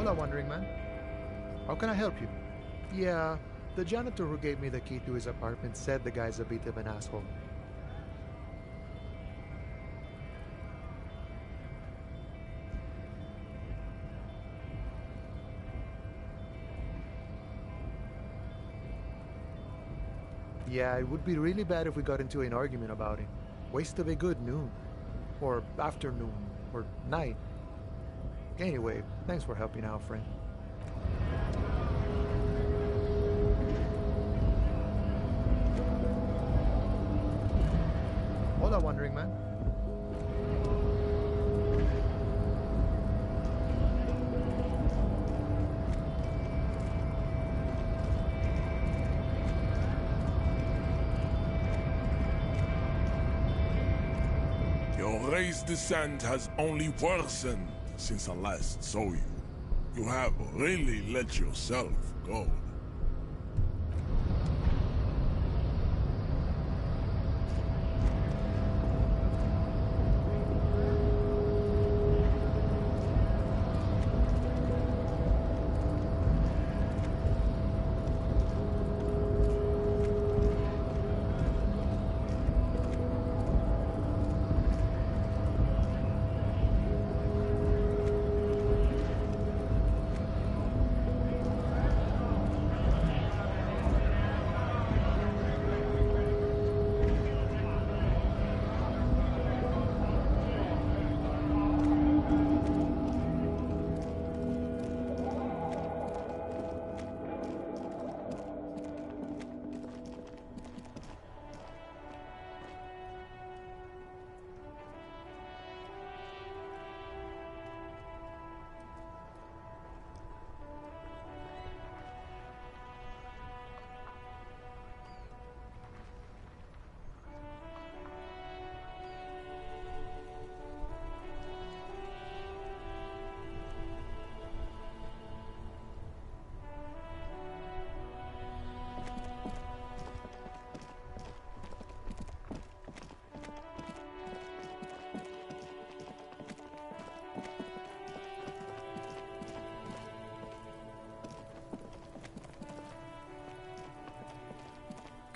Hola, Wandering Man. How can I help you? Yeah, the janitor who gave me the key to his apartment said the guy's a bit of an asshole. Yeah, it would be really bad if we got into an argument about it. Waste of a good noon. Or afternoon. Or night. Anyway, thanks for helping out, friend. Hola, Wandering Man. Your race descent has only worsened since I last saw you. You have really let yourself go.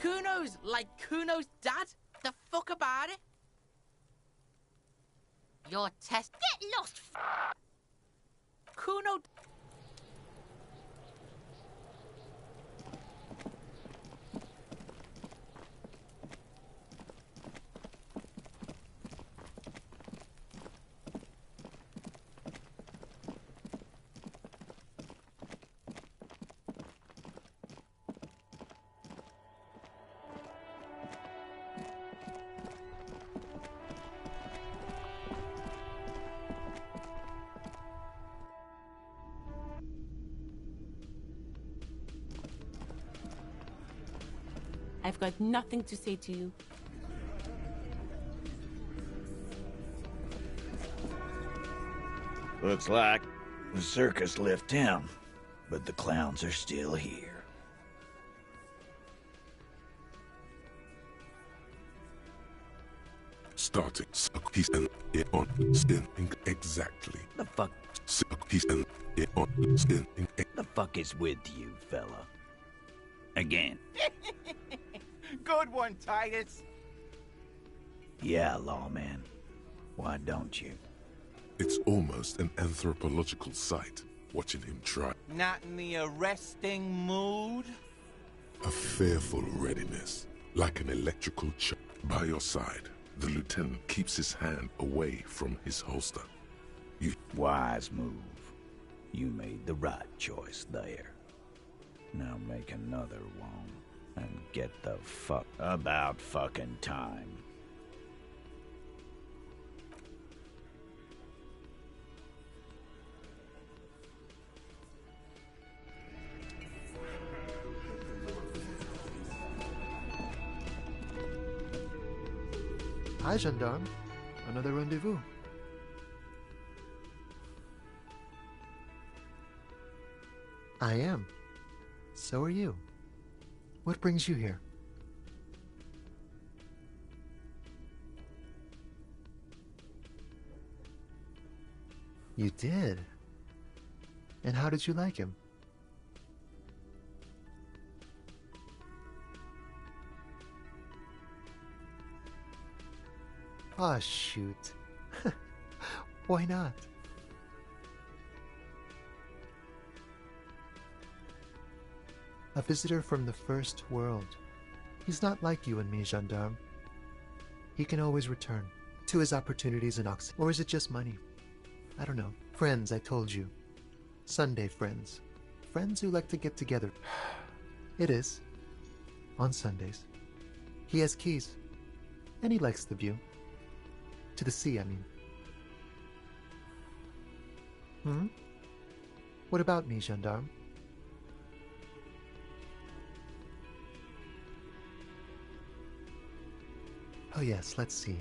Kuno's like Kuno's dad? The fuck about it? Your test. Get lost! Kuno. I've got nothing to say to you. Looks like the circus left town, but the clowns are still here. Starting he's an on spinning exactly. The fuck? He's an on spinning. The fuck is with you, fella? Again. Good one, Titus. Yeah, lawman. Why don't you? It's almost an anthropological sight, watching him try. Not in the arresting mood? A fearful readiness, like an electrical shock. By your side, the lieutenant keeps his hand away from his holster. Wise move. You made the right choice there. Now make another one, and get the fuck about fucking time. Hi, gendarme. Another rendezvous. I am. So are you. What brings you here? You did? And how did you like him? Ah, shoot. Why not? A visitor from the first world. He's not like you and me, gendarme. He can always return to his opportunities in Oxy. Or is it just money? I don't know. Friends, I told you. Sunday friends. Friends who like to get together. It is. On Sundays. He has keys. And he likes the view. To the sea, I mean. What about me, gendarme? Oh yes, let's see.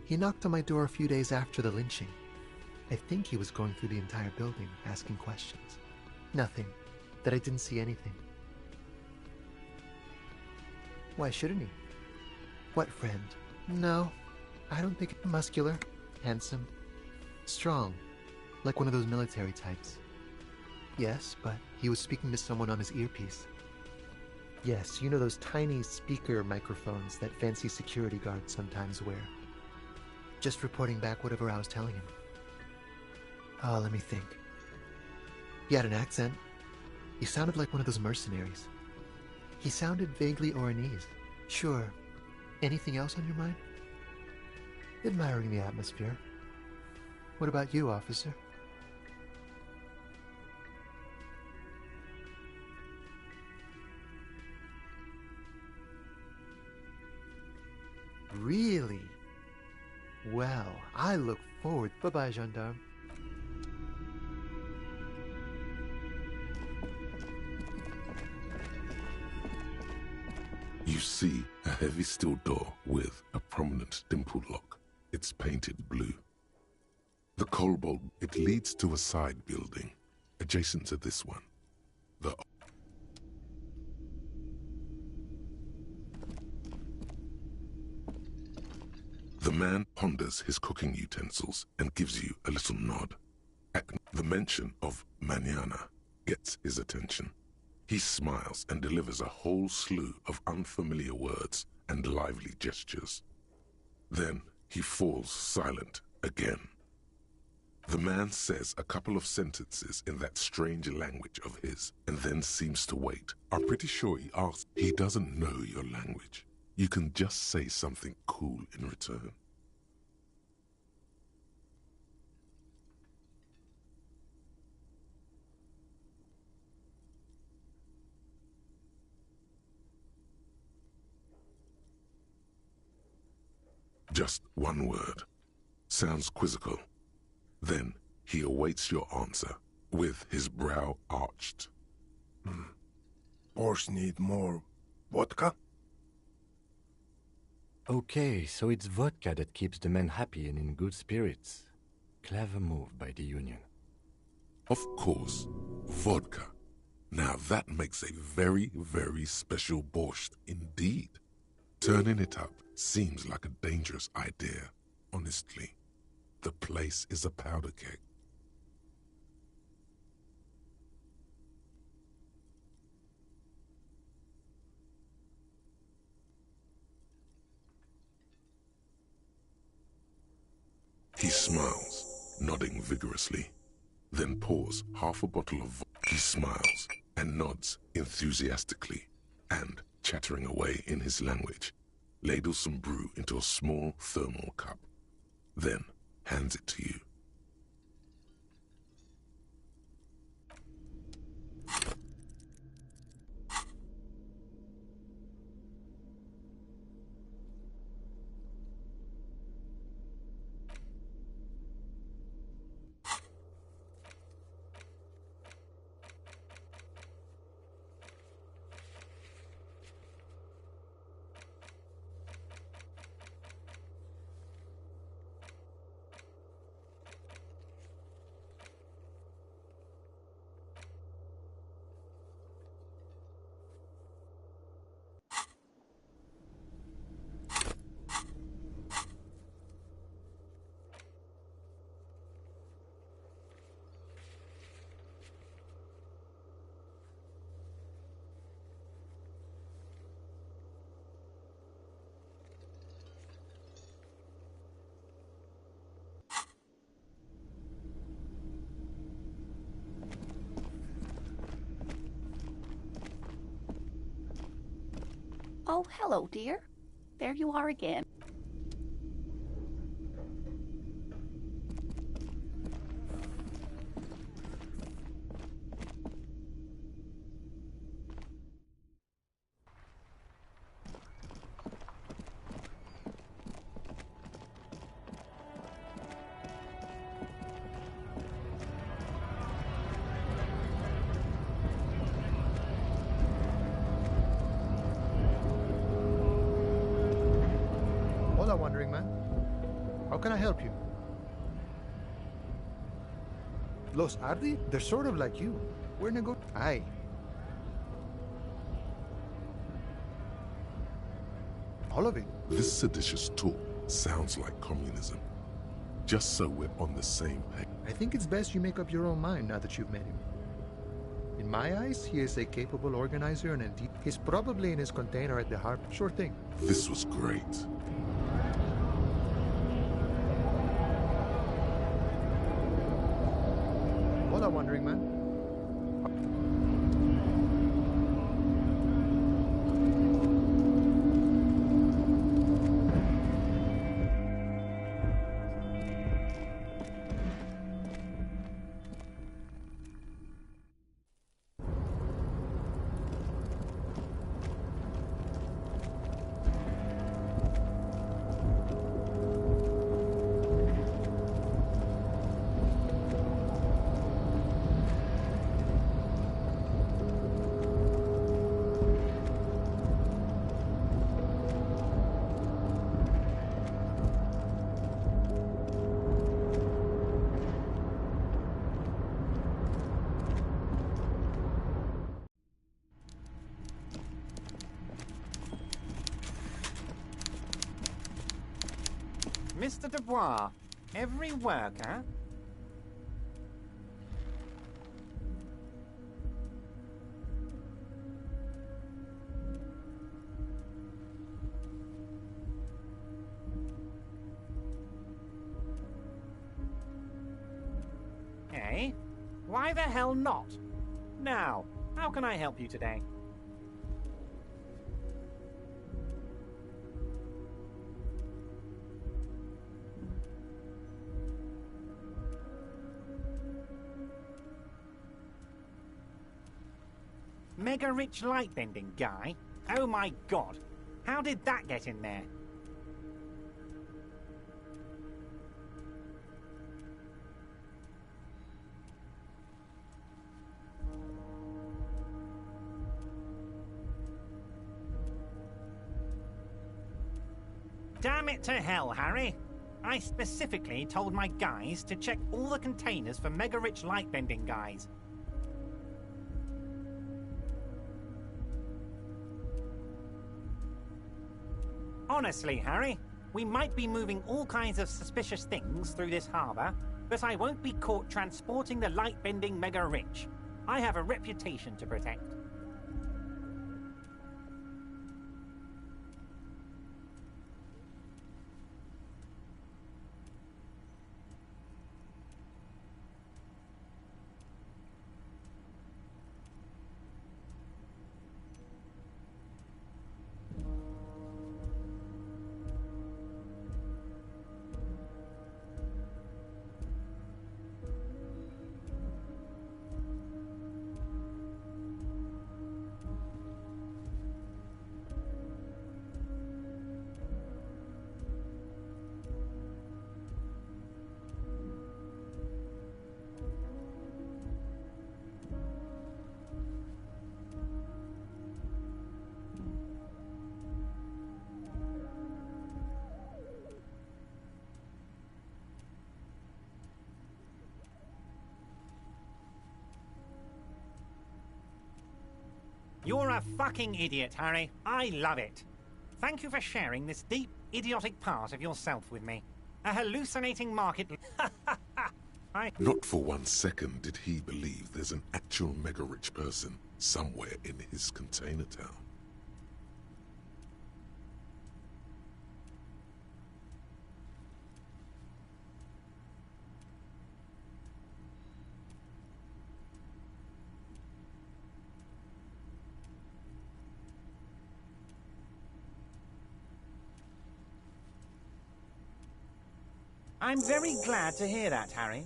He knocked on my door a few days after the lynching. I think he was going through the entire building, asking questions. Nothing. That I didn't see anything. Why shouldn't he? What friend? No, I don't think muscular, handsome, strong, like one of those military types. Yes, but he was speaking to someone on his earpiece. Yes, you know those tiny speaker microphones that fancy security guards sometimes wear. Just reporting back whatever I was telling him. Oh, let me think. He had an accent. He sounded like one of those mercenaries. He sounded vaguely Oranese. Sure. Anything else on your mind? Admiring the atmosphere. What about you, officer? Really? Well, I look forward. Bye-bye, gendarme. You see a heavy steel door with a prominent dimpled lock. It's painted blue. The cobalt, it leads to a side building, adjacent to this one. The man ponders his cooking utensils and gives you a little nod. The mention of mañana gets his attention. He smiles and delivers a whole slew of unfamiliar words and lively gestures. Then he falls silent again. The man says a couple of sentences in that strange language of his and then seems to wait. I'm pretty sure he asks. He doesn't know your language. You can just say something cool in return. Just one word. Sounds quizzical. Then he awaits your answer, with his brow arched. Boss need more vodka? Okay, so it's vodka that keeps the men happy and in good spirits. Clever move by the Union. Of course, vodka. Now that makes a very, very special borscht indeed. Turning it up seems like a dangerous idea, honestly. The place is a powder keg. He smiles, nodding vigorously, then pours half a bottle of vodka. He smiles and nods enthusiastically, and, chattering away in his language, ladles some brew into a small thermal cup, then hands it to you. Oh, hello, dear. There you are again. Hola, Wandering Man. How can I help you? Los Ardi? They're sort of like you. We're Aye. All of it. This seditious talk sounds like communism. Just so we're on the same page. I think it's best you make up your own mind now that you've met him. In my eyes, he is a capable organizer and indeed, he's probably in his container at the harbor. Sure thing. This was great. Hola, Wandering Man. Mr. Dubois, every worker... Eh? Why the hell not? Now, how can I help you today? Mega rich light bending guy? Oh my god. How did that get in there? Damn it to hell, Harry. I specifically told my guys to check all the containers for mega rich light bending guys. Honestly, Harry, we might be moving all kinds of suspicious things through this harbour, but I won't be caught transporting the light-bending mega-rich. I have a reputation to protect. You're a fucking idiot, Harry. I love it. Thank you for sharing this deep, idiotic part of yourself with me. A hallucinating market... Not for 1 second did he believe there's an actual mega-rich person somewhere in his container town. I'm very glad to hear that, Harry.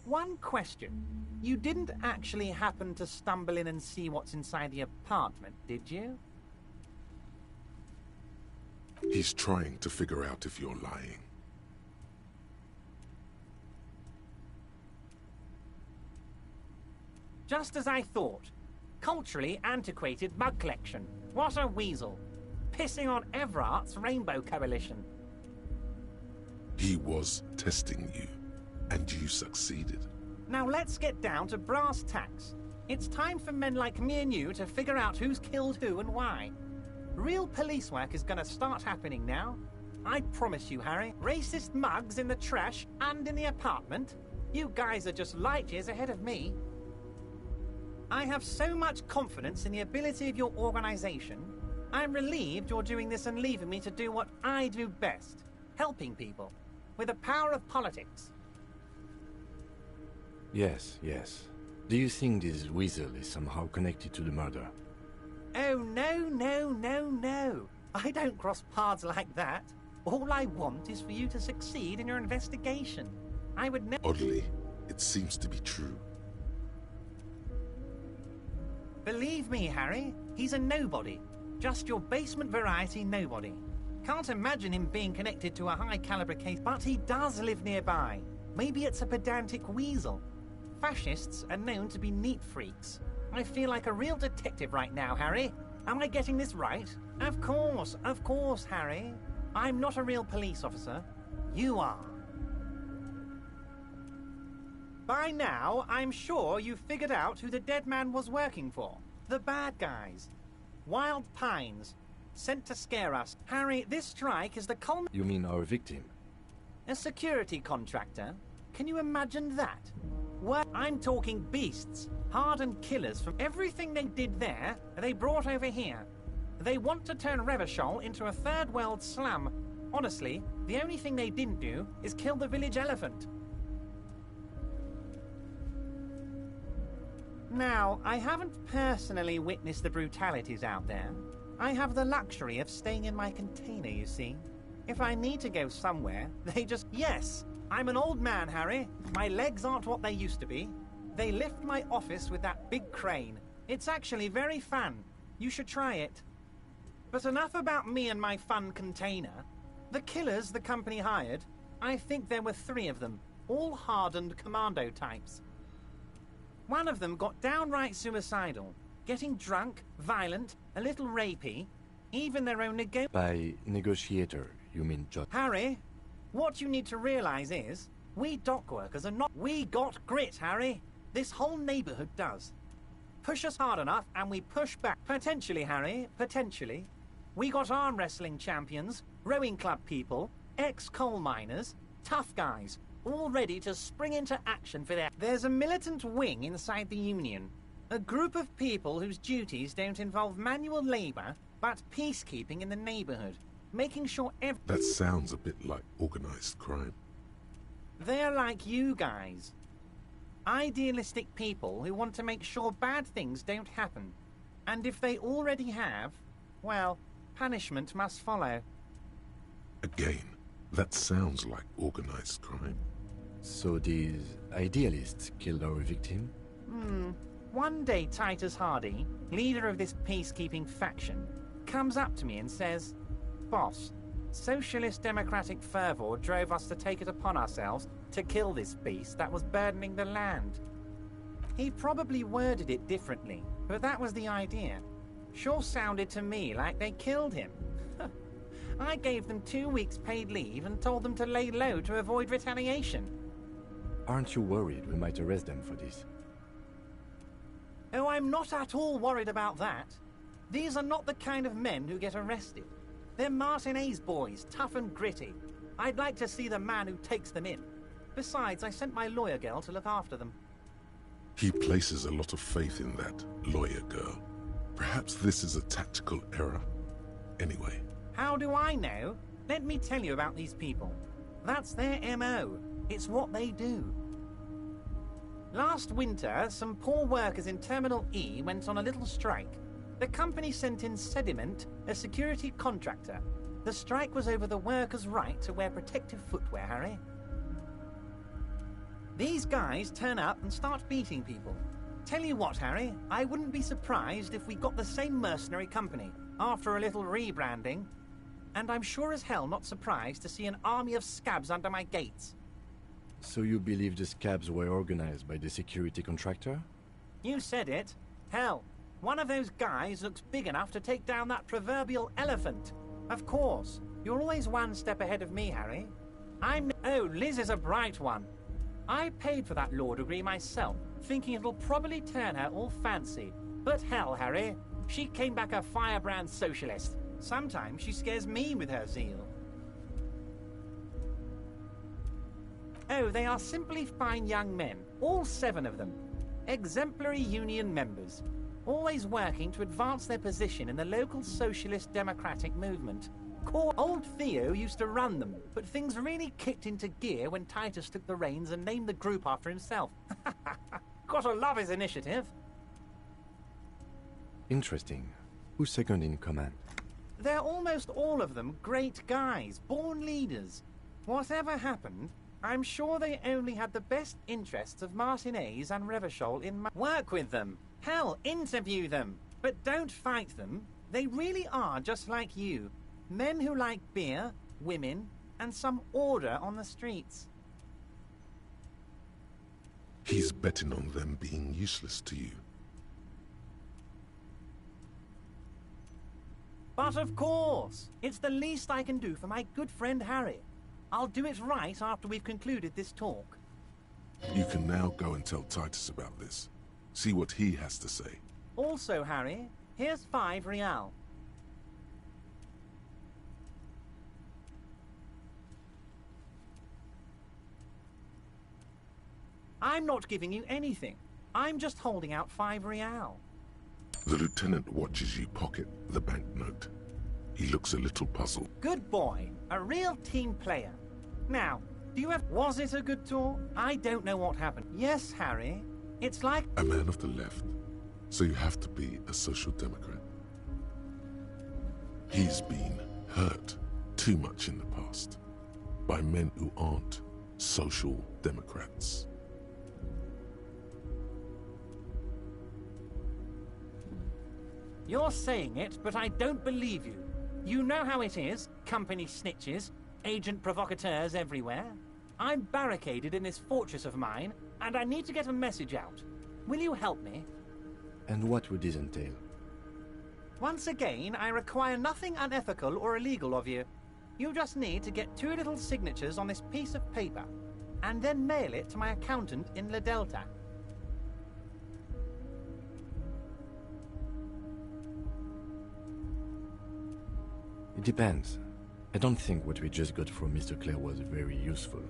One question. You didn't actually happen to stumble in and see what's inside the apartment, did you? He's trying to figure out if you're lying. Just as I thought. Culturally antiquated mug collection. What a weasel. Pissing on Everart's Rainbow Coalition. He was testing you, and you succeeded. Now let's get down to brass tacks. It's time for men like me and you to figure out who's killed who and why. Real police work is gonna start happening now. I promise you, Harry. Racist mugs in the trash and in the apartment. You guys are just light years ahead of me. I have so much confidence in the ability of your organization. I'm relieved you're doing this and leaving me to do what I do best. Helping people. With the power of politics. Yes, yes. Do you think this weasel is somehow connected to the murder? Oh, no. I don't cross paths like that. All I want is for you to succeed in your investigation. I would never... Oddly, it seems to be true. Believe me, Harry, he's a nobody. Just your basement variety nobody. Can't imagine him being connected to a high-caliber case, but he does live nearby. Maybe it's a pedantic weasel. Fascists are known to be neat freaks. I feel like a real detective right now, Harry. Am I getting this right? Of course, Harry. I'm not a real police officer. You are. By now, I'm sure you've figured out who the dead man was working for. The bad guys. Wild Pines. Sent to scare us. Harry, this strike is the culmination... You mean our victim? A security contractor? Can you imagine that? Well, I'm talking beasts. Hardened killers from everything they did there, they brought over here. They want to turn Revachol into a third world slum. Honestly, the only thing they didn't do is kill the village elephant. Now, I haven't personally witnessed the brutalities out there. I have the luxury of staying in my container, you see. If I need to go somewhere, they just... Yes, I'm an old man, Harry. My legs aren't what they used to be. They lift my office with that big crane. It's actually very fun. You should try it. But enough about me and my fun container. The killers the company hired, I think there were 3 of them, all hardened commando types. One of them got downright suicidal, getting drunk, violent, a little rapey, even their own By negotiator, you mean judge? Harry, what you need to realize is, we dock workers are not... We got grit, Harry. This whole neighborhood does. Push us hard enough and we push back. Potentially, Harry, potentially. We got arm wrestling champions, rowing club people, ex-coal miners, tough guys, all ready to spring into action for their... There's a militant wing inside the Union. A group of people whose duties don't involve manual labor, but peacekeeping in the neighborhood. Making sure That sounds a bit like organized crime. They're like you guys. Idealistic people who want to make sure bad things don't happen. And if they already have, well, punishment must follow. Again, that sounds like organized crime. So these idealists killed our victim? One day Titus Hardy, leader of this peacekeeping faction, comes up to me and says, "Boss, socialist democratic fervor drove us to take it upon ourselves to kill this beast that was burdening the land." He probably worded it differently, but that was the idea. Sure sounded to me like they killed him. I gave them 2 weeks paid leave and told them to lay low to avoid retaliation. Aren't you worried we might arrest them for this? Oh, I'm not at all worried about that. These are not the kind of men who get arrested. They're Martinez boys, tough and gritty. I'd like to see the man who takes them in. Besides, I sent my lawyer girl to look after them. He places a lot of faith in that lawyer girl. Perhaps this is a tactical error. Anyway. How do I know? Let me tell you about these people. That's their MO. It's what they do. Last winter, some poor workers in Terminal E went on a little strike. The company sent in Sediment, a security contractor. The strike was over the workers' right to wear protective footwear, Harry. These guys turn up and start beating people. Tell you what, Harry, I wouldn't be surprised if we got the same mercenary company after a little rebranding. And I'm sure as hell not surprised to see an army of scabs under my gates. So you believe the scabs were organized by the security contractor? You said it. Hell, one of those guys looks big enough to take down that proverbial elephant. Of course, you're always one step ahead of me, Harry. Oh, Liz is a bright one. I paid for that law degree myself, thinking it'll probably turn her all fancy. But hell, Harry, she came back a firebrand socialist. Sometimes she scares me with her zeal. Oh, they are simply fine young men, all 7 of them. Exemplary union members, always working to advance their position in the local socialist democratic movement. Old Theo used to run them, but things really kicked into gear when Titus took the reins and named the group after himself. Gotta love his initiative. Interesting. Who's second in command? They're almost all of them great guys, born leaders. Whatever happened, I'm sure they only had the best interests of Martinez and Revachol in mind. Work with them. Hell, interview them. But don't fight them. They really are just like you. Men who like beer, women, and some order on the streets. He's betting on them being useless to you. But of course, it's the least I can do for my good friend Harry. I'll do it right after we've concluded this talk. You can now go and tell Titus about this. See what he has to say. Also, Harry, here's 5 real. I'm not giving you anything. I'm just holding out 5 real. The lieutenant watches you pocket the banknote. He looks a little puzzled. Good boy. A real team player. Now, was it a good tour? I don't know what happened. Yes, Harry. It's like... A man of the left. So you have to be a social democrat. He's been hurt too much in the past by men who aren't social democrats. You're saying it, but I don't believe you. You know how it is, company snitches, agent provocateurs everywhere. I'm barricaded in this fortress of mine, and I need to get a message out. Will you help me? And what would this entail? Once again, I require nothing unethical or illegal of you. You just need to get 2 little signatures on this piece of paper, and then mail it to my accountant in La Delta. It depends. I don't think what we just got from Mr. Clare was very useful.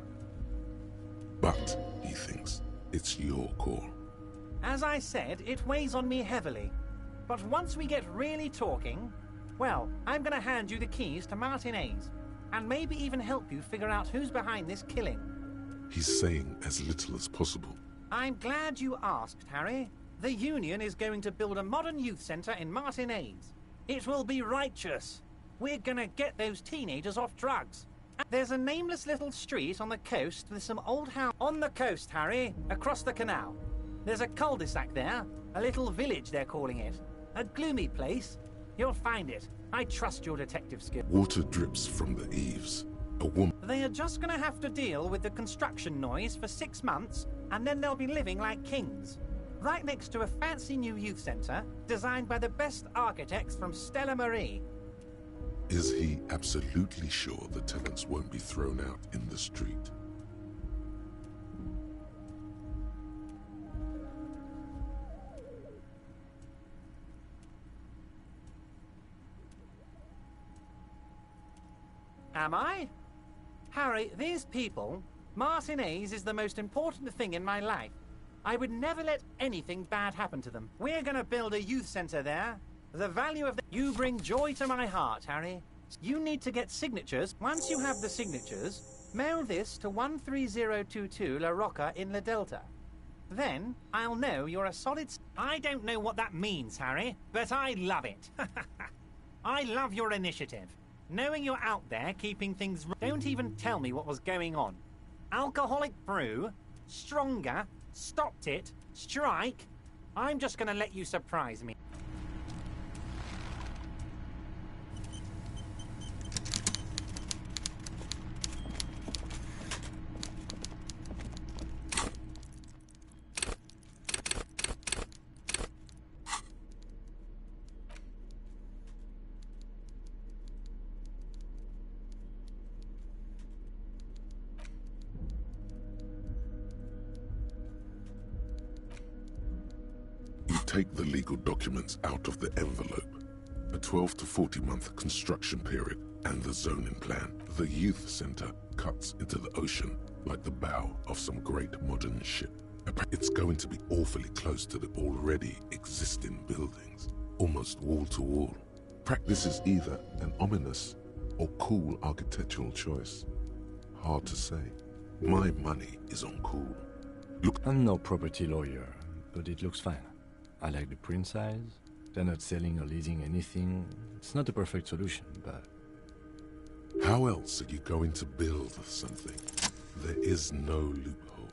But, he thinks, it's your call. As I said, it weighs on me heavily. But once we get really talking, well, I'm gonna hand you the keys to Martinez, and maybe even help you figure out who's behind this killing. He's saying as little as possible. I'm glad you asked, Harry. The Union is going to build a modern youth center in Martinez. It will be righteous. We're gonna get those teenagers off drugs. There's a nameless little street on the coast with some old house. On the coast, Harry, across the canal. There's a cul-de-sac there, a little village they're calling it. A gloomy place. You'll find it. I trust your detective skill. Water drips from the eaves. A woman... They are just gonna have to deal with the construction noise for 6 months, and then they'll be living like kings. Right next to a fancy new youth center, designed by the best architects from Stella Marie. Is he absolutely sure the tenants won't be thrown out in the street? Am I? Harry, these people, Martinez is the most important thing in my life. I would never let anything bad happen to them. We're gonna build a youth center there. The value of you bring joy to my heart, Harry. You need to get signatures. Once you have the signatures, mail this to 13022 La Rocca in La Delta. Then, I'll know you're a solid... I don't know what that means, Harry, but I love it. I love your initiative. Knowing you're out there keeping things... Don't even tell me what was going on. Alcoholic brew, stronger, stopped it, strike. I'm just gonna let you surprise me. Take the legal documents out of the envelope. A 12 to 40 month construction period and the zoning plan. The youth center cuts into the ocean like the bow of some great modern ship. It's going to be awfully close to the already existing buildings, almost wall to wall. This is either an ominous or cool architectural choice. Hard to say. My money is on cool. Look, I'm no property lawyer, but it looks fine. I like the print size. They're not selling or leasing anything. It's not a perfect solution, but... How else are you going to build something? There is no loophole.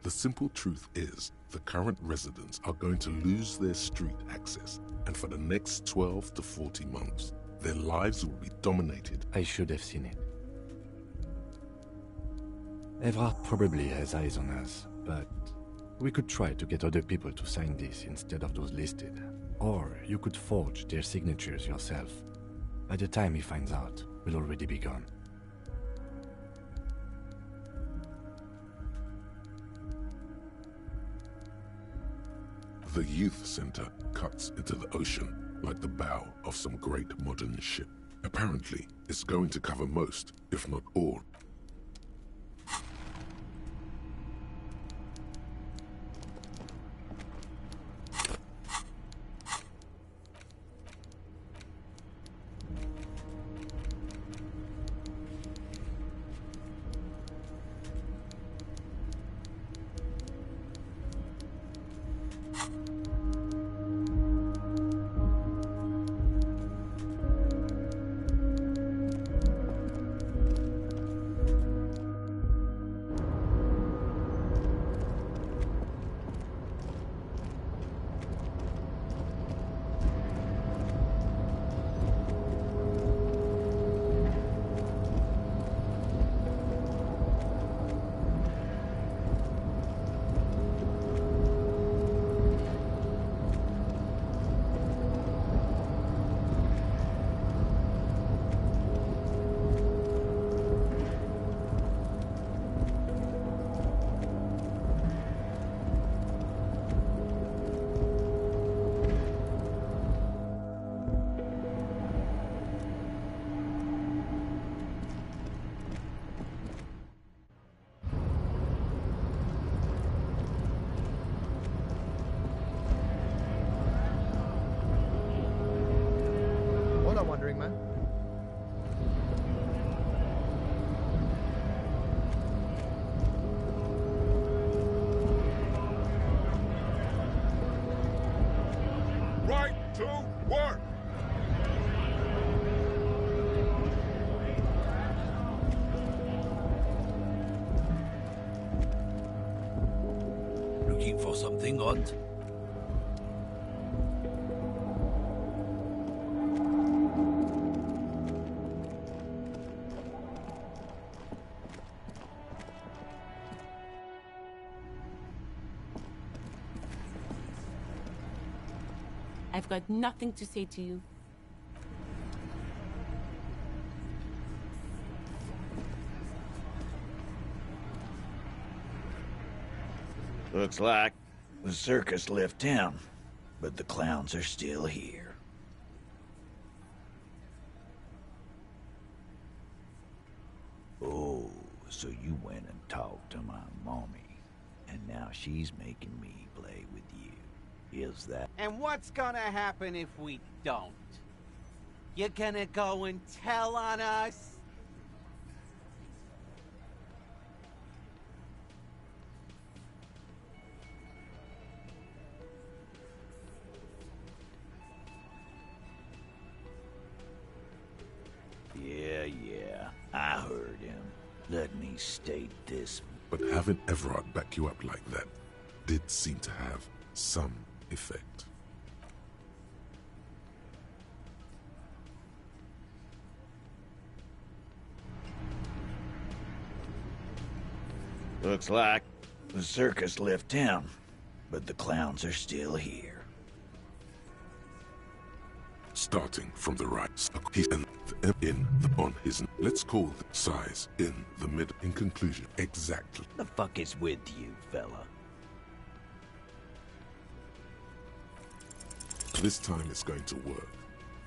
The simple truth is, the current residents are going to lose their street access, and for the next 12 to 40 months, their lives will be dominated. I should have seen it. Evrard probably has eyes on us, but... we could try to get other people to sign this instead of those listed. Or you could forge their signatures yourself. By the time he finds out, we'll already be gone. The youth center cuts into the ocean like the bow of some great modern ship. Apparently, it's going to cover most, if not all. Man. Right to work! Looking for something odd? I've got nothing to say to you. Looks like the circus left town, but the clowns are still here. Oh, so you went and talked to my mommy, and now she's making me play with you. Is that... And what's gonna happen if we don't? You're gonna go and tell on us? Yeah, I heard him. Let me state this but having Everard back you up like that did seem to have some effect. Looks like the circus left town, but the clowns are still here. Starting from the right, he's on his. Let's call the size in the mid. In conclusion, exactly. The fuck is with you, fella? This time it's going to work.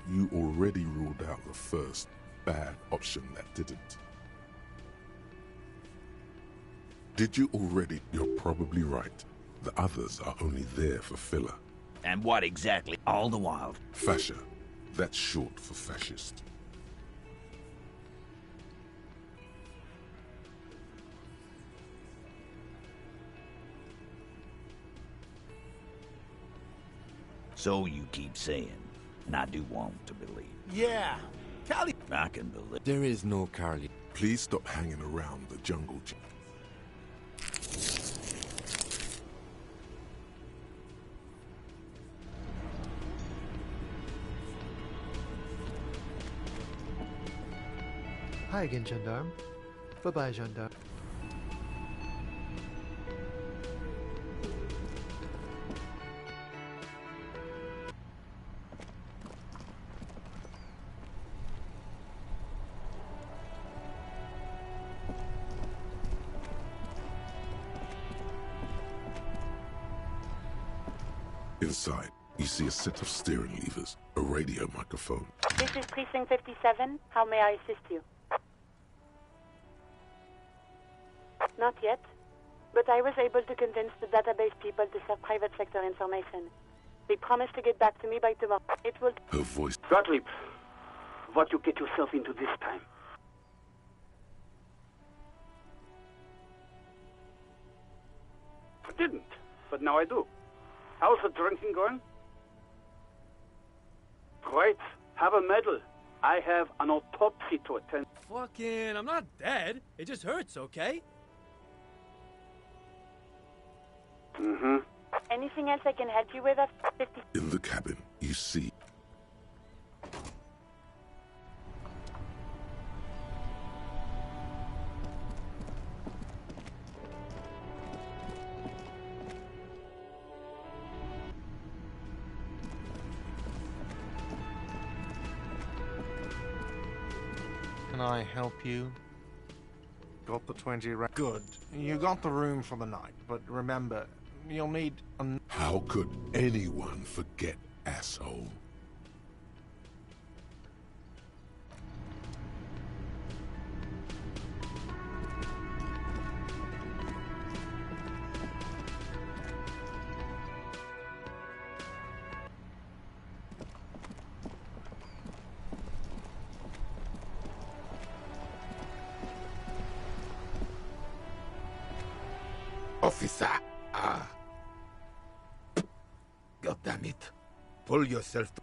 You already ruled out the first bad option that didn't. Did you already? You're probably right. The others are only there for filler. And what exactly? All the while. Fascia. That's short for fascist. So you keep saying, and I do want to believe. Yeah, Cali. I can believe. There is no Carly. Please stop hanging around the jungle. Hi again, Gendarme. Bye-bye, Gendarme. Inside, you see a set of steering levers, a radio microphone. This is Precinct 57. How may I assist you? Not yet, but I was able to convince the database people to sell private sector information. They promised to get back to me by tomorrow. It will... Her voice. Gottlieb, what you get yourself into this time? I didn't, but now I do. How's the drinking going? Great. Have a medal. I have an autopsy to attend. Fucking, I'm not dead. It just hurts, okay? Mm-hmm. Anything else I can help you with? In the cabin, you see. Can I help you? Got the 20 Good. You got the room for the night, but remember, you'll need a... How could anyone forget, asshole? Officer! God damn it. Pull yourself to...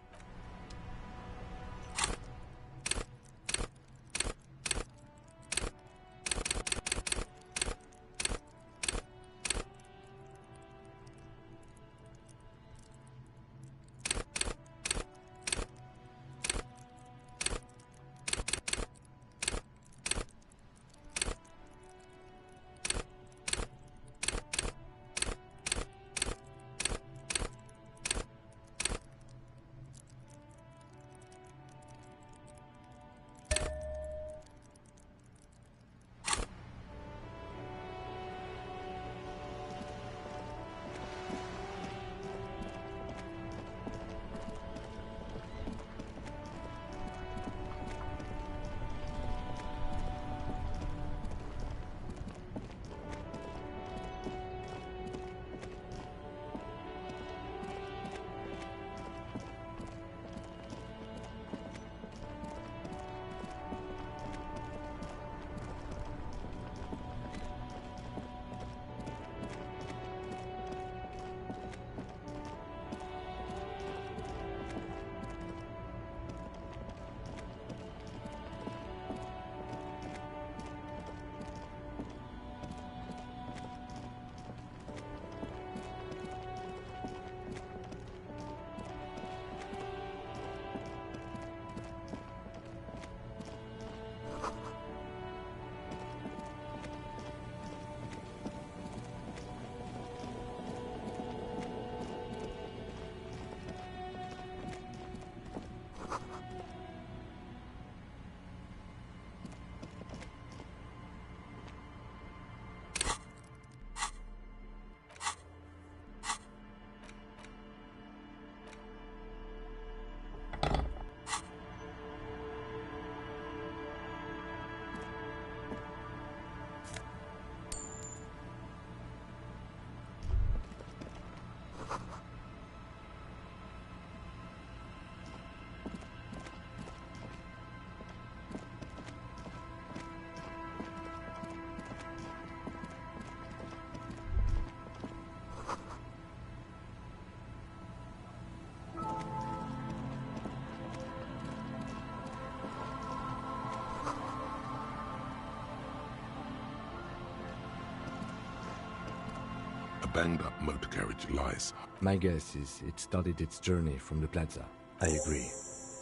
banged-up motor carriage lies. My guess is it started its journey from the plaza. I agree.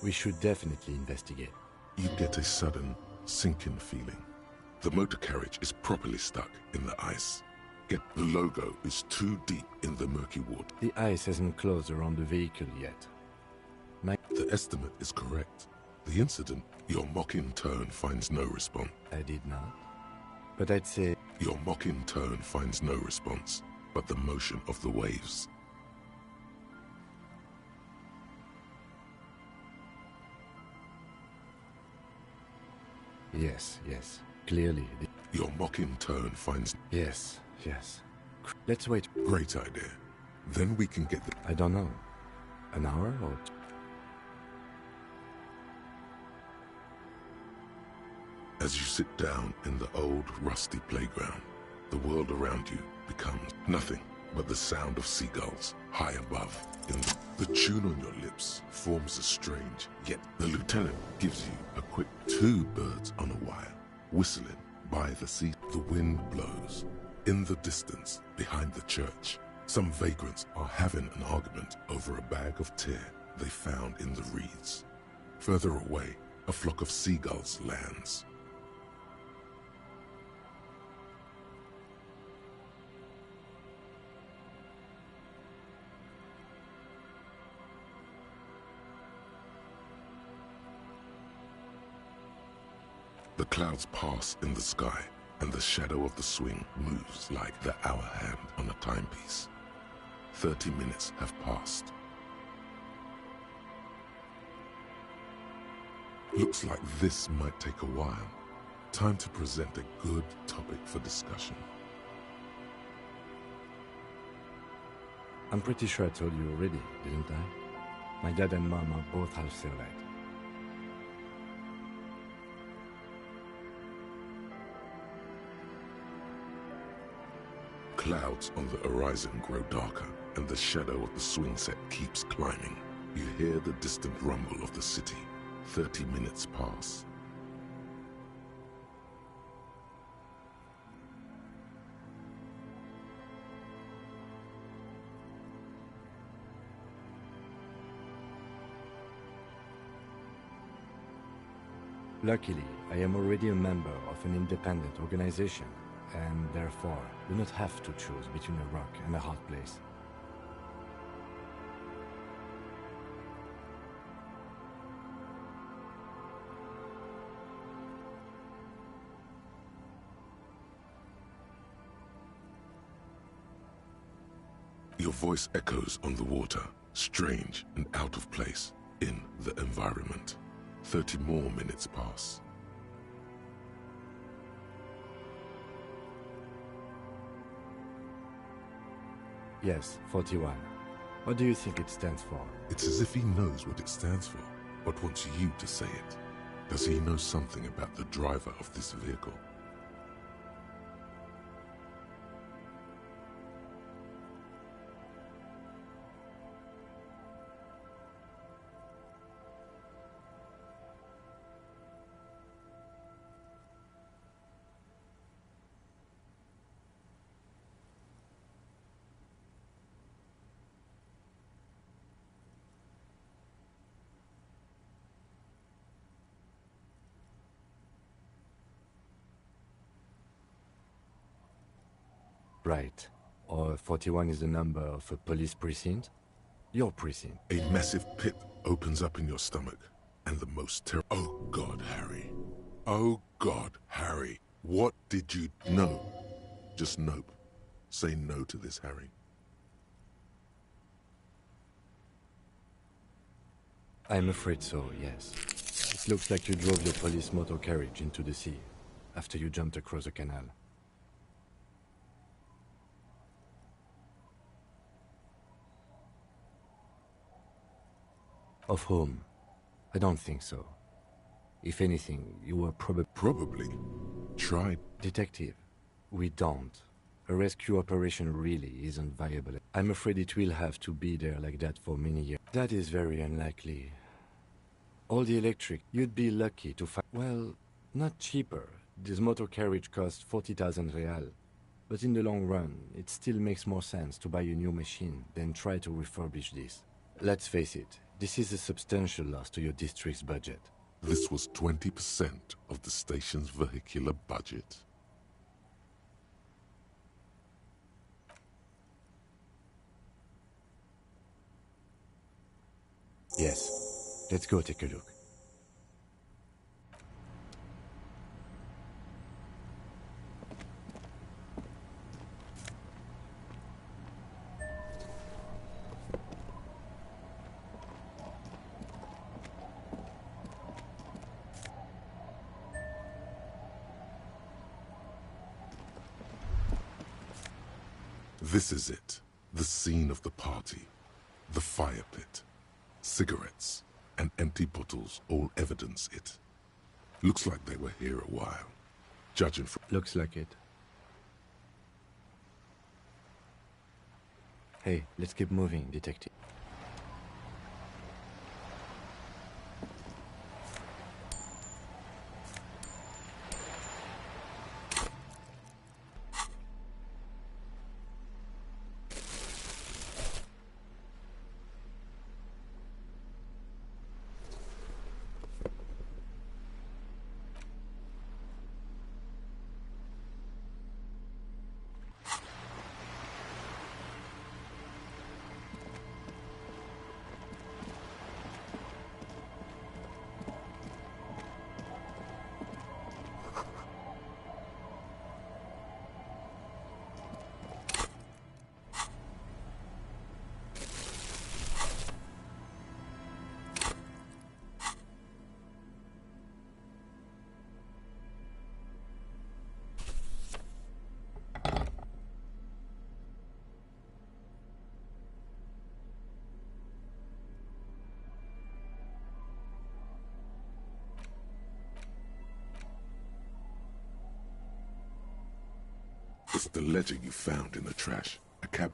We should definitely investigate. You get a sudden, sinking feeling. The motor carriage is properly stuck in the ice. The logo is too deep in the murky water. The ice hasn't closed around the vehicle yet. The estimate is correct. The incident, your mocking tone finds no response. I did not. But I'd say... Your mocking tone finds no response, but the motion of the waves. Yes. Clearly. Your mocking tone finds... Yes. Let's wait. Great idea. Then we can get the... I don't know. An hour or... As you sit down in the old, rusty playground, the world around you becomes nothing but the sound of seagulls high above. The tune on your lips forms a strange, yet the lieutenant gives you a quick 2 birds on a wire, whistling by the sea. The wind blows. In the distance, behind the church, some vagrants are having an argument over a bag of tear they found in the reeds. Further away, a flock of seagulls lands. The clouds pass in the sky, and the shadow of the swing moves like the hour hand on a timepiece. 30 minutes have passed. Looks like this might take a while. Time to present a good topic for discussion. I'm pretty sure I told you already, didn't I? My dad and mom are both half-Servite. Clouds on the horizon grow darker, and the shadow of the swing set keeps climbing. You hear the distant rumble of the city. 30 minutes pass. Luckily, I am already a member of an independent organization, and therefore do not have to choose between a rock and a hard place. Your voice echoes on the water, strange and out of place in the environment. 30 more minutes pass. Yes, 41. What do you think it stands for? It's as if he knows what it stands for, but wants you to say it. Does he know something about the driver of this vehicle? Right. Or 41 is the number of a police precinct? Your precinct. A massive pit opens up in your stomach, and the most terrible... Oh God, Harry. Oh God, Harry. What did you... No. Just nope. Say no to this, Harry. I'm afraid so, yes. It looks like you drove your police motor carriage into the sea, after you jumped across the canal. Of whom? I don't think so. If anything, you were Probably. Tried. Detective, we don't. A rescue operation really isn't viable. I'm afraid it will have to be there like that for many years. That is very unlikely. All the electric, you'd be lucky to find... Well, not cheaper. This motor carriage costs 40,000 real. But in the long run, it still makes more sense to buy a new machine than try to refurbish this. Let's face it, this is a substantial loss to your district's budget. This was 20% of the station's vehicular budget. Yes, let's go take a look. This is it, the scene of the party, the fire pit. Cigarettes and empty bottles all evidence it. Looks like they were here a while, judging from... Looks like it. Hey, let's keep moving, detective. It's the ledger you found in the trash. A cab...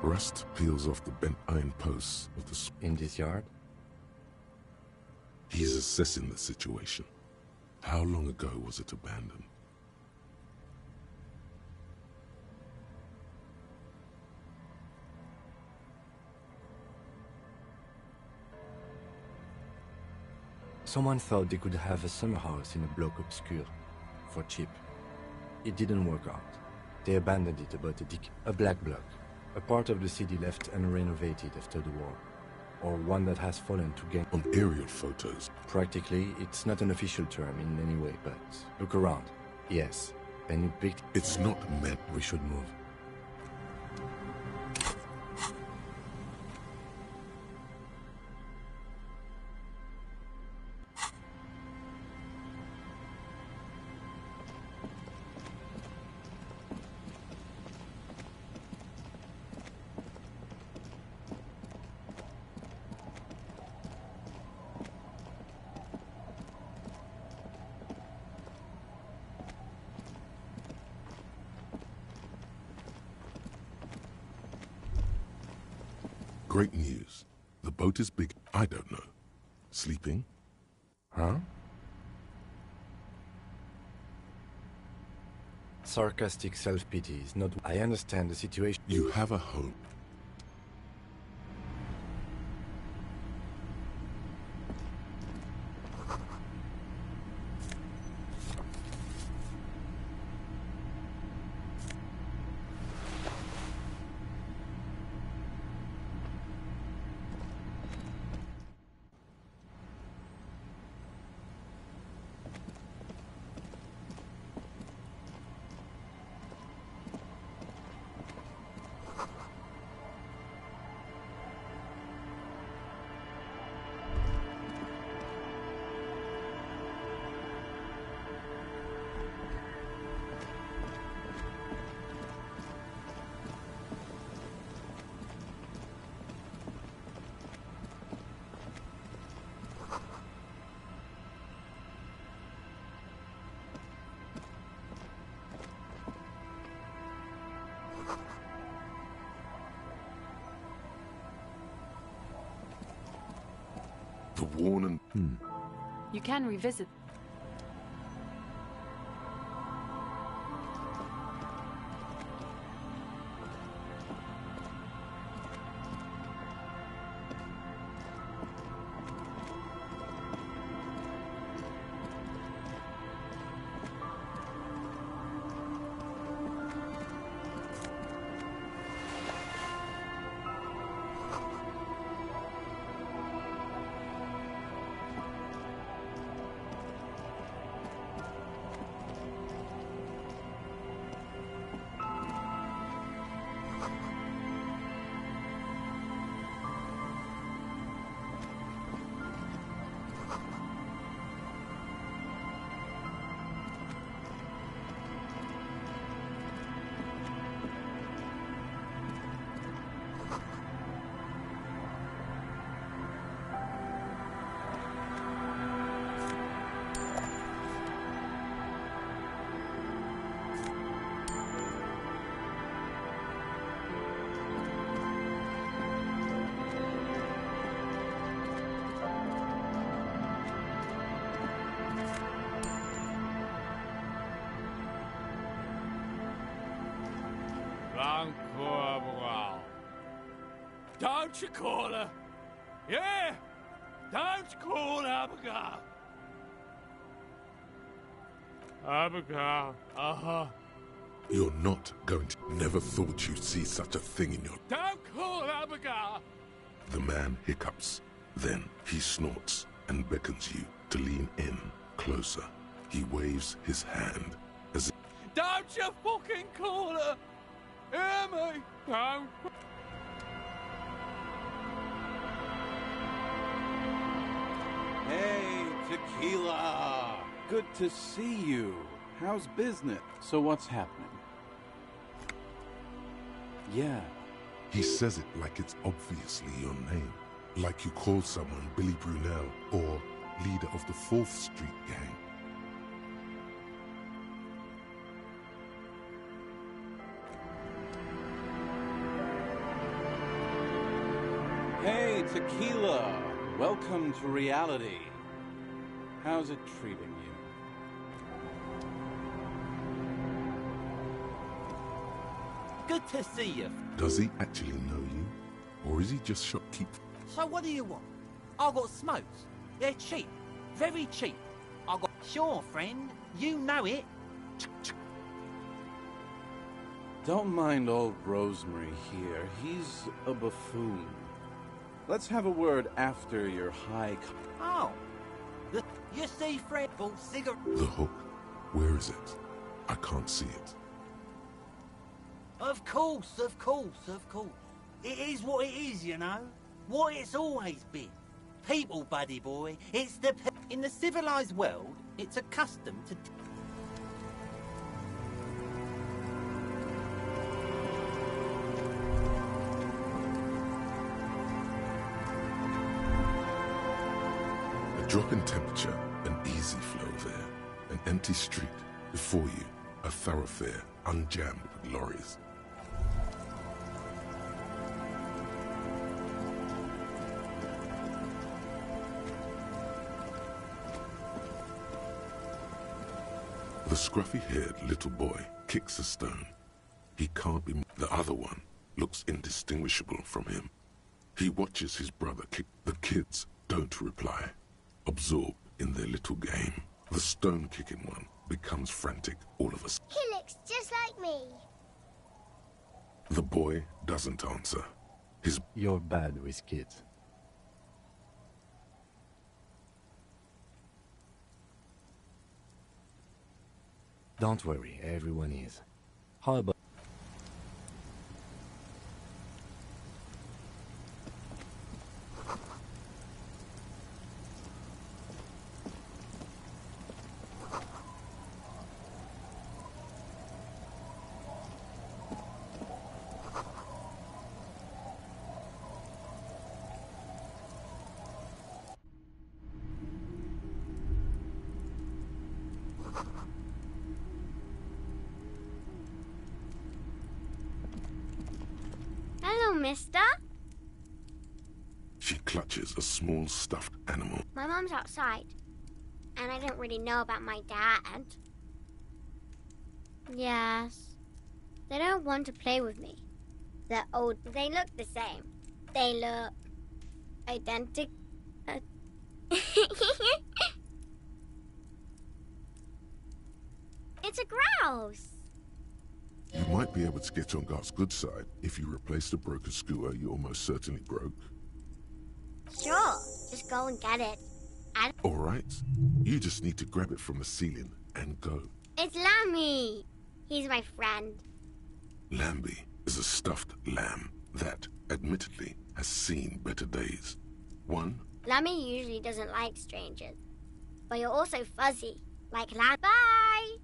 Rust peels off the bent iron posts of the... In this yard? He's assessing the situation. How long ago was it abandoned? Someone thought they could have a summer house in a bloc obscure, for cheap. It didn't work out. They abandoned it about a black bloc, a part of the city left unrenovated after the war, or one that has fallen to gain on aerial photos. Practically, it's not an official term in any way, but look around. Yes, and it picked. It's not meant. We should move. Great news. The boat is big. I don't know. Sleeping? Huh? Sarcastic self-pity is not... I understand the situation. You have a home. The worn and... You can revisit. Don't you call her? Yeah! Don't call Abigail! Abigail, uh-huh. You're not going to... Never thought you'd see such a thing in your... Don't call Abigail! The man hiccups. Then he snorts and beckons you to lean in closer. He waves his hand as... Don't you fucking call her! Hear me? Don't... Hey, Tequila! Good to see you. How's business? So what's happening? Yeah. He says it like it's obviously your name. Like you call someone Billy Brunel or leader of the 4th Street gang. Hey, Tequila! Welcome to reality. How's it treating you? Good to see you. Does he actually know you? Or is he just shopkeep? So what do you want? I got smokes. They're cheap. Very cheap. I got... Sure, friend. You know it. Don't mind old Rosemary here. He's a buffoon. Let's have a word after your high... Oh. You see, friend, bought cigarette... The hook. Where is it? I can't see it. Of course, of course, of course. It is what it is, you know. What it's always been. People, buddy boy. It's the... In the civilized world, it's accustomed to... A drop in temperature, an easy flow there. An empty street. Before you, a thoroughfare unjammed with lorries. The scruffy-haired little boy kicks a stone. He can't be... The other one looks indistinguishable from him. He watches his brother kick. The kids don't reply, absorbed in their little game. The stone-kicking one becomes frantic all of a sudden. He looks just like me. The boy doesn't answer. You're bad with kids. Don't worry, everyone is. How about... Hello, mister. She clutches a small stuffed animal. My mom's outside, and I don't really know about my dad. Yes. They don't want to play with me. They're old. They look the same. They look identical. It's a grouse. You might be able to get on Gart's good side if you replace the broken scooter you almost certainly broke. Sure, just go and get it. All right. You just need to grab it from the ceiling and go. It's Lammy. He's my friend. Lambie is a stuffed lamb that, admittedly, has seen better days. One, Lammy usually doesn't like strangers. But you're also fuzzy, like Lamb. Bye!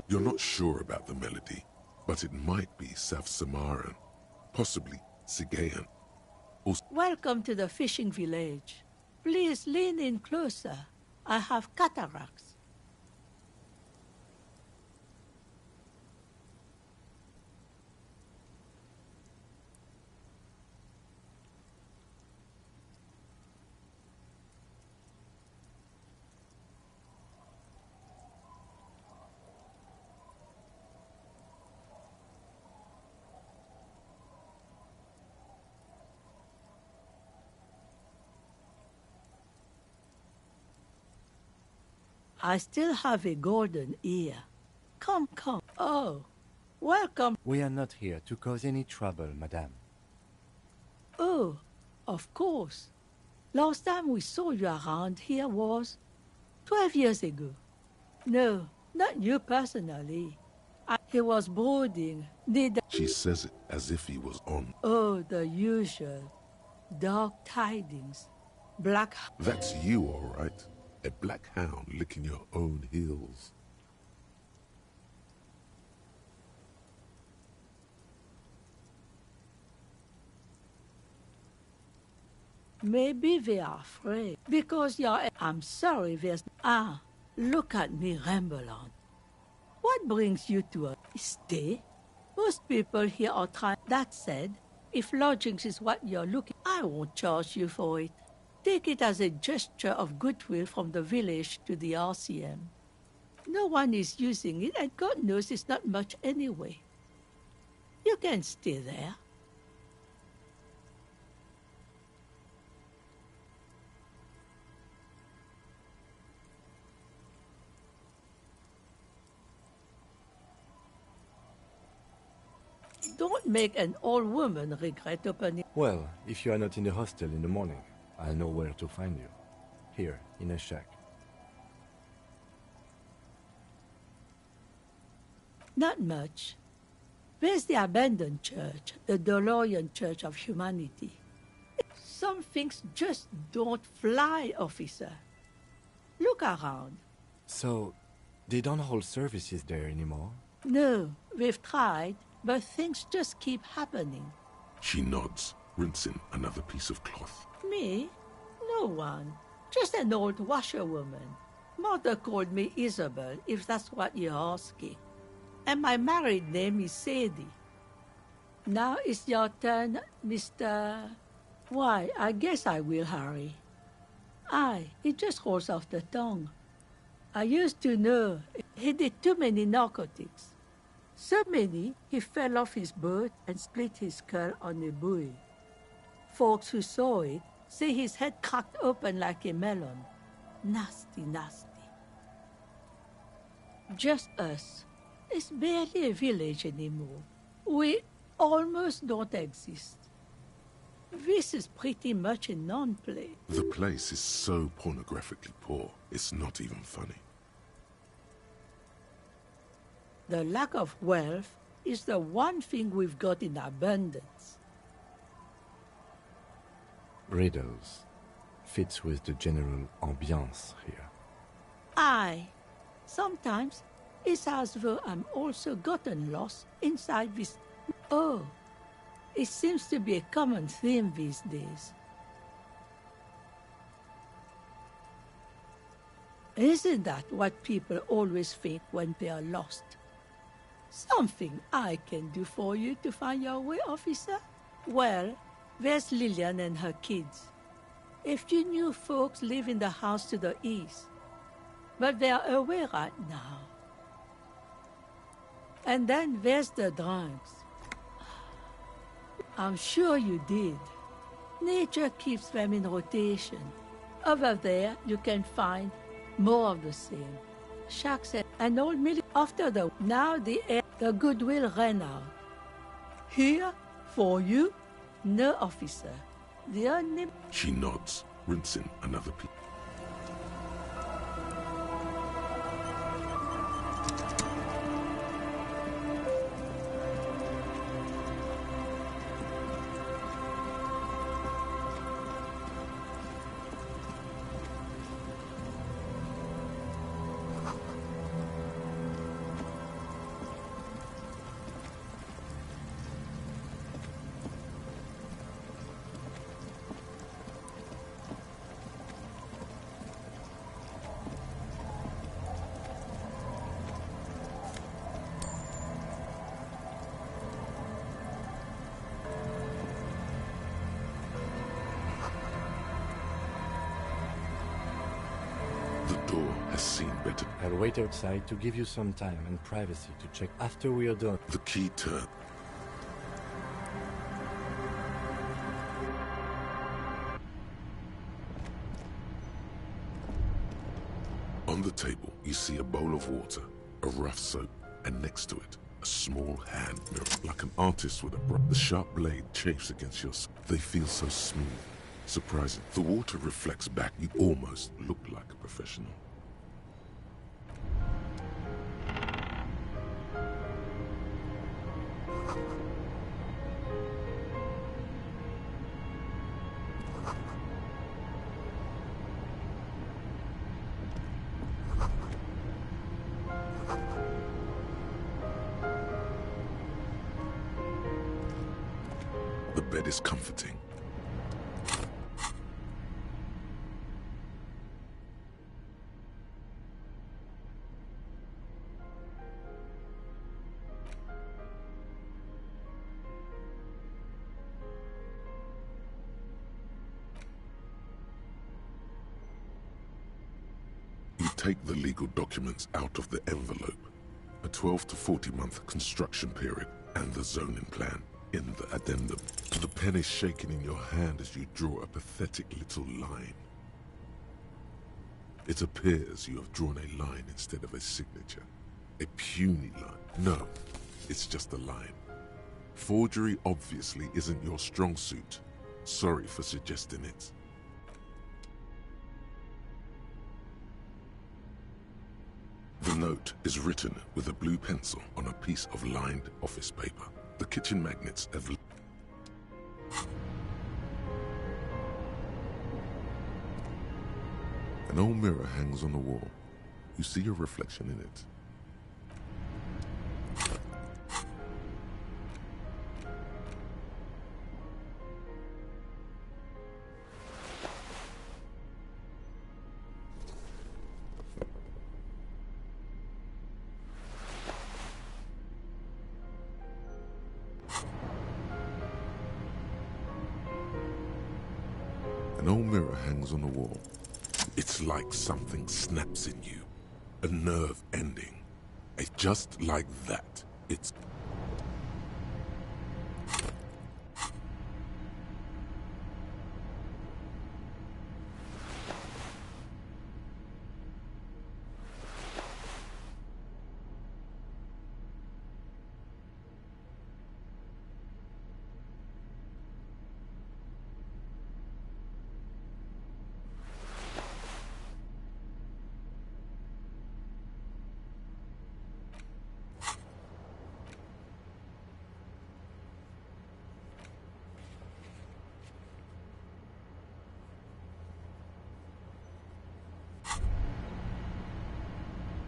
You're not sure about the melody, but it might be South Samaran, possibly Sigayan. Welcome to the fishing village. Please lean in closer. I have cataracts. I still have a golden ear. Come, come. Oh, welcome. We are not here to cause any trouble, madame. Oh, of course. Last time we saw you around here was 12 years ago. No, not you personally. He was boarding. She says it as if he was on. Oh, the usual. Dark tidings. Black... That's you, all right. A black hound licking your own heels. Maybe they are afraid. Because you're... I'm sorry, there's... Ah, look at me ramble on. What brings you to a stay? Most people here are trying. That said, if lodgings is what you're looking, I won't charge you for it. Take it as a gesture of goodwill from the village to the RCM. No one is using it, and God knows it's not much anyway. You can stay there. Don't make an old woman regret opening. Well, if you are not in the hostel in the morning, I'll know where to find you. Here, in a shack. Not much. There's the abandoned church, the DeLorean Church of Humanity. Some things just don't fly, officer. Look around. So, they don't hold services there anymore? No, we've tried, but things just keep happening. She nods, rinsing another piece of cloth. Me? No one. Just an old washerwoman. Mother called me Isabel, if that's what you're asking. And my married name is Sadie. Now it's your turn, Mr. Why, I guess I will, Harry. Aye, it just rolls off the tongue. I used to know he did too many narcotics. So many, he fell off his boat and split his skull on a buoy. Folks who saw it say his head cracked open like a melon. Nasty, nasty. Just us. It's barely a village anymore. We almost don't exist. This is pretty much a non-play. The place is so pornographically poor, it's not even funny. The lack of wealth is the one thing we've got in abundance. Riddles fits with the general ambiance here. Aye. Sometimes it's as though I'm also gotten lost inside this. Oh, it seems to be a common theme these days. Isn't that what people always think when they are lost? Something I can do for you to find your way, officer? Well, there's Lillian and her kids. A few new folks live in the house to the east, but they are away right now. And then there's the drunks. I'm sure you did. Nature keeps them in rotation. Over there, you can find more of the same. Shacks and old mill after now the goodwill ran out. Here, for you, no officer. The only... She nods, rinsing another piece. Seen better. I'll wait outside to give you some time and privacy to check after we are done. The key turn. On the table, you see a bowl of water, a rough soap, and next to it, a small hand mirror. Like an artist with a brush. The sharp blade chafes against your skin. They feel so smooth. Surprising. The water reflects back. You almost look like a professional. The bed is comforting. You take the legal documents out of the envelope. A 12 to 40 month construction period and the zoning plan in the addendum. The pen is shaking in your hand as you draw a pathetic little line. It appears you have drawn a line instead of a signature. A puny line. No, it's just a line. Forgery obviously isn't your strong suit. Sorry for suggesting it. The note is written with a blue pencil on a piece of lined office paper. The kitchen magnets have... An old mirror hangs on the wall. You see your reflection in it. An old mirror hangs on the wall. It's like something snaps in you. A nerve ending. It's just like that. It's...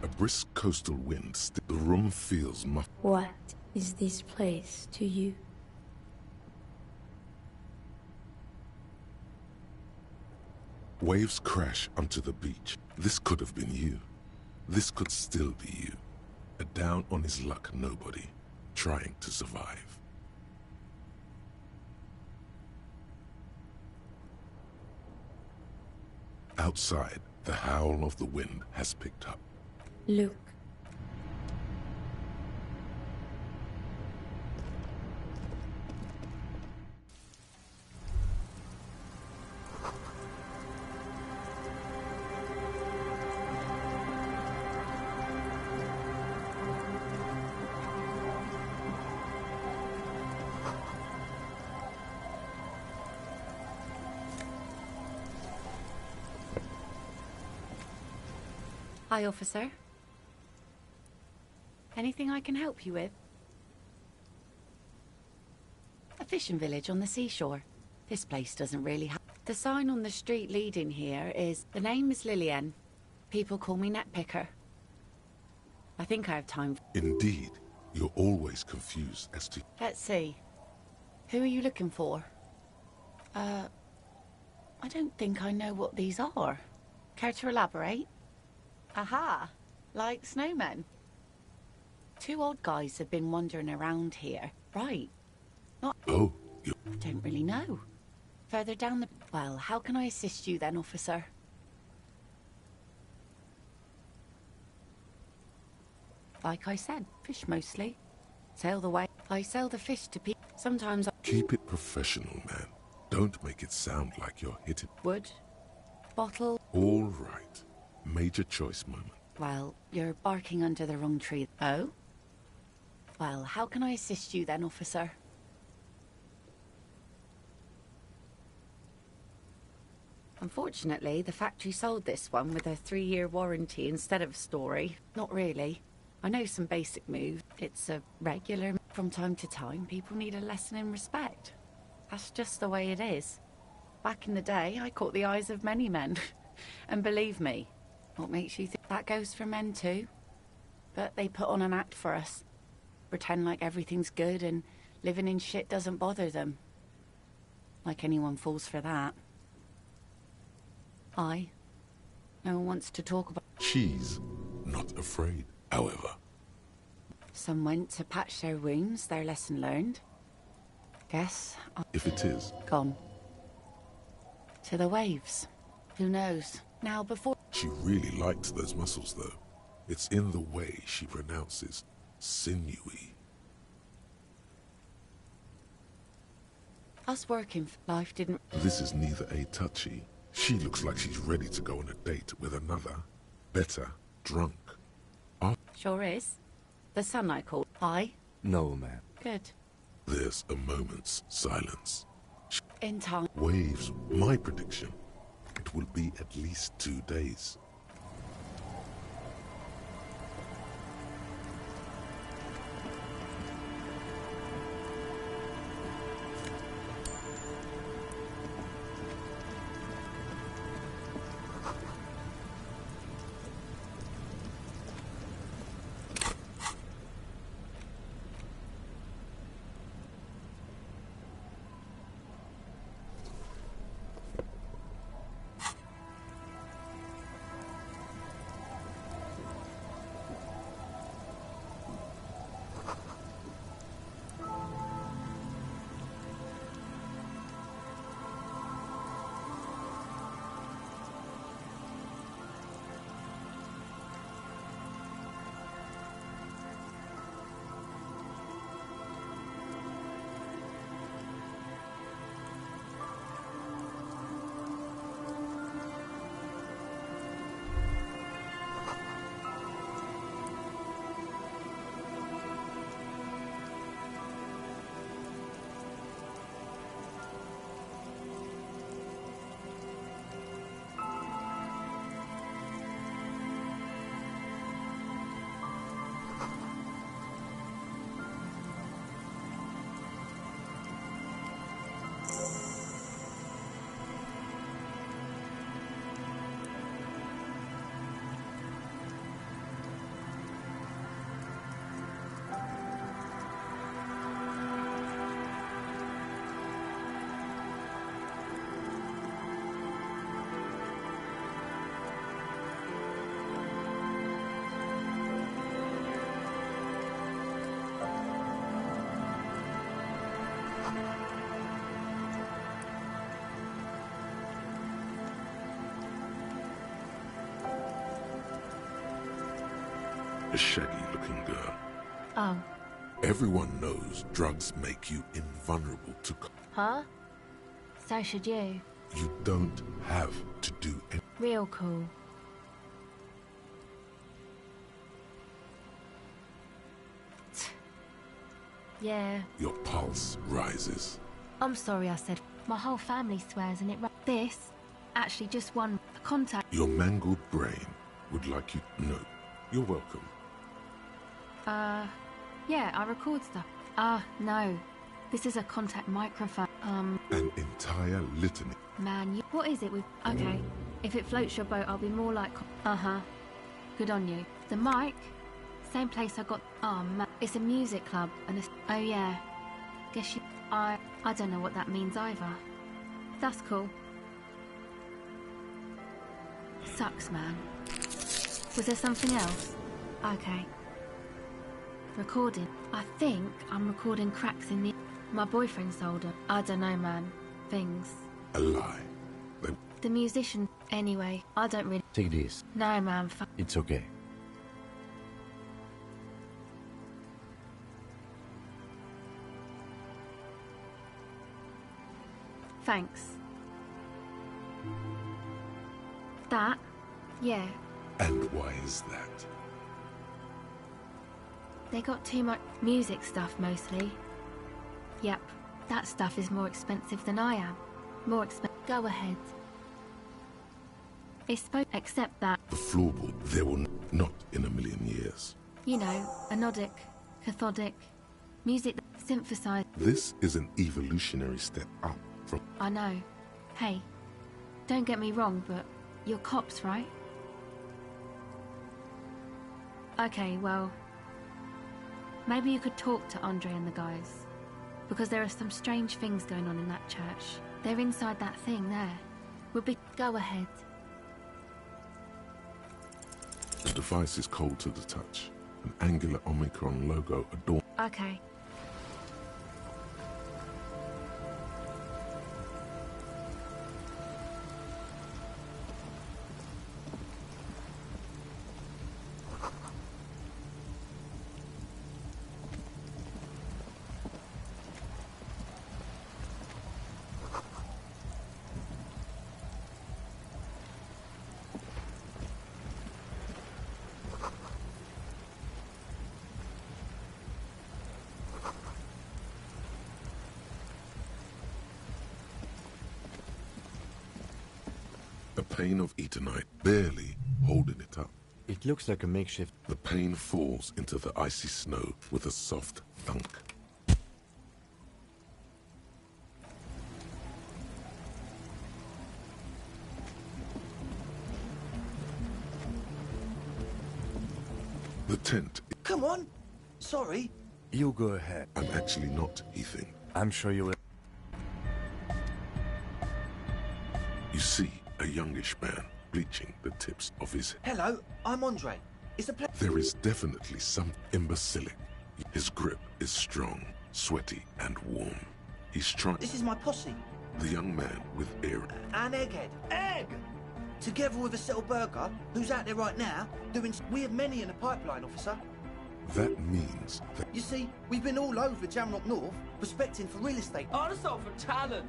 A brisk coastal wind. The room feels muffled. What is this place to you? Waves crash onto the beach. This could have been you. This could still be you. A down on his luck nobody, trying to survive. Outside, the howl of the wind has picked up. Look. Hi, officer. Anything I can help you with? A fishing village on the seashore. This place doesn't really have... The sign on the street leading here is, the name is Lillian. People call me Net Picker. I think I have time for... Indeed, you're always confused as to... Let's see. Who are you looking for? I don't think I know what these are. Care to elaborate? Aha! Like snowmen. Two old guys have been wandering around here. Right. Not... Oh, you... I don't really know. Further down the... Well, how can I assist you then, officer? Like I said, fish mostly. Sail the way. I sell the fish to people. Sometimes I... Keep it professional, man. Don't make it sound like you're hitting... Wood. Bottle. All right. Major choice moment. Well, you're barking under the wrong tree. Oh? Well, how can I assist you then, officer? Unfortunately, the factory sold this one with a 3-year warranty instead of a story. Not really. I know some basic moves. It's a regular... From time to time, people need a lesson in respect. That's just the way it is. Back in the day, I caught the eyes of many men. And believe me, what makes you think that goes for men too? But they put on an act for us. Pretend like everything's good and living in shit doesn't bother them. Like anyone falls for that. No one wants to talk about... She's not afraid, however. Some went to patch their wounds, their lesson learned. Guess... If it is... Gone. To the waves. Who knows? Now, before... She really likes those muscles, though. It's in the way she pronounces sinewy. Us working for life didn't... This is neither a touchy. She looks like she's ready to go on a date with another, better, drunk. Sure is. The son I called. Hi. No, ma'am. Good. There's a moment's silence. In time. Waves, my prediction. It will be at least 2 days. A shaggy-looking girl. Oh. Everyone knows drugs make you invulnerable to... Huh? So should you. You don't have to do anything. Real cool. Yeah. Your pulse rises. I'm sorry I said. My whole family swears and it... This, actually just one contact... Your mangled brain would like you... No. You're welcome. Yeah, I record stuff. No. This is a contact microphone. An entire litany. Man, what is it with... Okay. If it floats your boat, I'll be more like... Uh-huh. Good on you. The mic? Same place I got... Oh, man. It's a music club, and it's... Oh, yeah. Guess you... I don't know what that means either. That's cool. Sucks, man. Was there something else? Okay. Recording. I think I'm recording cracks in the... My boyfriend sold it. I don't know, man. Things. A lie. The musician... Anyway, I don't really... Take this. No, man. It's okay. Thanks. That? Yeah. And why is that? They got too much music stuff, mostly. Yep, that stuff is more expensive than I am. More expensive. Go ahead. It's supposed... Except that... The floorboard, there will not in a million years. You know, anodic, cathodic, music synthesized... This is an evolutionary step up from... I know. Hey, don't get me wrong, but you're cops, right? Okay, well... Maybe you could talk to Andre and the guys. Because there are some strange things going on in that church. They're inside that thing there. We'll be... Go ahead. The device is cold to the touch. An angular Omicron logo adorned... Okay. pane of Eternite, barely holding it up. It looks like a makeshift. The pane falls into the icy snow with a soft thunk. The tent. Come on! Sorry. You go ahead. I'm actually not, Ethan. I'm sure you will. You see a youngish man bleaching the tips of his head. Hello, I'm Andre. Is the There is definitely some imbecilic. His grip is strong, sweaty, and warm. He's trying. This is my posse. The young man with air. And Egghead. Egg! Together with a Settle Burger, who's out there right now, doing... We have many in the pipeline, officer. That means that... You see, we've been all over Jamrock North, prospecting for real estate. Oh, that's all for talent.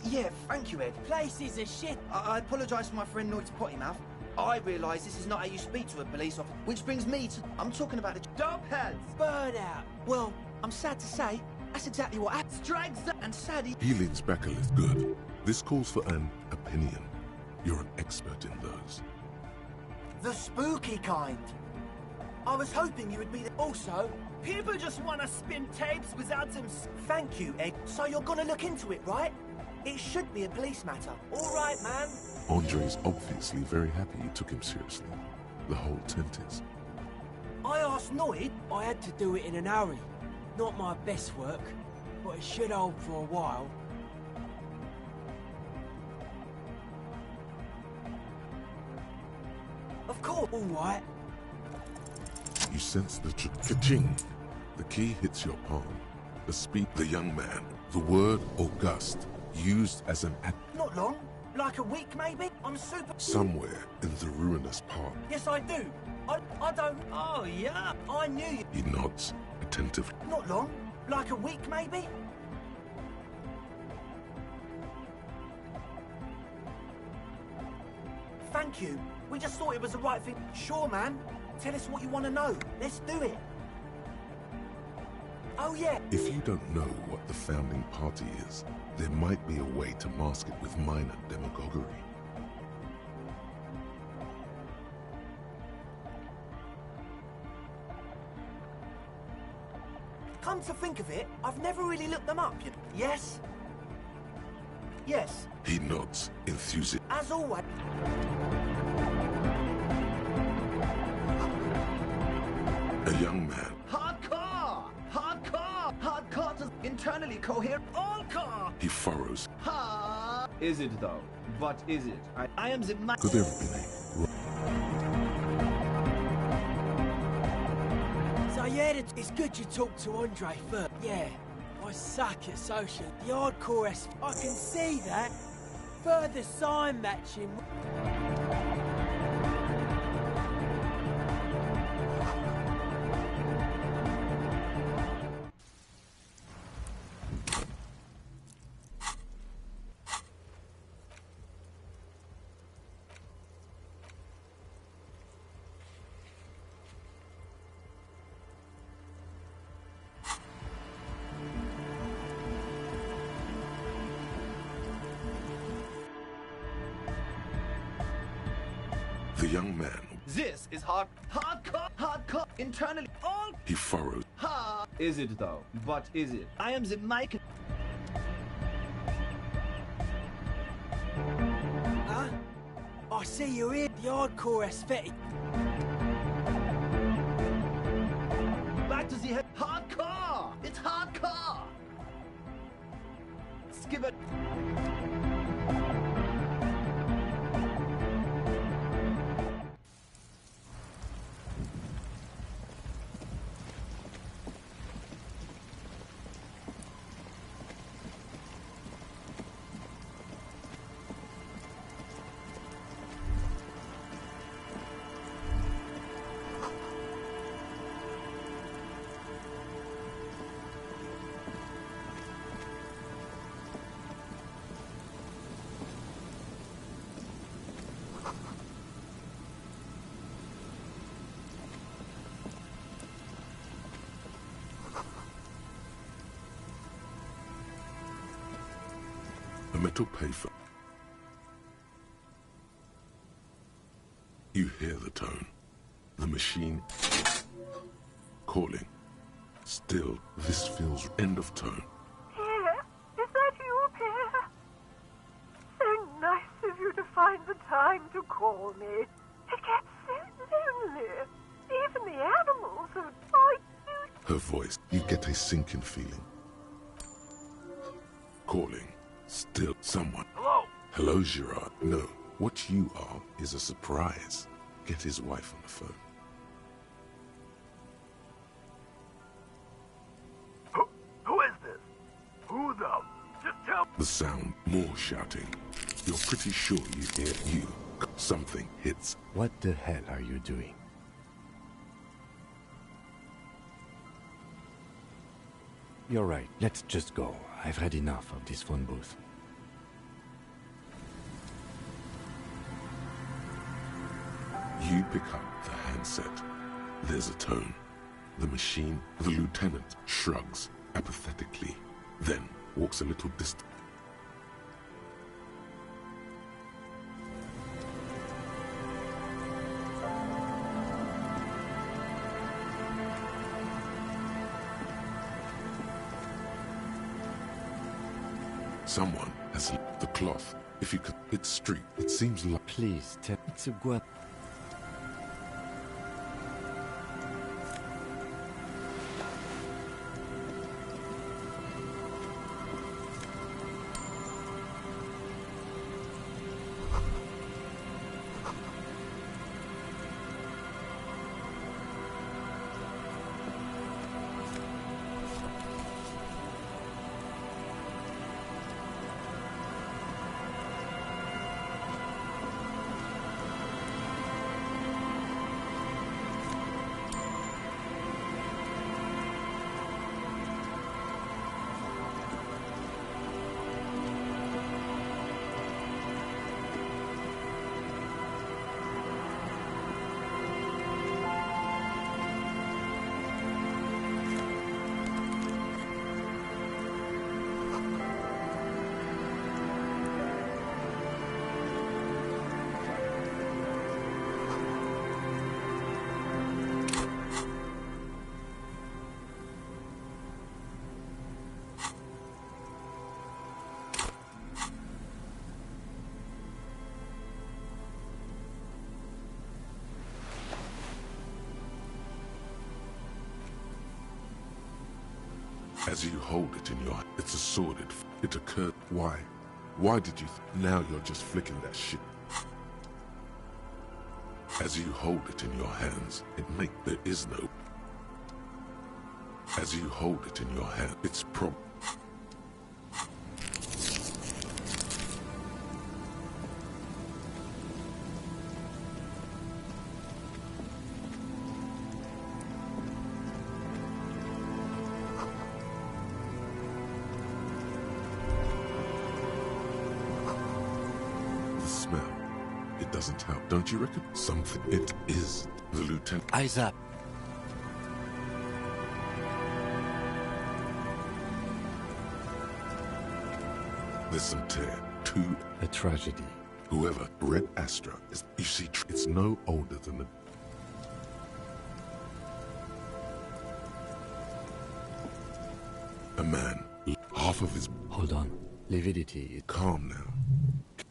Yeah, thank you, Ed. Places are shit. I apologise for my friend Noit's potty mouth. I realise this is not how you speak to a police officer. Which brings me to... I'm talking about the... Dogheads. Burnout. Well, I'm sad to say, that's exactly what happened. Strikes and saddy. He leans back a little. Good. This calls for an opinion. You're an expert in those. The spooky kind. I was hoping you would be the... Also, people just want to spin tapes without them... Thank you, Egg. So you're gonna look into it, right? It should be a police matter. All right, man. Andre's obviously very happy you took him seriously. The whole tent is. I asked Noid. I had to do it in an hurry. Not my best work, but it should hold for a while. Of course. All right. You sense the cha-ching. The key hits your palm. The speed, the young man. The word august, used as an act. Not long. Like a week, maybe? I'm super... Somewhere in the ruinous park. Yes, I do. I don't... Oh, yeah. I knew you. He nods, attentively. Not long. Like a week, maybe? Thank you. We just thought it was the right thing. Sure, man. Tell us what you want to know. Let's do it. Oh, yeah. If you don't know what the founding party is, there might be a way to mask it with minor demagoguery. Come to think of it, I've never really looked them up. Yes? Yes. He nods, enthusiastic. As always. A young man. Hardcore! Hardcore! Hardcore to internally coherent. All car! He furrows. Ha! Is it though? What is it? I am the man. Could there have been a... So yeah, it's good you talked to Andre first. Yeah, I suck at social. The hardcore S. I can see that. Further sign matching. The young man. This is hardcore, internally. All. He furrows. Ha! Is it though? What is it? I am the mic. Huh? I see you're here. The hardcore aesthetic. Back to the head. Hardcore! It's hardcore! Skip it. A metal payphone. machine calling. Still, this feels end of tone. Pierre, is that you, Pierre? So nice of you to find the time to call me. It gets so lonely. Even the animals are Her voice, you get a sinking feeling. Calling. Still, someone. Hello? Hello, Gerard. No, what you are is a surprise. Get his wife on the phone. Who is this? Who the... Just tell... The sound, more shouting. You're pretty sure you hear you. Something hits. What the hell are you doing? You're right. Let's just go. I've had enough of this phone booth. You pick up the handset. There's a tone. The machine, the lieutenant, shrugs apathetically, then walks a little distant. Someone has the cloth. If you could, it's streaked. It seems like... Please, tell... It's a guap... As you hold it in your hand, it's a sordid. It occurred. Why? Why did you? Now you're just flicking that shit. As you hold it in your hands, there is no. As you hold it in your hand, it's It doesn't help, don't you reckon? Something. It is the lieutenant. Eyes up. There's some tear. Too. A tragedy. Whoever Red Astra is, you see, it's no older than a man. Half of his. Hold on. Lividity. Calm now.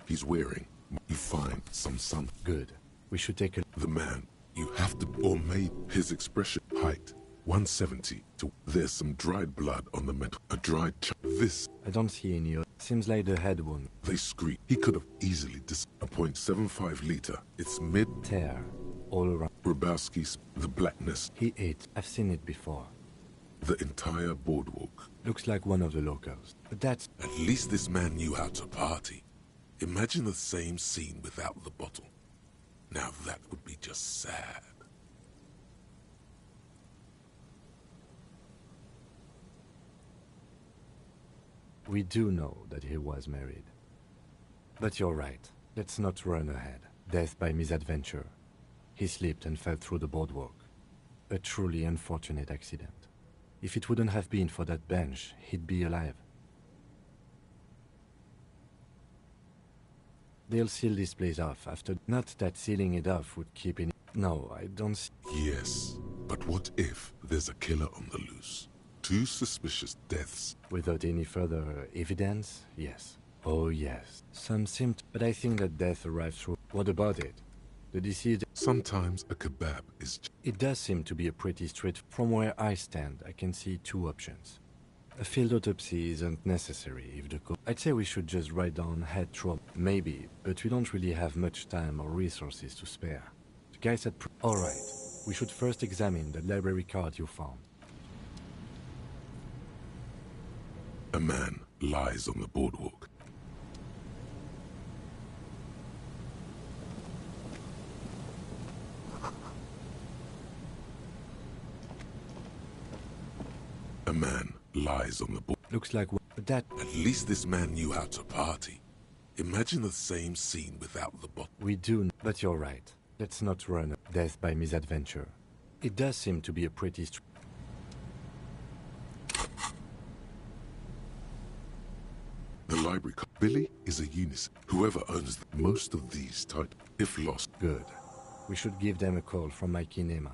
He's wearing. You find some sun. Good. We should take a... The man. You have to... Or maybe his expression. Height. 170. There's some dried blood on the metal. A dried... This. I don't see any... Seems like the head wound. They scream. He could have easily a .75 liter. It's mid... Tear. All around. Grabowski's... The blackness. He ate. I've seen it before. The entire boardwalk. Looks like one of the locals. But that's... At least this man knew how to party. Imagine the same scene without the bottle. Now that would be just sad. We do know that he was married. But you're right. Let's not run ahead. Death by misadventure. He slipped and fell through the boardwalk. A truly unfortunate accident. If it wouldn't have been for that bench, he'd be alive. They'll seal this place off after... Not that sealing it off would keep in... No, I don't see... Yes, but what if there's a killer on the loose? 2 suspicious deaths. Without any further evidence? Yes. Oh, yes. Some symptoms, but I think that death arrived through... What about it? The deceased... Sometimes a kebab is... It does seem to be a pretty straight... From where I stand, I can see 2 options. A field autopsy isn't necessary if the... I'd say we should just write down head trauma. Maybe, but we don't really have much time or resources to spare. The guy said... Alright, we should first examine the library card you found. A man lies on the boardwalk. A man lies on the board. Looks like that... At least this man knew how to party. Imagine the same scene without the bottle. We do, but you're right. Let's not run death by misadventure. It does seem to be a pretty... The library card. Billy is a unison. Whoever owns most of these titles, if lost. Good. We should give them a call from my kinema.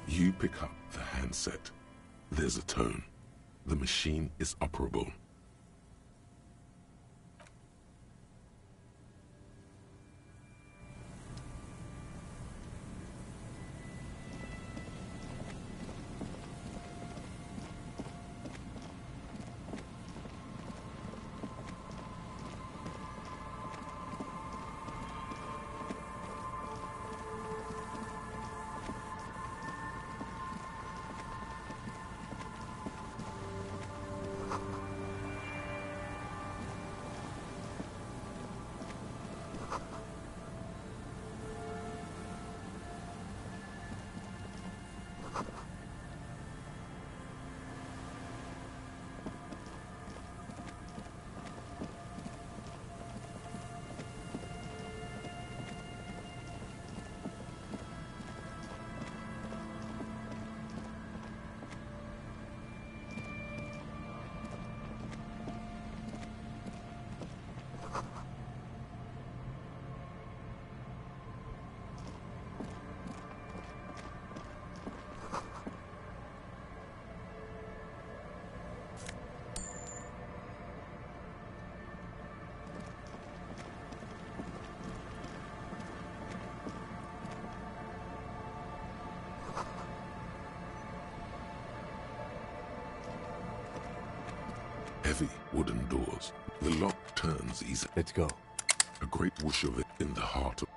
You pick up the handset. There's a tone. The machine is operable. Heavy wooden doors. The lock turns easily. Let's go. A great whoosh of it in the heart of...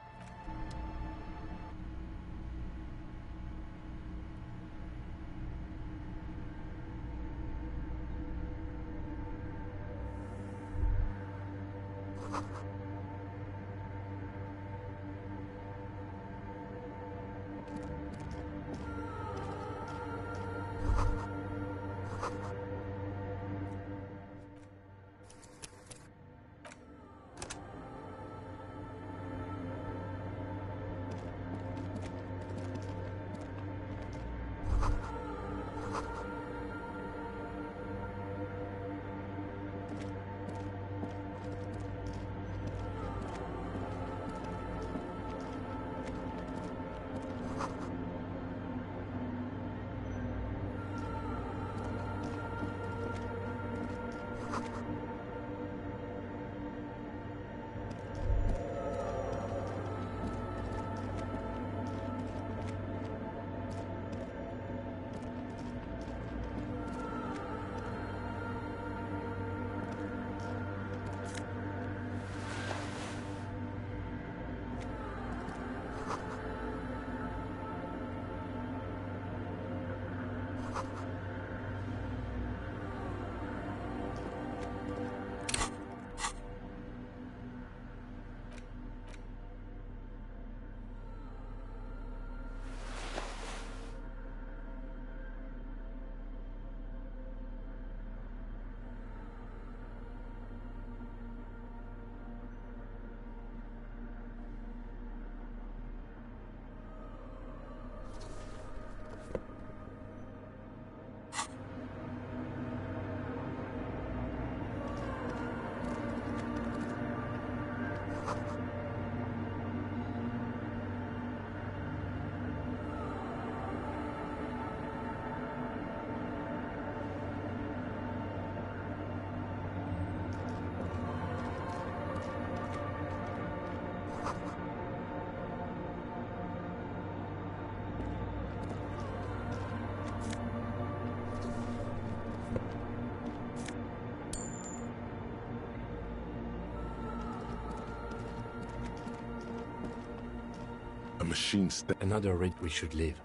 A machine Another raid. We should leave.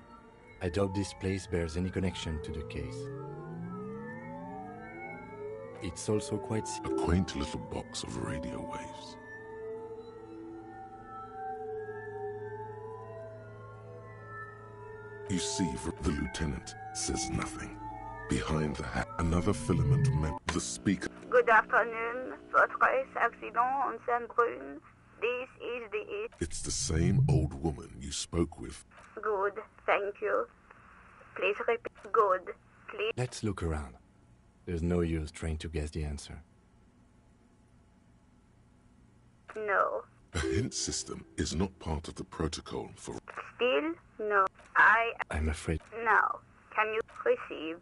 I doubt this place bears any connection to the case. It's also quite... A quaint little box of radio waves. You see, the lieutenant says nothing. Behind the hat, another filament the speaker. Good afternoon, Fortress Accident on Saint-Brune. This is the... It's the same old woman you spoke with. Good, thank you. Please repeat. Good, please. Let's look around. There's no use trying to guess the answer. No. A hint system is not part of the protocol for... Still? No. I'm afraid... No. Can you receive?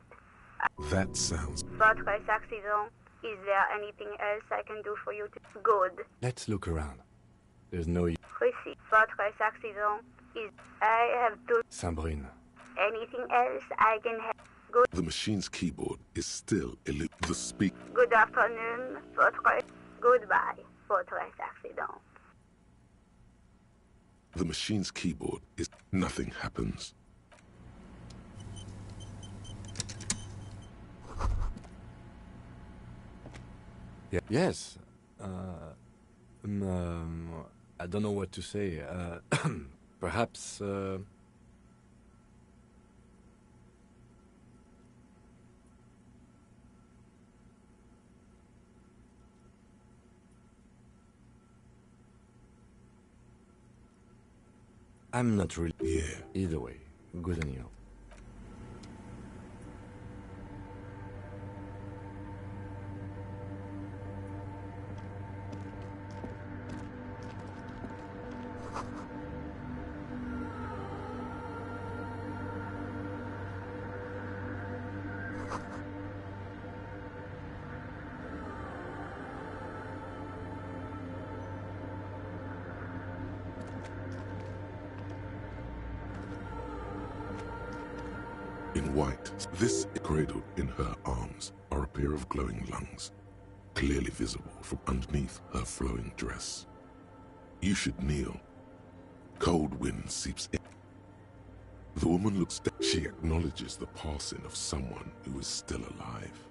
That sounds... Fortress Accident. Is there anything else I can do for you? Good. Let's look around. There's no use... Receive. Fortress Accident. I have to... Saint-Brune. Anything else I can have? Good. The machine's keyboard is still the speak... Good afternoon, Fortress. Goodbye, Fortress Accident. The machine's keyboard is... Nothing happens. Yeah. Yes. I don't know what to say. Perhaps... I'm not really... Yeah. Either way, good on you. In white, this cradled in her arms are a pair of glowing lungs, clearly visible from underneath her flowing dress. You should kneel. Cold wind seeps in. The woman looks down. She acknowledges the passing of someone who is still alive.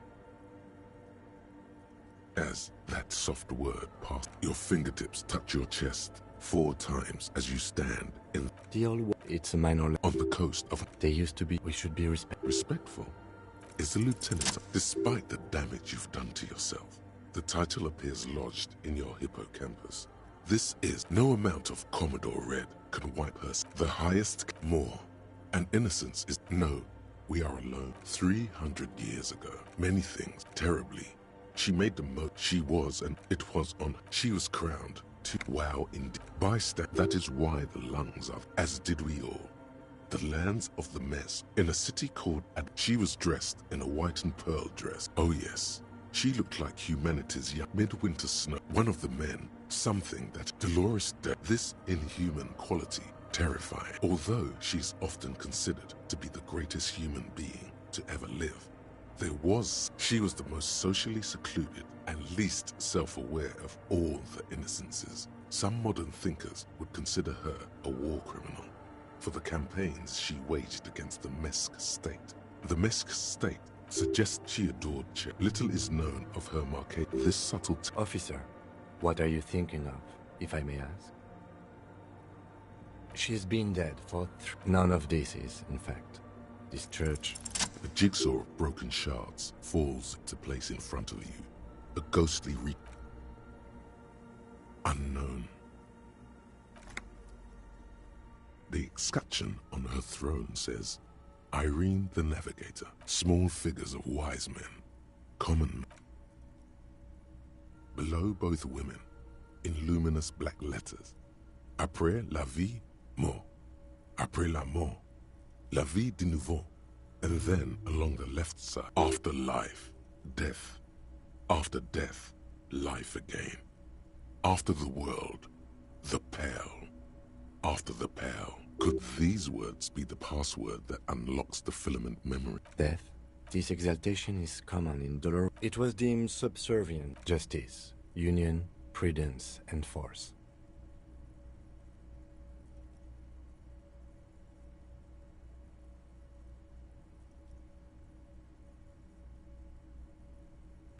As that soft word passed, your fingertips touch your chest 4 times as you stand in the old... It's a minor... On the coast of... They used to be... We should be Respectful? Is the lieutenant... Despite the damage you've done to yourself, the title appears lodged in your hippocampus. This is... No amount of Commodore Red can wipe her... The highest... More. And innocence is... No. We are alone. 300 years ago. Many things. Terribly. She made the most... She was, and it was on... She was crowned. Wow, indeed. That is why the lungs are, as did we all. The lands of the mess, in a city called she was dressed in a white and pearl dress. Oh yes, she looked like humanity's young midwinter snow. One of the men, something that Dolores did. This inhuman quality, terrifying. Although she's often considered to be the greatest human being to ever live. She was the most socially secluded and least self-aware of all the innocences. Some modern thinkers would consider her a war criminal for the campaigns she waged against the Mesk state. The Mesk state suggests she adored Che. Little is known of her marquee. This subtle... Officer, what are you thinking of, if I may ask? She's been dead for none of this is, in fact. This church... A jigsaw of broken shards falls into place in front of you. A ghostly unknown. The escutcheon on her throne says, Irene the Navigator. Small figures of wise men. Common. Below both women, in luminous black letters. Après la vie, mort. Après la mort, la vie de nouveau. And then, along the left side, after life, death. After death, life again. After the world, the Pale. After the Pale. Could these words be the password that unlocks the filament memory? Death. This exaltation is common in Dolor. It was deemed subservient. Justice, union, prudence, and force.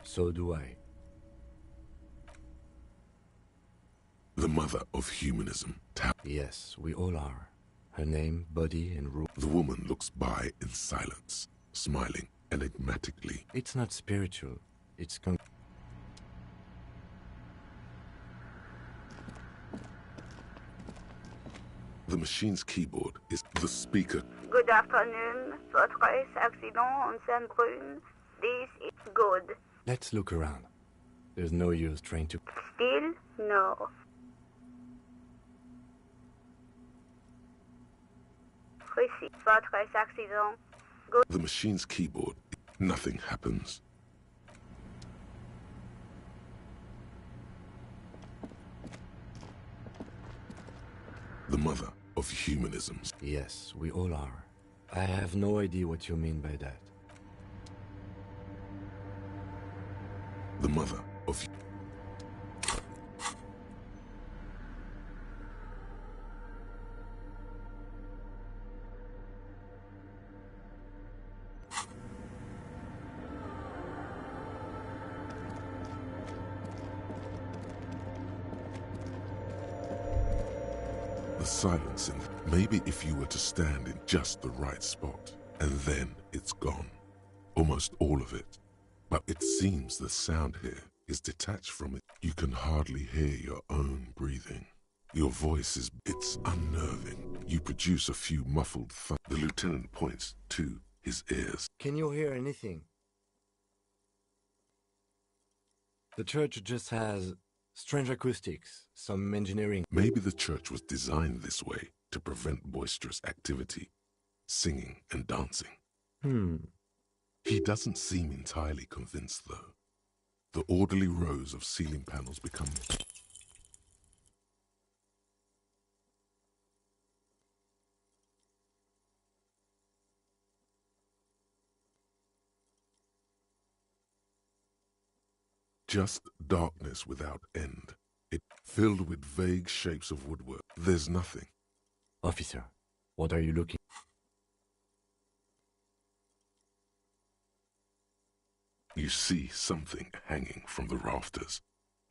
So do I. The mother of humanism. Yes, we all are. Her name, body, and rule. The woman looks by in silence, smiling enigmatically. It's not spiritual. It's The machine's keyboard is the speaker. Good afternoon. Votre accident on Saint-Brune. This is good. Let's look around. There's no use trying to... Still, no. Précis. Votre accident. Good. The machine's keyboard. Nothing happens. The mother of humanism. Yes, we all are. I have no idea what you mean by that. The mother of... The silence in... Maybe if you were to stand in just the right spot, and then it's gone. Almost all of it. But it seems the sound here is detached from it. You can hardly hear your own breathing. Your voice is... It's unnerving. You produce a few muffled thumps. The lieutenant points to his ears. Can you hear anything? The church just has strange acoustics, some engineering. Maybe the church was designed this way to prevent boisterous activity, singing and dancing. He doesn't seem entirely convinced, though. The orderly rows of ceiling panels become... just darkness without end. It filled with vague shapes of woodwork. There's nothing. Officer, what are you looking? You see something hanging from the rafters,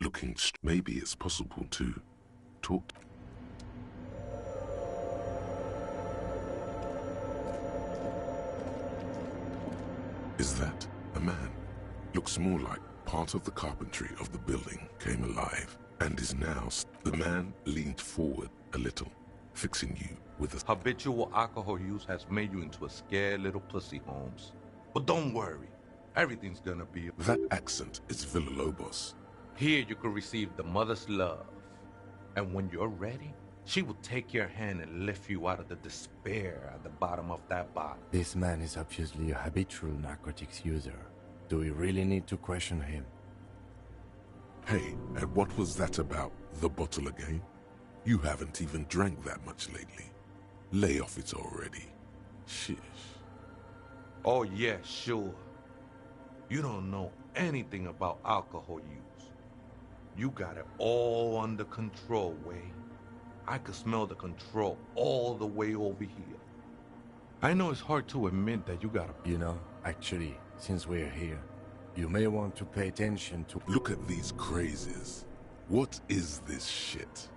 looking... Maybe it's possible to talk... Is that a man? Looks more like part of the carpentry of the building came alive and is now... The man leaned forward a little, fixing you with a... Habitual alcohol use has made you into a scared little pussy, Holmes. But don't worry. Everything's gonna be... That accent is Villalobos. Here you can receive the mother's love. And when you're ready, she will take your hand and lift you out of the despair at the bottom of that bottle. This man is obviously a habitual narcotics user. Do we really need to question him? Hey, and what was that about? The bottle again? You haven't even drank that much lately. Lay off it already. Shish. Oh yeah, sure. You don't know anything about alcohol use. You got it all under control, Way. I could smell the control all the way over here. I know it's hard to admit that you gotta... You know, actually, since we're here, you may want to pay attention to... Look at these crazies. What is this shit?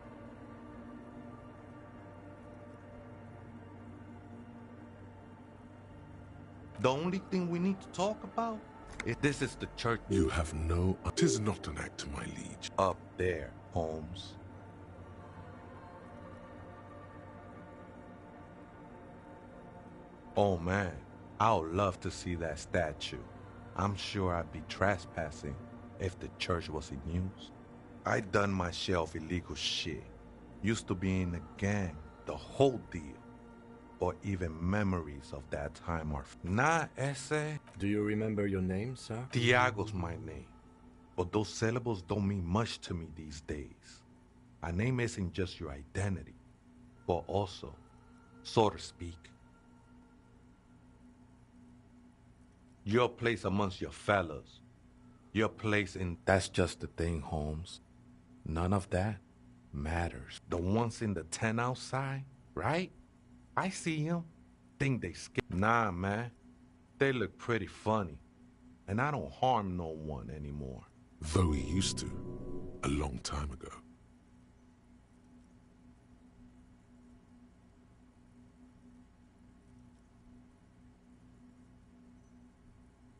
The only thing we need to talk about is this is the church. You have no... 'Tis not an act, my liege. Up there, Holmes. Oh man, I would love to see that statue. I'm sure I'd be trespassing if the church was in use. I done my share of illegal shit. Used to be in a gang, the whole deal. But even memories of that time are... Nah, ese... Do you remember your name, sir? Tiago's my name. But those syllables don't mean much to me these days. A name isn't just your identity, but also, so to speak, your place amongst your fellows. Your place in... That's just the thing, Holmes. None of that matters. The ones in the tent outside, right? I see them. Think they scared. Nah, man. They look pretty funny. And I don't harm no one anymore. Though he used to, a long time ago.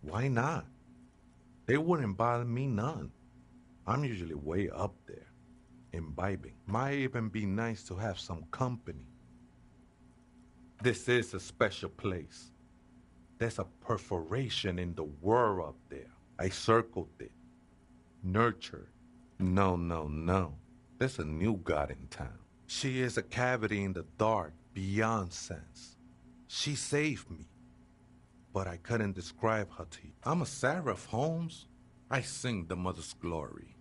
Why not? They wouldn't bother me none. I'm usually way up there, imbibing. Might even be nice to have some company. This is a special place. There's a perforation in the world up there. I circled it. Nurtured. No. There's a new god in town. She is a cavity in the dark, beyond sense. She saved me. But I couldn't describe her to you. I'm a seraph, Holmes. I sing the mother's glory.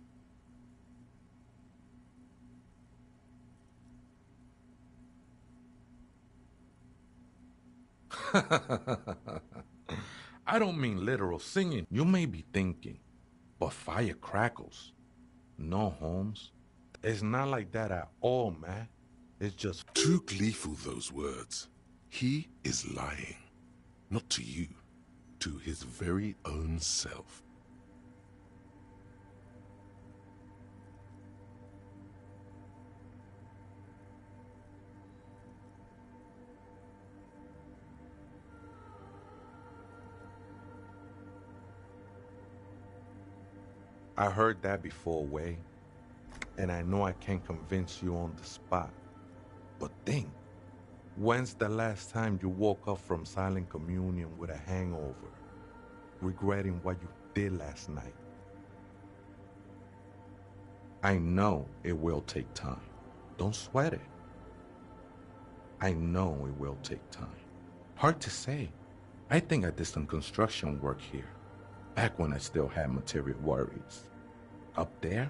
I don't mean literal singing. You may be thinking, but fire crackles. No, Holmes. It's not like that at all, man. It's just... Too gleeful, those words. He is lying. Not to you, to his very own self. I heard that before, Way, and I know I can't convince you on the spot. But think, when's the last time you woke up from silent communion with a hangover, regretting what you did last night? I know it will take time. Don't sweat it. I know it will take time. Hard to say. I think I did some construction work here. Back when I still had material worries. Up there,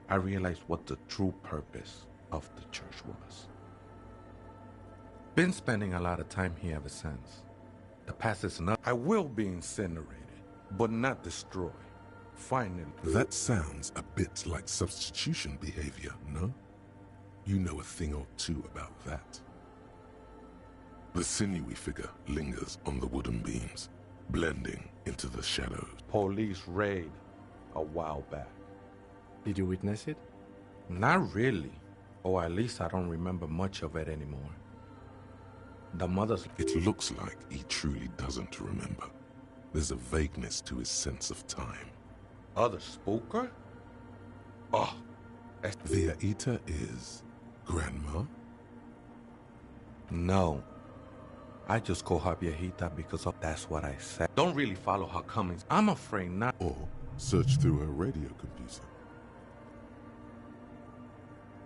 I realized what the true purpose of the church was. Been spending a lot of time here ever since. The past is enough. I will be incinerated, but not destroyed. Finally. That sounds a bit like substitution behavior, no? You know a thing or two about that. The sinewy figure lingers on the wooden beams, blending into the shadows. Police raid a while back. Did you witness it? Not really. Or at least I don't remember much of it anymore. The mother's... It looks like he truly doesn't remember. There's a vagueness to his sense of time. Other spooker? Oh. The Aita is... Grandma? No. I just call her viejita because that's what I said. Don't really follow her comings. I'm afraid not. Or search through her radio computer.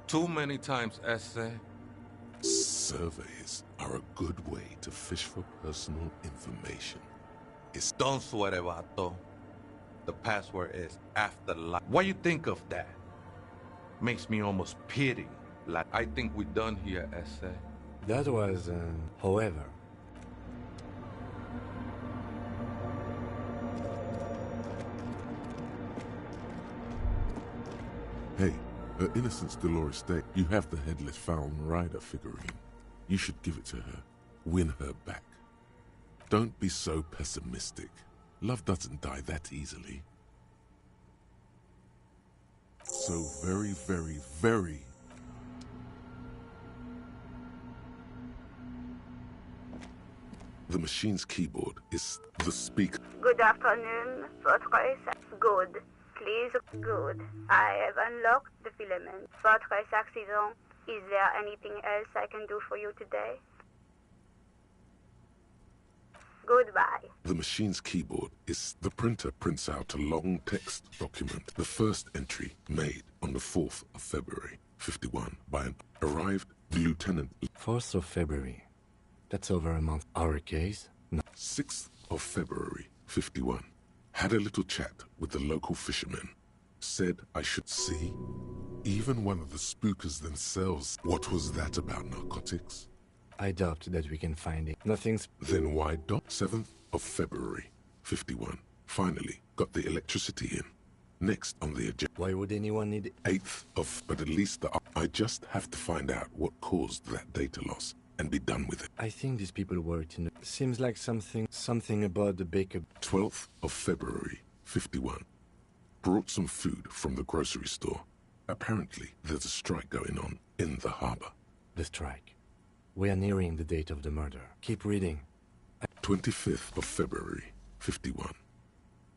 Too many times, essay. Surveys are a good way to fish for personal information. Don't sweat it, vato. The password is afterlife. What do you think of that? Makes me almost pity. Like, I think we're done here, essay. That was, however... Hey, her Innocence Dolores Day, you have the Headless Fallen Rider figurine. You should give it to her. Win her back. Don't be so pessimistic. Love doesn't die that easily. So very, very, very... The machine's keyboard is the speaker. Good afternoon, Fortress. Good. Please, good. I have unlocked the filament. Fortress Accident. Is there anything else I can do for you today? Goodbye. The machine's keyboard is... The printer prints out a long text document. The first entry made on the 4th of February, 51, by an arrived lieutenant. 4th of February. That's over a month. Our case? No. 6th of February, 51. Had a little chat with the local fishermen. Said I should see. Even one of the spookers themselves. What was that about narcotics? I doubt that we can find it. Nothing's... Then why not? 7th of February, 51. Finally got the electricity in. Next on the agenda. Why would anyone need it? 8th of... But at least I just have to find out what caused that data loss. And be done with it. I think these people worked in... Seems like something about the baker... 12th of February, 51. Brought some food from the grocery store. Apparently, there's a strike going on in the harbor. The strike. We are nearing the date of the murder. Keep reading. 25th of February, 51.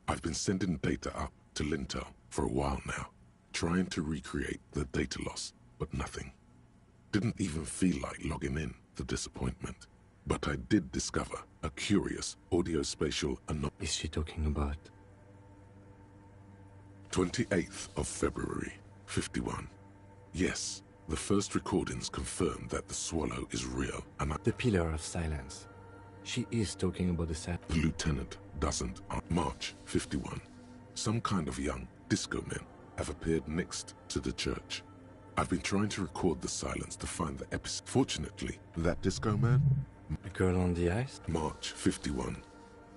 I've been sending data up to Lintel for a while now, trying to recreate the data loss, but nothing. Didn't even feel like logging in. The disappointment. But I did discover a curious audio-spatial anomaly. Is she talking about? 28th of February, 51. Yes, the first recordings confirm that the swallow is real and The Pillar of Silence. She is talking about the set. The lieutenant doesn't. March, 51. Some kind of young disco men have appeared next to the church. I've been trying to record the silence to find the episode. Fortunately, that disco man... The girl on the ice? March 51.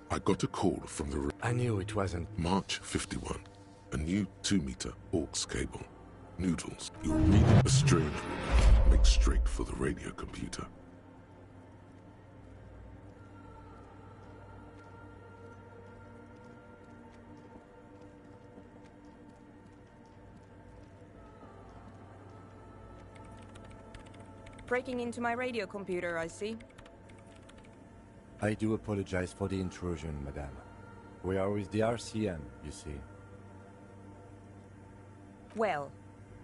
I got a call from the... I knew it wasn't. March 51. A new 2-meter aux cable. Noodles. You'll read it. A strange woman makes straight for the radio computer. Breaking into my radio computer, I see. I do apologize for the intrusion, madame. We are with the RCM, you see. Well,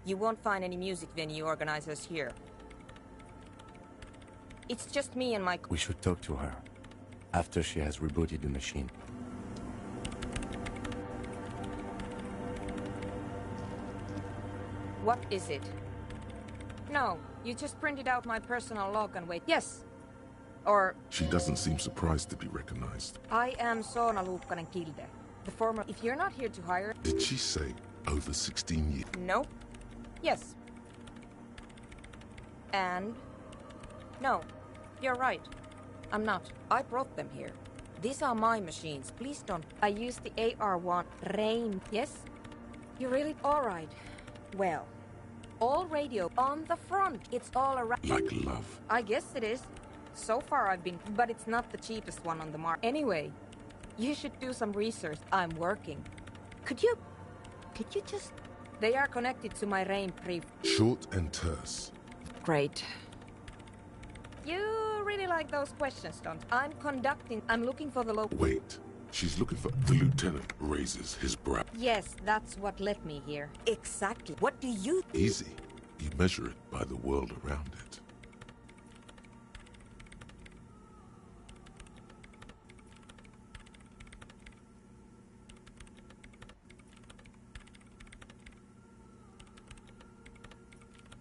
you won't find any music venue organizers here. It's just me and my... We should talk to her, after she has rebooted the machine. What is it? No, you just printed out my personal log and wait. Yes. Or... She doesn't seem surprised to be recognized. I am Soona Luukkanen-Kilde, the former... If you're not here to hire... Did she say over 16 years? No. Yes. And... No, you're right. I'm not. I brought them here. These are my machines. Please don't... I use the AR-1 Rain. Yes? You really... All right. Well... All radio on the front. It's all around. Like love. I guess it is. So far I've been... But it's not the cheapest one on the market. Anyway, you should do some research. I'm working. Could you just... They are connected to my rain brief. Short and terse. Great. You really like those questions, don't you? I'm looking for the local... Wait. She's looking for... The lieutenant raises his brow. Yes, that's what led me here. Exactly. What do you... Easy. You measure it by the world around it.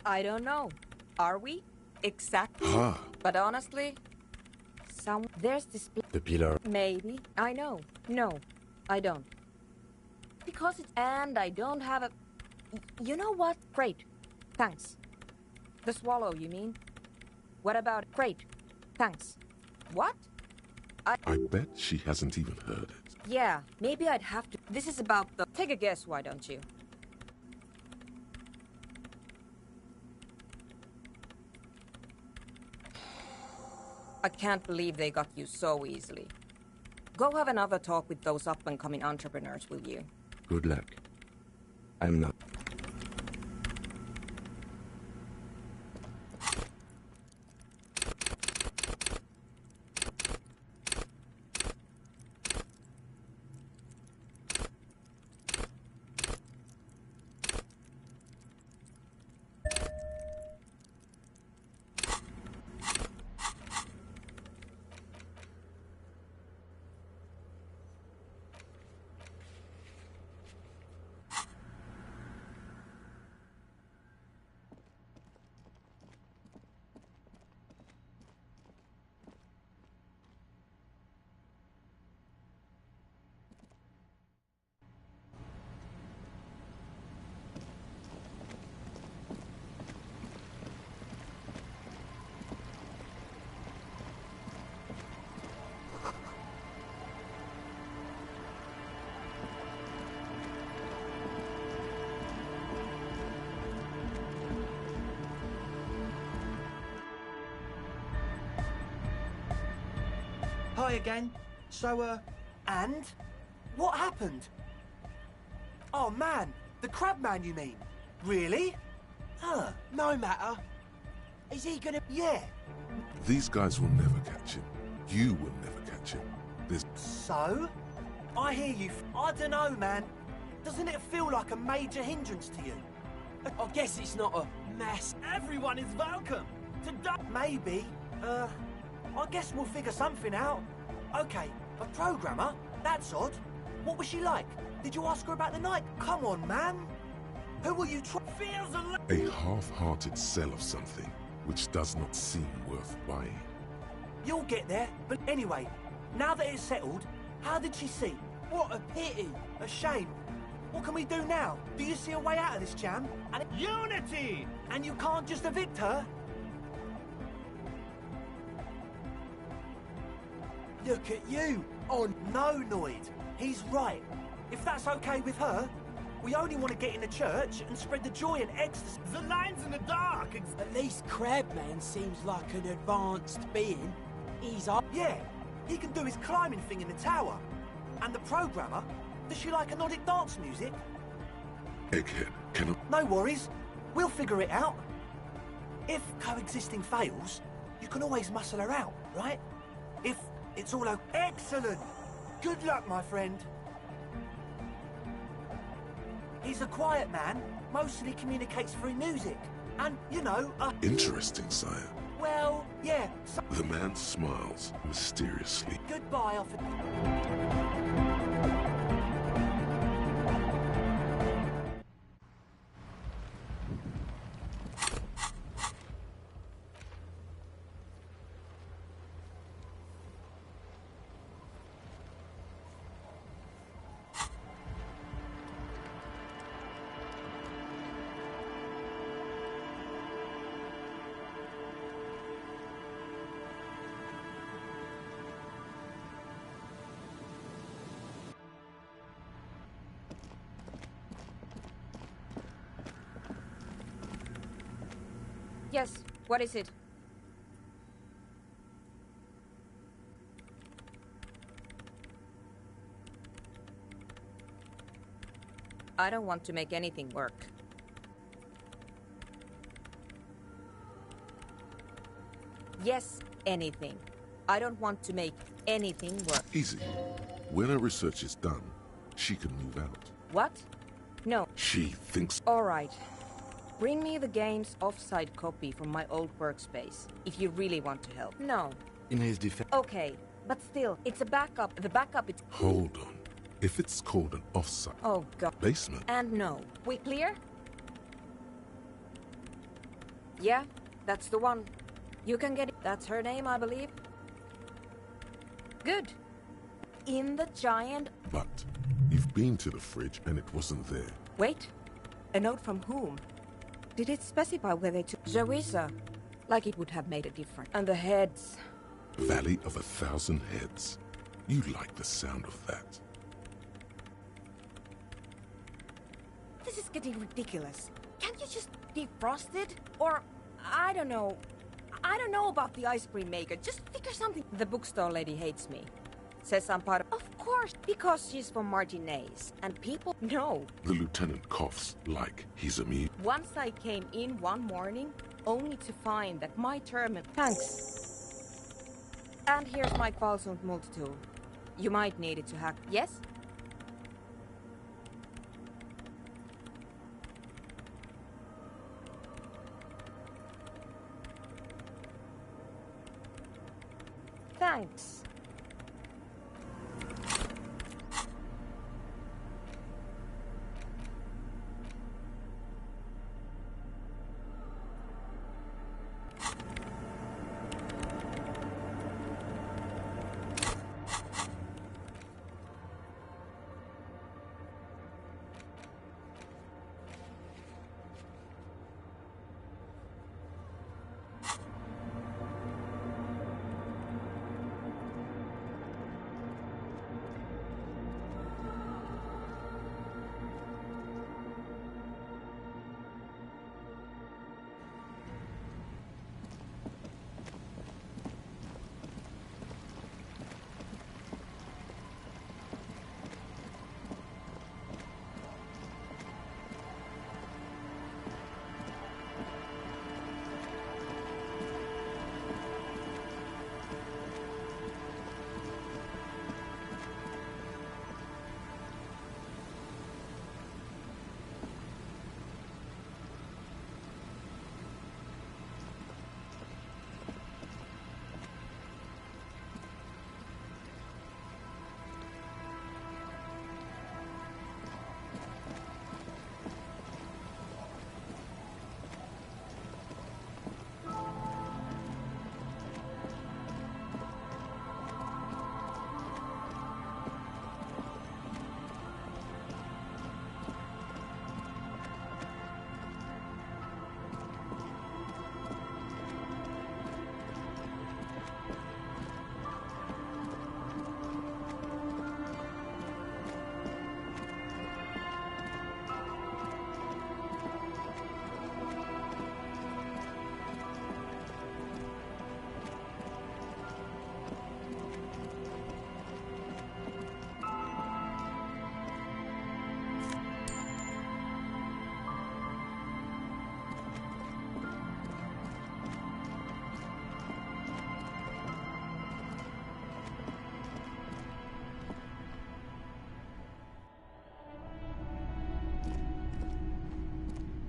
I don't know. Are we? Exactly. Ah. But honestly... There's this... The pillar. Maybe. I know. No, I don't. Because it's... And I don't have a... You know what? Great. Thanks. The swallow, you mean? What about... Great. Thanks. What? I bet she hasn't even heard it. Yeah, maybe I'd have to... This is about the... Take a guess, why don't you? I can't believe they got you so easily. Go have another talk with those up-and-coming entrepreneurs, will you? Good luck. I'm not. Hi again. So, And? What happened? Oh, man. The crab man, you mean? Really? No matter. Is he gonna... Yeah. These guys will never catch him. You will never catch him. There's... So? I hear you. I don't know, man. Doesn't it feel like a major hindrance to you? I guess it's not a mass... Everyone is welcome to Maybe. I guess we'll figure something out. Okay, a programmer? That's odd. What was she like? Did you ask her about the night? Come on, man. Who will you Feels a half-hearted sell of something which does not seem worth buying. You'll get there. But anyway, now that it's settled, how did she see? What a pity. A shame. What can we do now? Do you see a way out of this jam? Unity! And you can't just evict her? Look at you! Oh, no, Noid. He's right. If that's okay with her, we only want to get in the church and spread the joy and ecstasy. The line's in the dark. At least Crabman seems like an advanced being. He's up. Yeah, he can do his climbing thing in the tower. And the programmer, does she like Nordic dance music? Egghead, cannot... No worries. We'll figure it out. If coexisting fails, you can always muscle her out, right? If it's all okay. Excellent! Good luck, my friend. He's a quiet man, mostly communicates through music. And, you know, Interesting, sire. Well, yeah. The man smiles mysteriously. Goodbye, officer. Yes, what is it? I don't want to make anything work. Yes, anything. I don't want to make anything work. Easy. When her research is done, she can move out. What? No. She thinks... All right. Bring me the game's offside copy from my old workspace, if you really want to help. No. In his defense... Okay, but still, it's a backup. The backup is... Hold on. If it's called an offside... Oh, God. Basement... And no. We clear? Yeah, that's the one. You can get it. That's her name, I believe. Good. In the giant... But you've been to the fridge and it wasn't there. Wait. A note from whom? Did it specify where they took... Zarisa. Like it would have made a difference. And the heads. Valley of 1,000 Heads. You like the sound of that. This is getting ridiculous. Can't you just defrost it? Or, I don't know. I don't know about the ice cream maker. Just figure something. The bookstore lady hates me. says I'm part of... Of course, because she's from Martinez, and people know. The lieutenant coughs like he's amused. Once I came in one morning, only to find that my terminal... Thanks. And here's my Qualsund multi-tool. You might need it to hack... Yes? Thanks.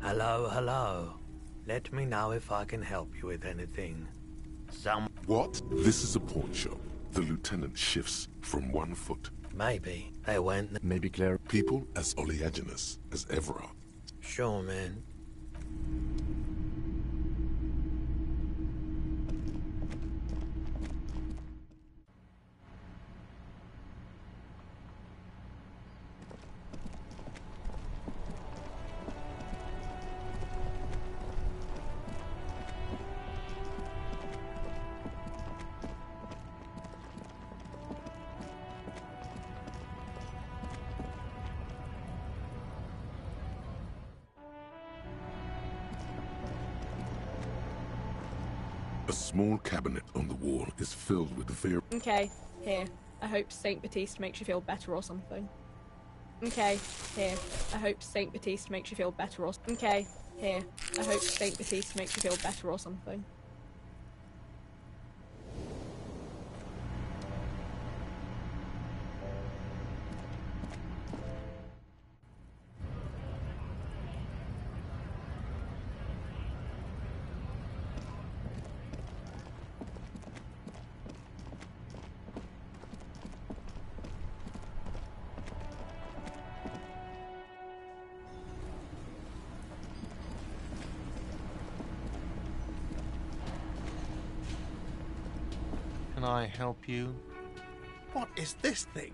Hello, hello. Let me know if I can help you with anything. What? This is a pawn shop. The lieutenant shifts from one foot. Maybe they went... Maybe Claire... People as oleaginous as Everard. Sure, man. A small cabinet on the wall is filled with Okay, here. I hope Saint Baptiste makes you feel better or something. Okay, here. I hope Saint Baptiste makes you feel better or... Okay, here. I hope Saint Baptiste makes you feel better or something. Can I help you? What is this thing?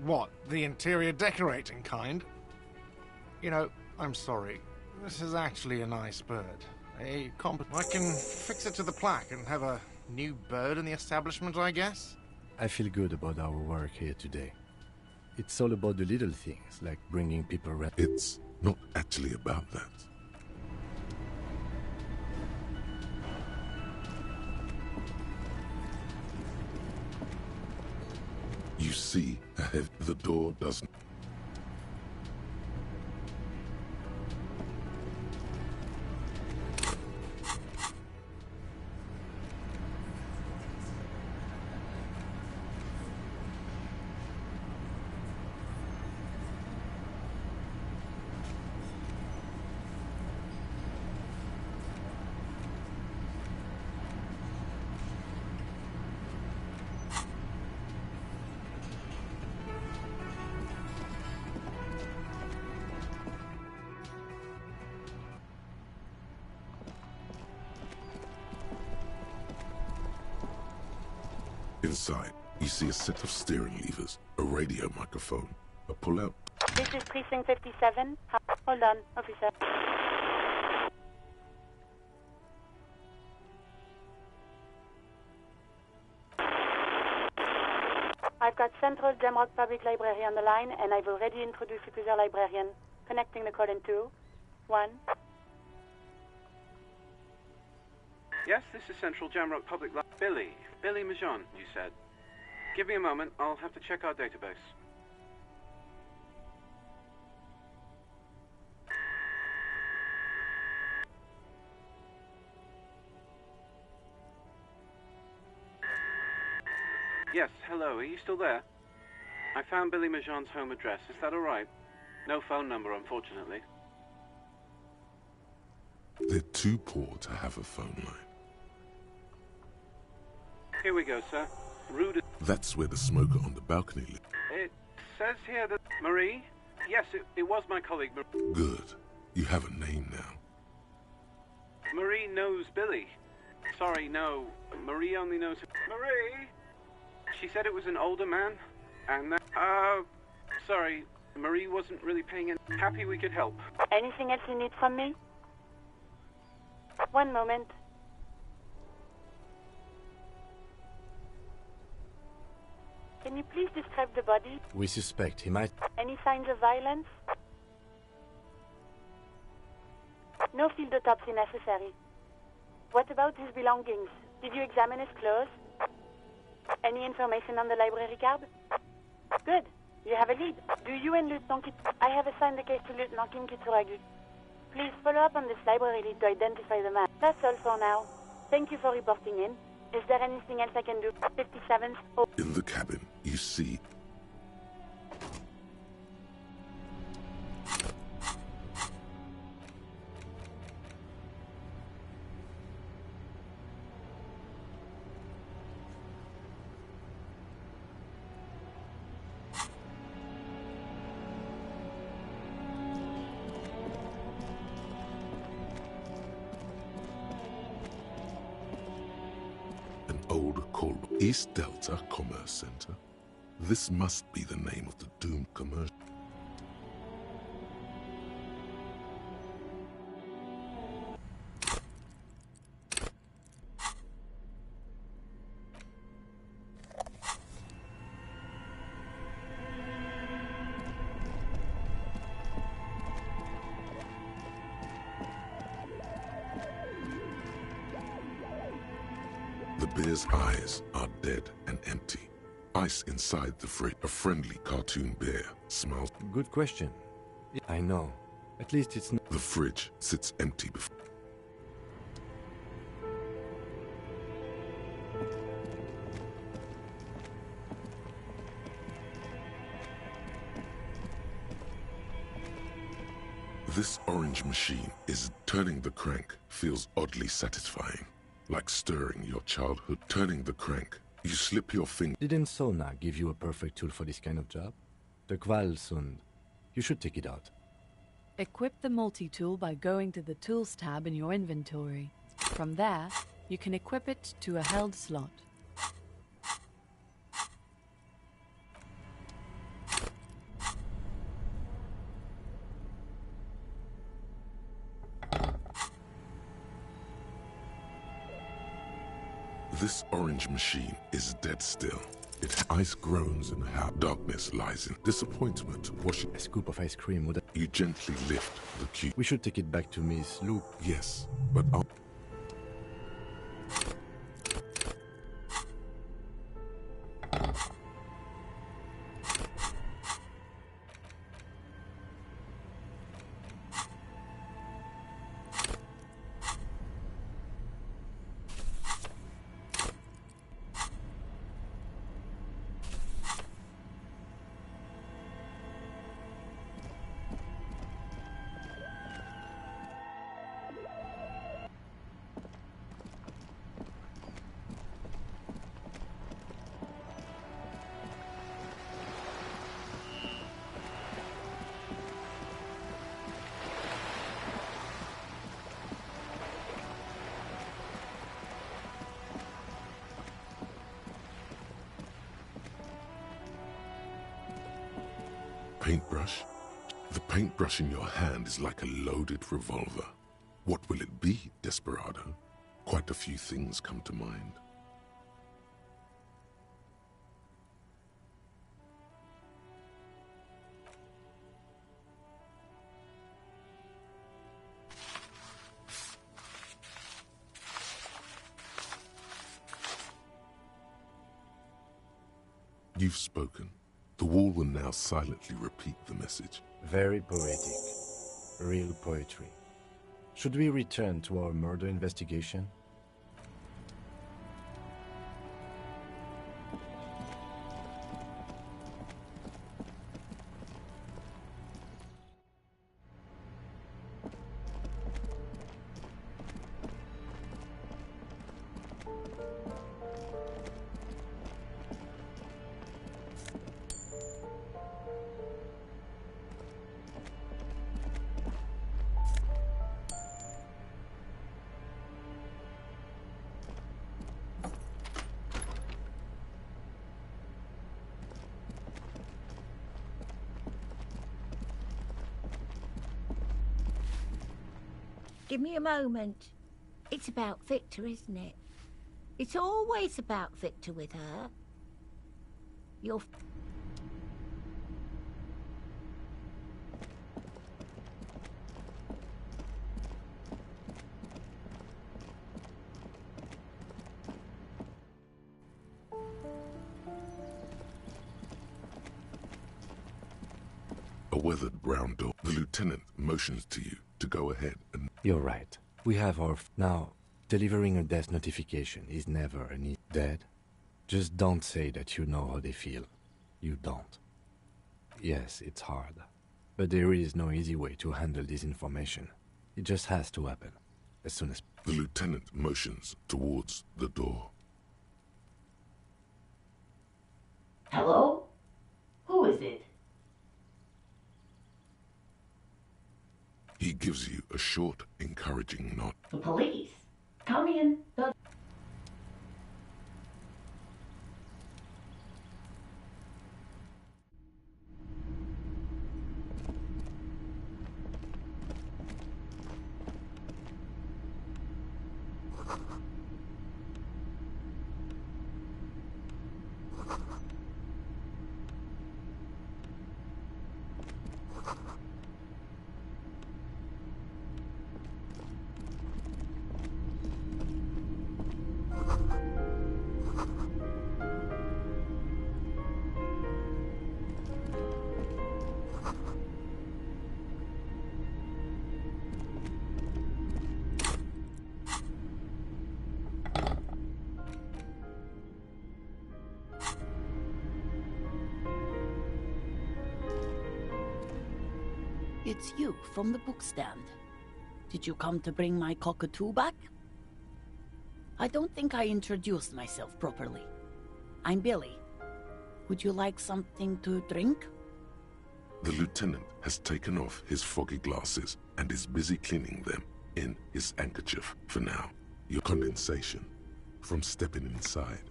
What, the interior decorating kind? You know, I'm sorry. This is actually a nice bird. I can fix it to the plaque and have a new bird in the establishment, I guess? I feel good about our work here today. It's all about the little things, like bringing people around. It's not actually about that. You see ahead the door doesn't. Inside, you see a set of steering levers, a radio microphone, a pull-out. This is Precinct 57. Hold on, officer. I've got Central Jamrock Public Library on the line, and I've already introduced you to their librarian. Connecting the call in 2, 1. Yes, this is Central Jamrock Public Library. Billy Majon, you said. Give me a moment, I'll have to check our database. Yes, hello, are you still there? I found Billy Majon's home address, is that alright? No phone number, unfortunately. They're too poor to have a phone line. Here we go, sir. Rude. That's where the smoker on the balcony lives. It says here that... Marie? Yes, it was my colleague, Marie. Good. You have a name now. Marie knows Billy. Sorry, no. Marie only knows... Marie? She said it was an older man, and that... sorry. Marie wasn't really paying in. Happy we could help. Anything else you need from me? One moment. Can you please describe the body? We suspect he might... Any signs of violence? No field autopsy necessary. What about his belongings? Did you examine his clothes? Any information on the library card? Good. You have a lead. Do you and Lieutenant Kit... I have assigned the case to Lieutenant Kim Kitsuragi. Please follow up on this library lead to identify the man. That's all for now. Thank you for reporting in. Is there anything else I can do? 57th. Oh. In the cabin, you see... called East Delta Commerce Center. This must be the name of the doomed commercial. The bear's eyes are dead and empty. Ice inside the fridge. A friendly cartoon bear smiles. Good question. I know. At least it's not... The fridge sits empty before... This orange machine is turning the crank feels oddly satisfying. Like stirring your childhood. Turning the crank, you slip your finger. Didn't Sona give you a perfect tool for this kind of job? The Kvalsund. You should take it out. Equip the multi-tool by going to the Tools tab in your inventory. From there, you can equip it to a held slot. This orange machine is dead still. Its ice groans and how darkness lies in disappointment. Washing a scoop of ice cream would... You gently lift the cube. We should take it back to Miss Luke. Yes, but I'll... paintbrush? The paintbrush in your hand is like a loaded revolver. What will it be, Desperado? Quite a few things come to mind. You've spoken. The wall will now silently repeat the message. Very poetic. Real poetry. Should we return to our murder investigation? Give me a moment. It's about Victor, isn't it? It's always about Victor with her. You're... A weathered brown door. The lieutenant motions to you to go ahead and... You're right. We have our... Now, delivering a death notification is never an easy... Dead? Just don't say that you know how they feel. You don't. Yes, it's hard. But there is no easy way to handle this information. It just has to happen. As soon as... The lieutenant motions towards the door. Hello? Who is it? He gives you a short, encouraging nod. The police. Come in. It's you, from the bookstand. Did you come to bring my cockatoo back? I don't think I introduced myself properly. I'm Billy. Would you like something to drink? The lieutenant has taken off his foggy glasses and is busy cleaning them in his handkerchief for now. Your condensation from stepping inside.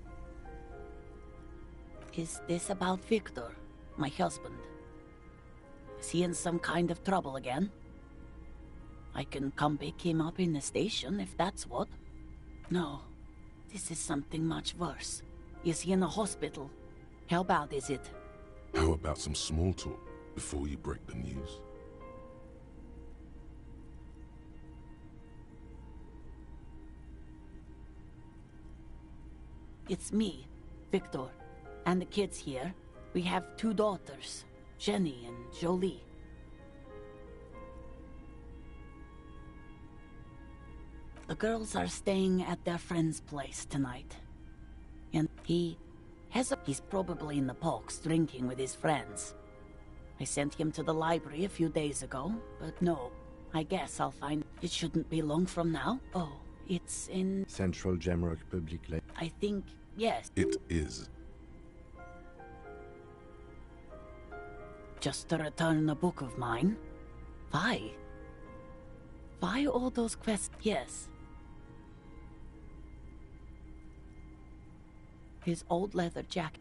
Is this about Victor, my husband? Is he in some kind of trouble again? I can come pick him up in the station if that's what. No, this is something much worse. Is he in a hospital? How bad is it? How about some small talk before you break the news? It's me, Victor, and the kids here. We have 2 daughters, Jenny and Jolie. The girls are staying at their friend's place tonight. And he's probably in the parks drinking with his friends. I sent him to the library a few days ago, but no. I guess I'll find it shouldn't be long from now. Oh, it's in... Central Jamrock Public Library. I think, yes. It is. Just to return a book of mine? Why? Why all those quests? Yes. His old leather jacket.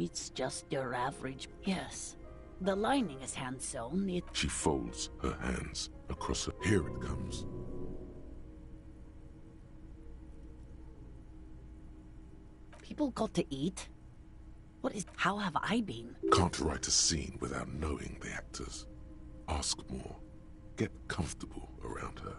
It's just your average. Yes. The lining is hand-sewn. She folds her hands across her. Here it comes. People got to eat. How have I been? Can't write a scene without knowing the actors. Ask more. Get comfortable around her.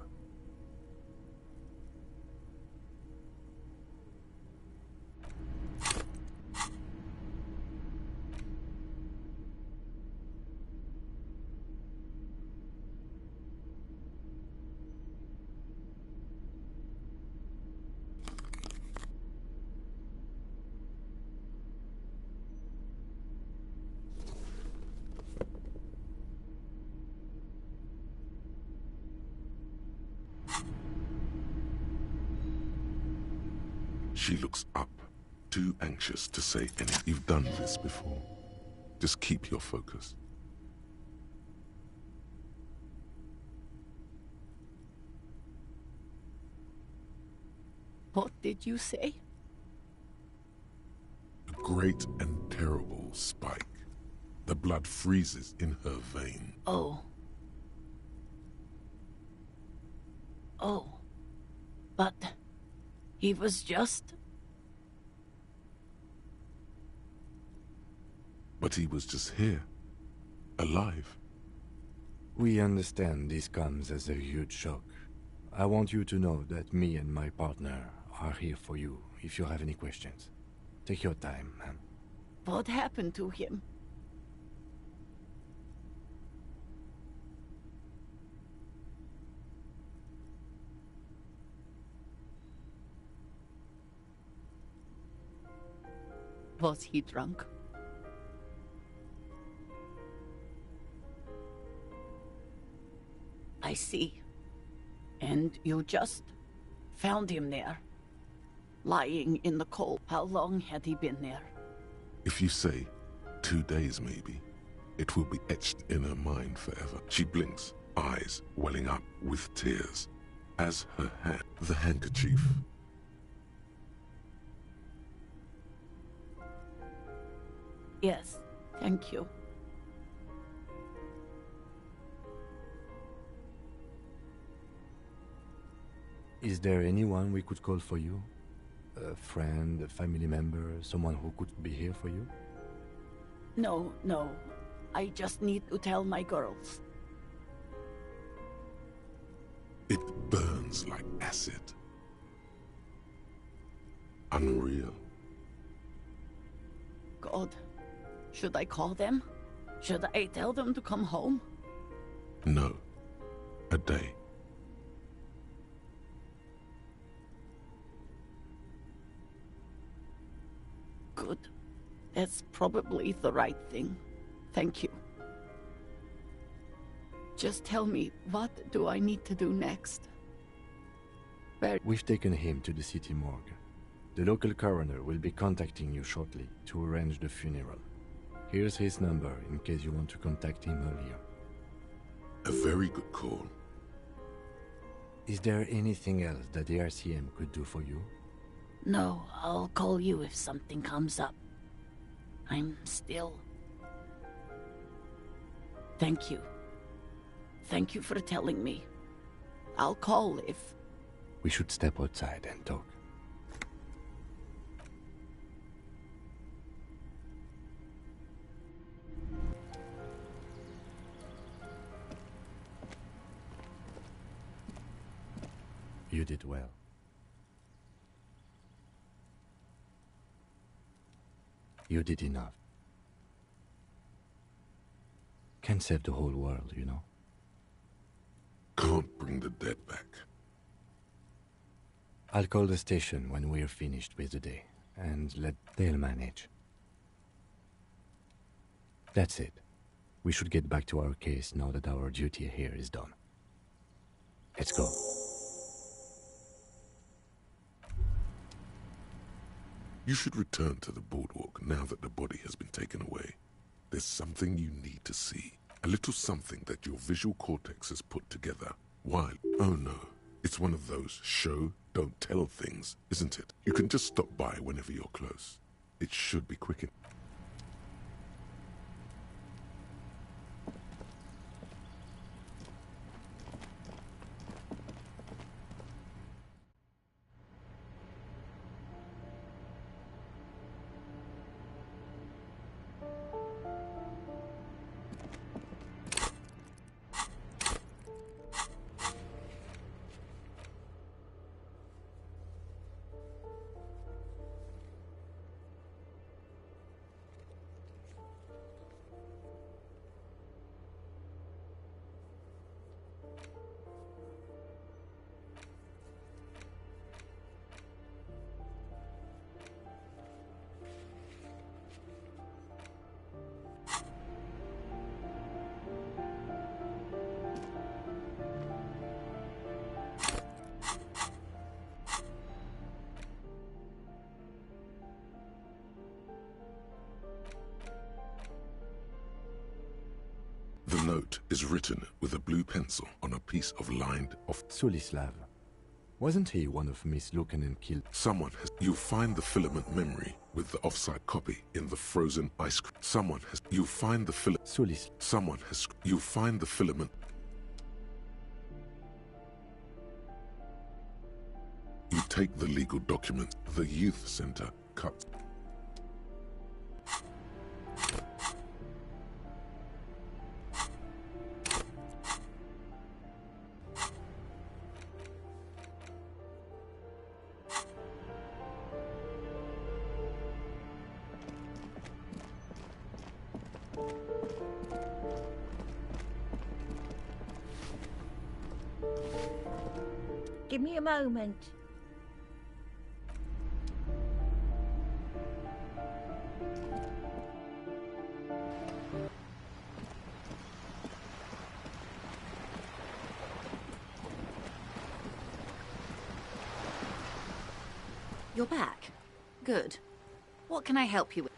She looks up, too anxious to say anything. You've done this before. Just keep your focus. What did you say? A great and terrible spike. The blood freezes in her vein. Oh. Oh. But he was just... But he was just here. Alive. We understand this comes as a huge shock. I want you to know that me and my partner are here for you if you have any questions. Take your time, ma'am. What happened to him? Was he drunk? I see. And you just found him there, lying in the cold. How long had he been there? If you say 2 days maybe, it will be etched in her mind forever. She blinks, eyes welling up with tears, as her hand, the handkerchief. Yes, thank you. Is there anyone we could call for you? A friend, a family member, someone who could be here for you? No, no. I just need to tell my girls. It burns like acid. Unreal. God, should I call them? Should I tell them to come home? No. A day. Good. That's probably the right thing. Thank you. Just tell me, what do I need to do next? We've taken him to the city morgue. The local coroner will be contacting you shortly to arrange the funeral. Here's his number in case you want to contact him earlier. A very good call. Is there anything else that the RCM could do for you? No, I'll call you if something comes up. I'm still... Thank you. Thank you for telling me. I'll call if... We should step outside and talk. You did well. You did enough. Can't save the whole world, you know. Can't bring the dead back. I'll call the station when we're finished with the day, and they'll manage. That's it. We should get back to our case now that our duty here is done. Let's go. You should return to the boardwalk now that the body has been taken away. There's something you need to see. A little something that your visual cortex has put together. While, oh no, it's one of those show, don't tell things, isn't it? You can just stop by whenever you're close. It should be quick enough. note is written with a blue pencil on a piece of lined off. Sulislav. Wasn't he one of Miss Lukanen killed? Someone has. You find the filament memory with the offside copy in the frozen ice cream. Someone has. You find the filament. Sulis. Someone has. You find the filament. You take the legal document. The youth center cuts. Give me a moment. You're back. Good. What can I help you with?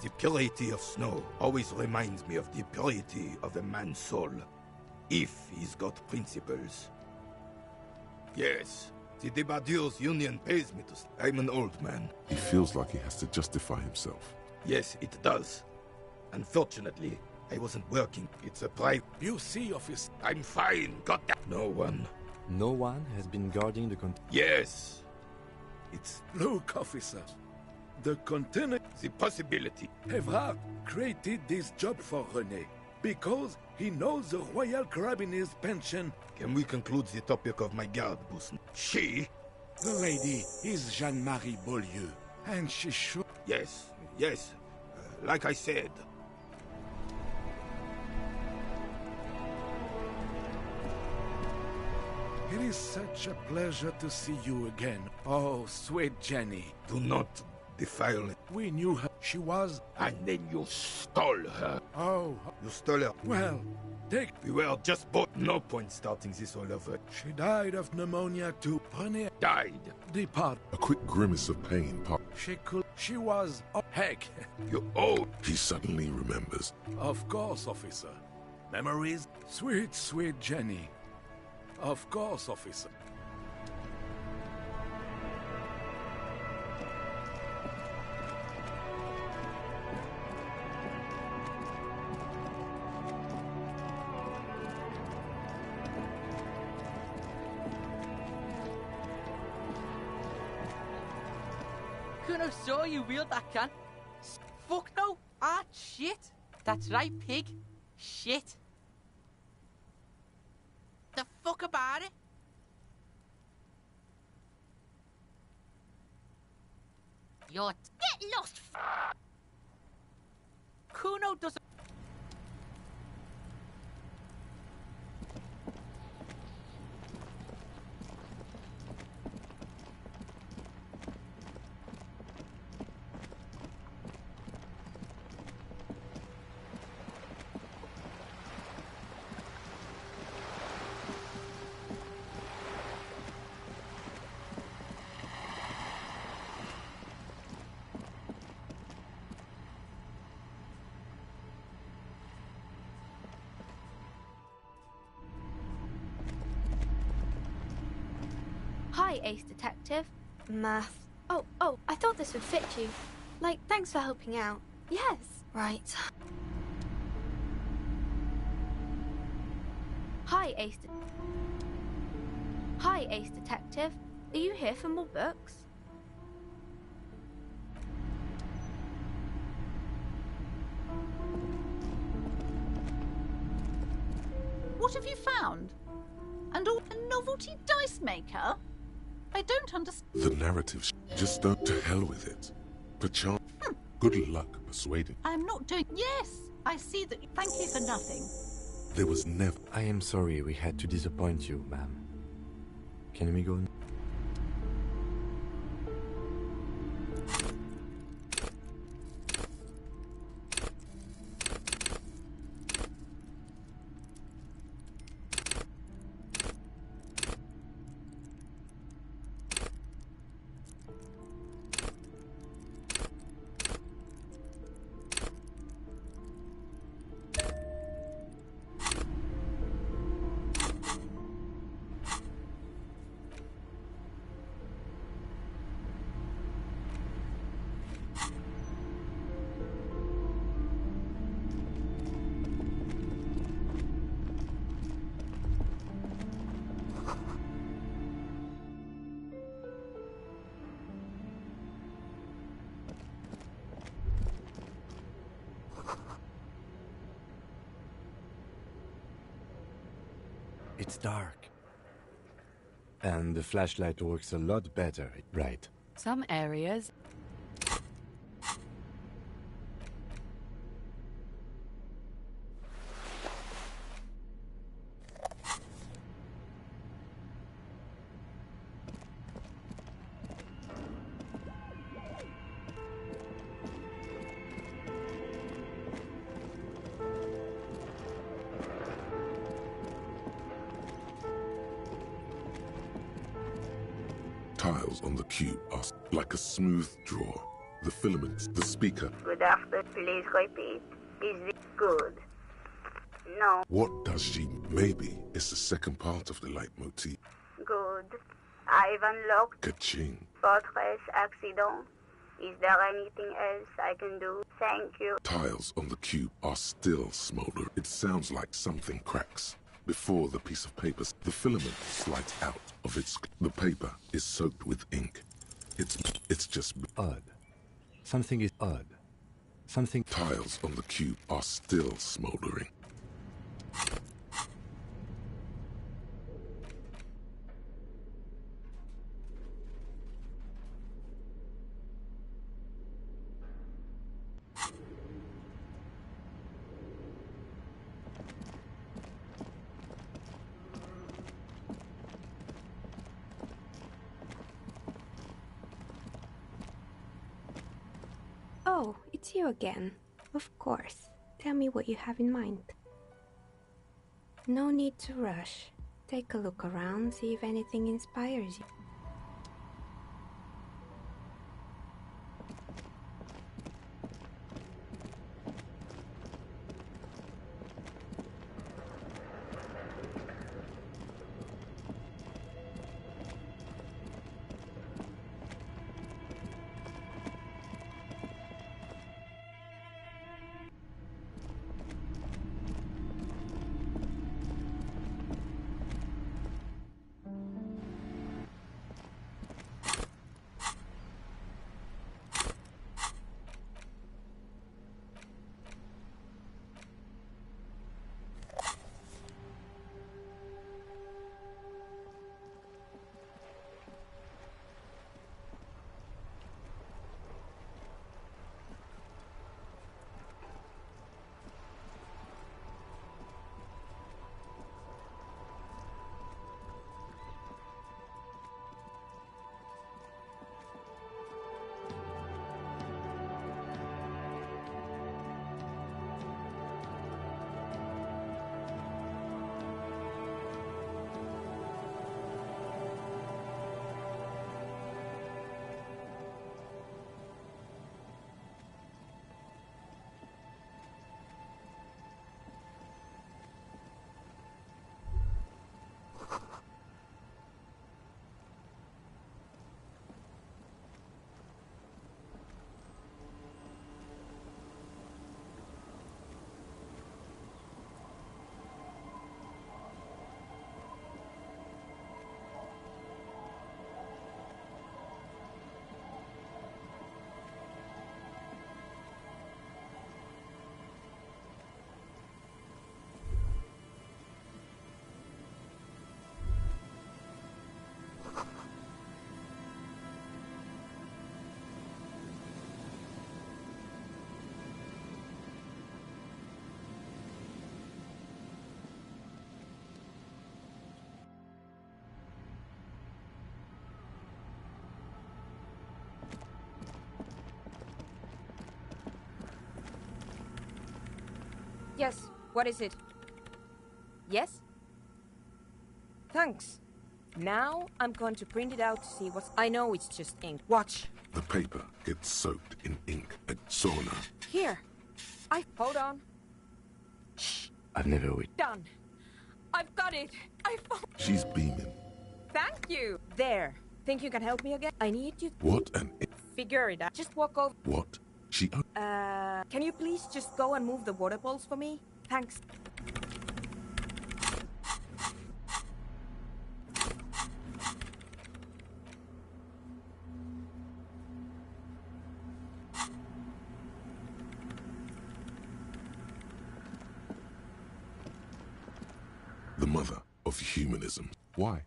The purity of snow always reminds me of the purity of a man's soul, if he's got principles. Yes, the Debardeurs Union pays me to... I'm an old man. He feels like he has to justify himself. Yes, it does. Unfortunately, I wasn't working. It's a private... You see, officer. I'm fine, got that. No one. No one has been guarding the Yes. It's... Look, officer. The container... The possibility. Evrard created this job for René because he knows the royal carabinier's pension. Can we conclude the topic of my guard, Bousson? She? The lady is Jeanne-Marie Beaulieu, and she should... Yes, yes. Like I said. It is such a pleasure to see you again. Oh, sweet Jenny. Do not defile it. We knew her. She was... And then you stole her. Oh. You stole her. Well, take... We were just both... No point starting this all over. She died of pneumonia too. René died. Depart. A quick grimace of pain popped. She was... Oh, heck. You old. He suddenly remembers. Of course, officer. Memories? Sweet, sweet Jenny. Of course, officer. Couldn't have saw you wield that can. Fuck no. Ah, shit. That's right, pig. Shit. The fuck about it? You're... Get lost, Kuno doesn't... Hi, Ace Detective. Math. Oh, I thought this would fit you. Like, thanks for helping out. Yes. Right. Hi, Ace Detective. Are you here for more books? What have you found? And a novelty dice maker? I don't understand. The narrative. Just don't. To hell with it. Perchance. Good luck persuading. I'm not doing... Yes, I see that. Thank you for nothing. There was never... I am sorry we had to disappoint you, ma'am. Can we go? It's dark. And the flashlight works a lot better, right? Some areas. Tiles on the cube are like a smooth draw. The filaments, the speaker. Good after. Please repeat. Is this good? No. What does she? Maybe it's the second part of the leitmotif. Good. I've unlocked Ka-ching. Fortress Accident. Is there anything else I can do? Thank you. Tiles on the cube are still smoldering. It sounds like something cracks. Before the piece of paper, the filament slides out of its... The paper is soaked with ink. It's just... Odd. Something is odd. Something... Tiles on the cube are still smoldering. Oh, it's you again. Of course. Tell me what you have in mind. No need to rush. Take a look around, see if anything inspires you. Yes, what is it? Yes? Thanks. Now I'm going to print it out to see what's... I know it's just ink. Watch. The paper gets soaked in ink at sauna. Here. Hold on. I've never wit. Done. I've got it. I found... She's beaming. Thank you. There. Think you can help me again? I need you... What an... Figure it out. Just walk over... What? She... Can you please just go and move the water balls for me? Thanks. The mother of humanism. Why?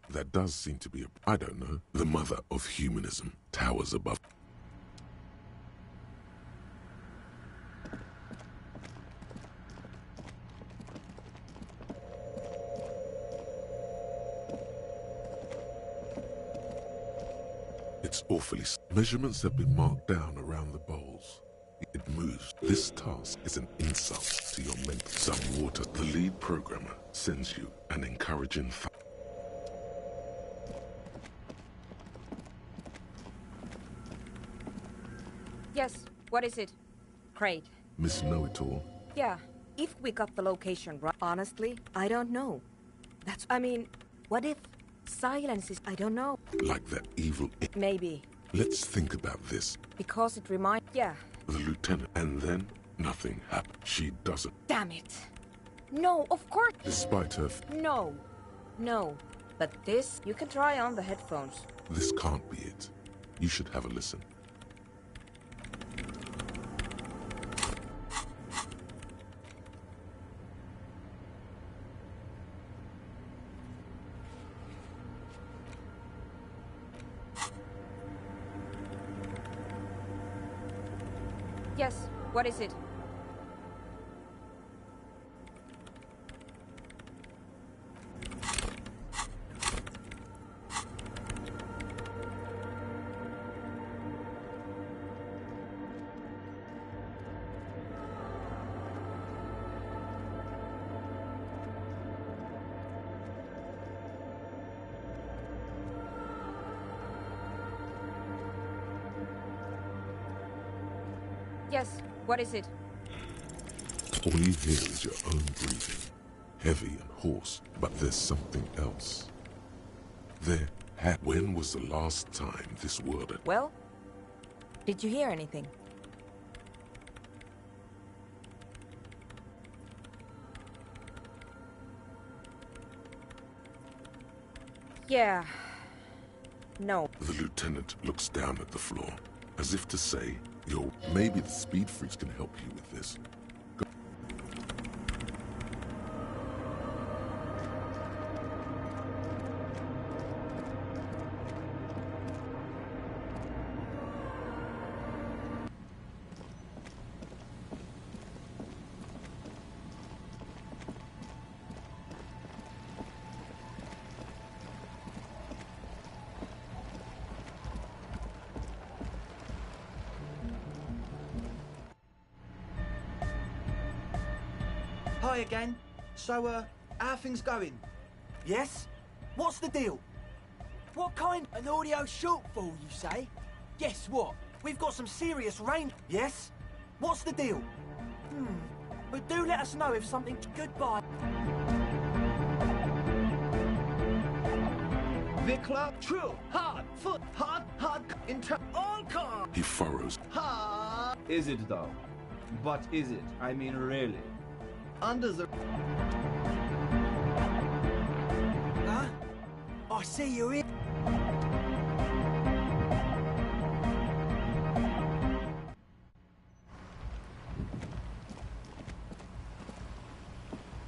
That does seem to be a... I don't know. The mother of humanism towers above. It's awfully... Measurements have been marked down around the bowls. It moves. This task is an insult to your mental... Some water. The lead programmer sends you an encouraging... Yes, what is it? Great. Miss Know-It-All. Yeah, if we got the location right... Honestly, I don't know. I mean, what if... Silence is... I don't know. Like that evil... Maybe. Let's think about this. Because it reminds... Yeah. The lieutenant. And then, nothing happened. She doesn't. Damn it. No, of course... Despite her... No. No. But this, you can try on the headphones. This can't be it. You should have a listen. Yes, what is it? Yes, what is it? All you hear is your own breathing. Heavy and hoarse, but there's something else. When was the last time this world had... Well, did you hear anything? Yeah. No. The lieutenant looks down at the floor, as if to say, maybe the speed freaks can help you with this. Hi again. So, how are things going? Yes? What's the deal? What kind? An audio shortfall, you say? Guess what? We've got some serious rain. Yes? What's the deal? But do let us know if something... Goodbye. Vikla, true, hard, foot, hard, all car. He furrows. Hard. Is it though? But is it? I mean, really? Under the... Huh? I see you in...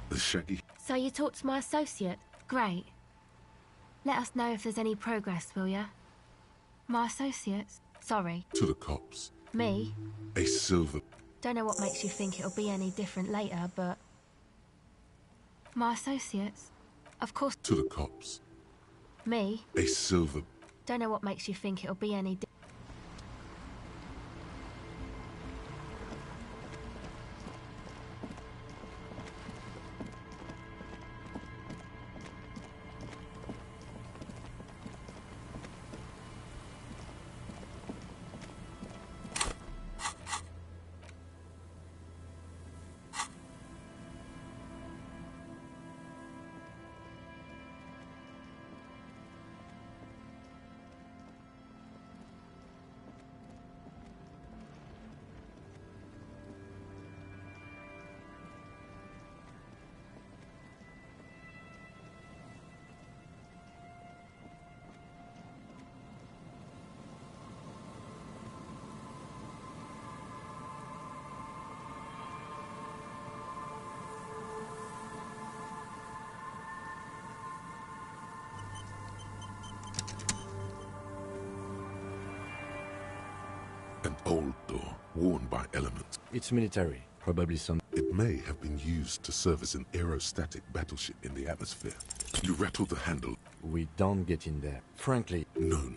The Shaggy. So you talked to my associate? Great. Let us know if there's any progress, will ya? My associates? Sorry. To the cops. Me? A silver... Don't know what makes you think it'll be any different later, but... My associates? Of course... To the cops. Me? A silver... Don't know what makes you think it'll be any... An old door, worn by elements. It's military. Probably some... It may have been used to serve as an aerostatic battleship in the atmosphere. You rattle the handle. We don't get in there. Frankly... No.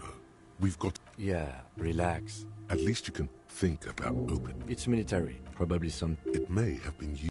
We've got... Yeah, relax. At least you can think about open. It's military. Probably some... It may have been used...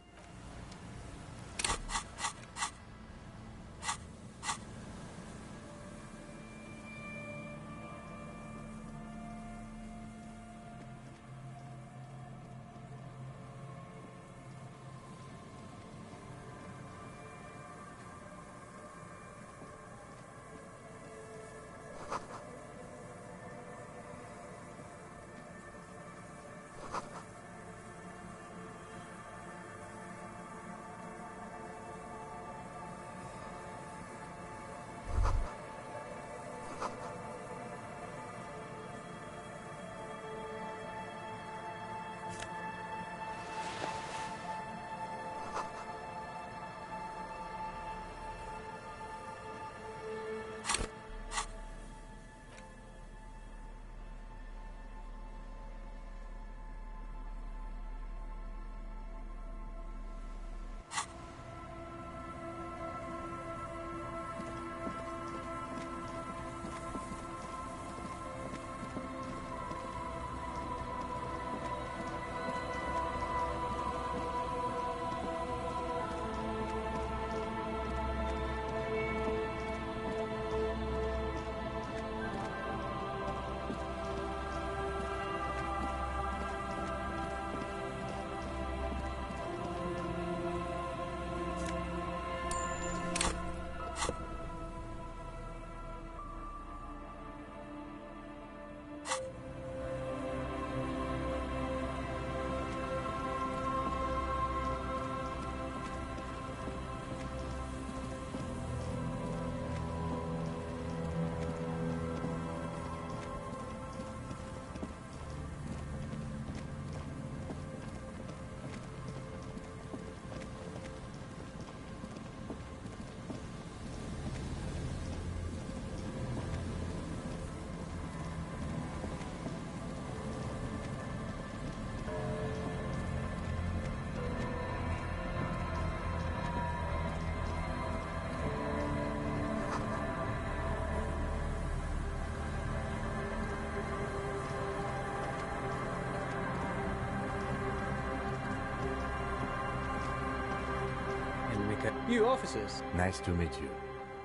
You officers. Nice to meet you.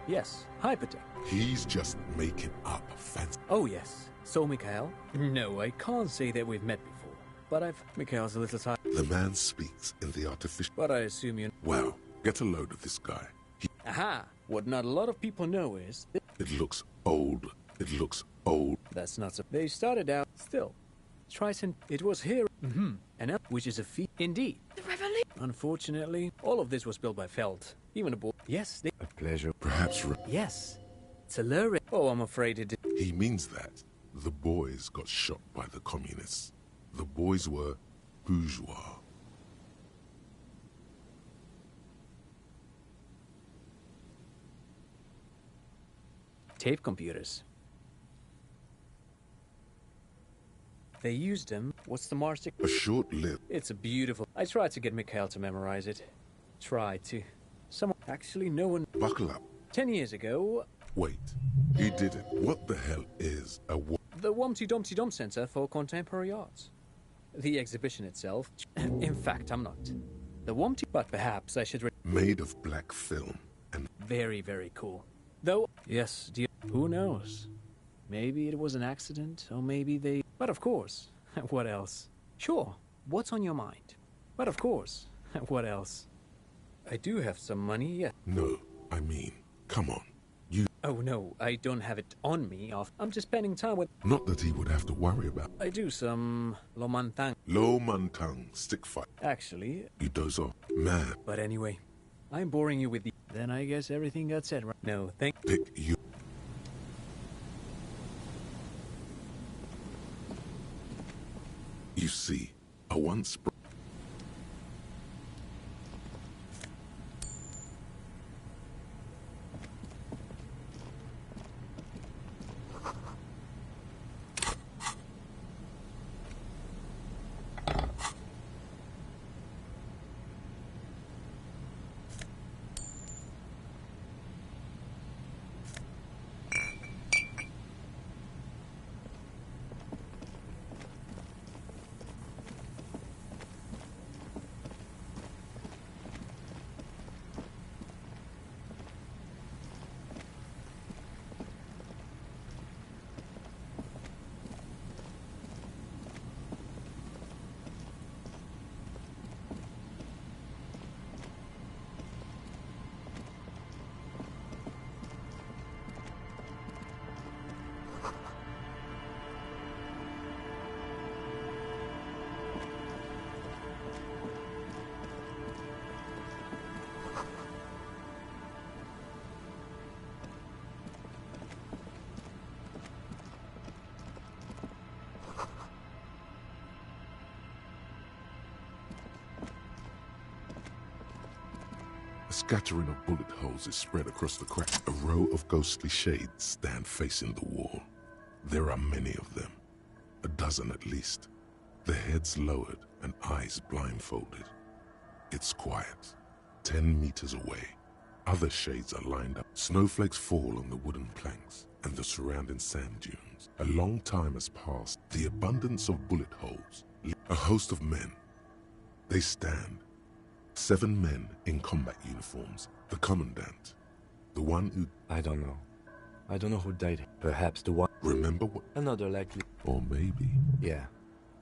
Yes, Hypertech. He's just making up fancy. Oh, yes. So, Mikhail? No, I can't say that we've met before. But Mikhail's a little tired. The man speaks in the artificial... But I assume you... Well, get a load of this guy. Aha! What not a lot of people know is... It looks old. It looks old. That's not so... They started out... Still. Tryson... It was here... And which is a feat... Indeed. The revolution... Unfortunately, all of this was built by Feld. Even a boy. Yes, they... A pleasure. Perhaps... Yes. It's hilarious. Oh, I'm afraid it... He means that. The boys got shot by the communists. The boys were bourgeois. Tape computers. They used them. What's the Marstic? A short lived. It's a beautiful... I tried to get Mikhail to memorize it. Tried to. Someone... Actually, no one... Buckle up. 10 years ago... Wait. He did it. What the hell is a... The Wumpty Dumpty Dump Center for Contemporary Arts. The exhibition itself... In fact, I'm not. The Wumpty... But perhaps I should... Made of black film and... Very, very cool. Though... Yes, dear... Who knows? Maybe it was an accident, or maybe they... But of course. What else? Sure. What's on your mind? But of course. What else? I do have some money, yes. No, I mean, come on. Oh no, I don't have it on me. I'm just spending time with... Not that he would have to worry about. I do some... Lomantang. Lomantang, stick fight. Actually... You doze off. Man. But anyway, I'm boring you with the... Then I guess everything got said right. No, Pick you. You see, I once... scattering of bullet holes is spread across the crack. A row of ghostly shades stand facing the wall. There are many of them, a dozen at least, their heads lowered and eyes blindfolded. It's quiet. 10 meters away, other shades are lined up. Snowflakes fall on the wooden planks and the surrounding sand dunes. A long time has passed. The abundance of bullet holes. A host of men. They stand. 7 men in combat uniforms. The commandant. The one who... I don't know. I don't know who died. Perhaps the one... Remember what... Another likely... Or maybe... Yeah.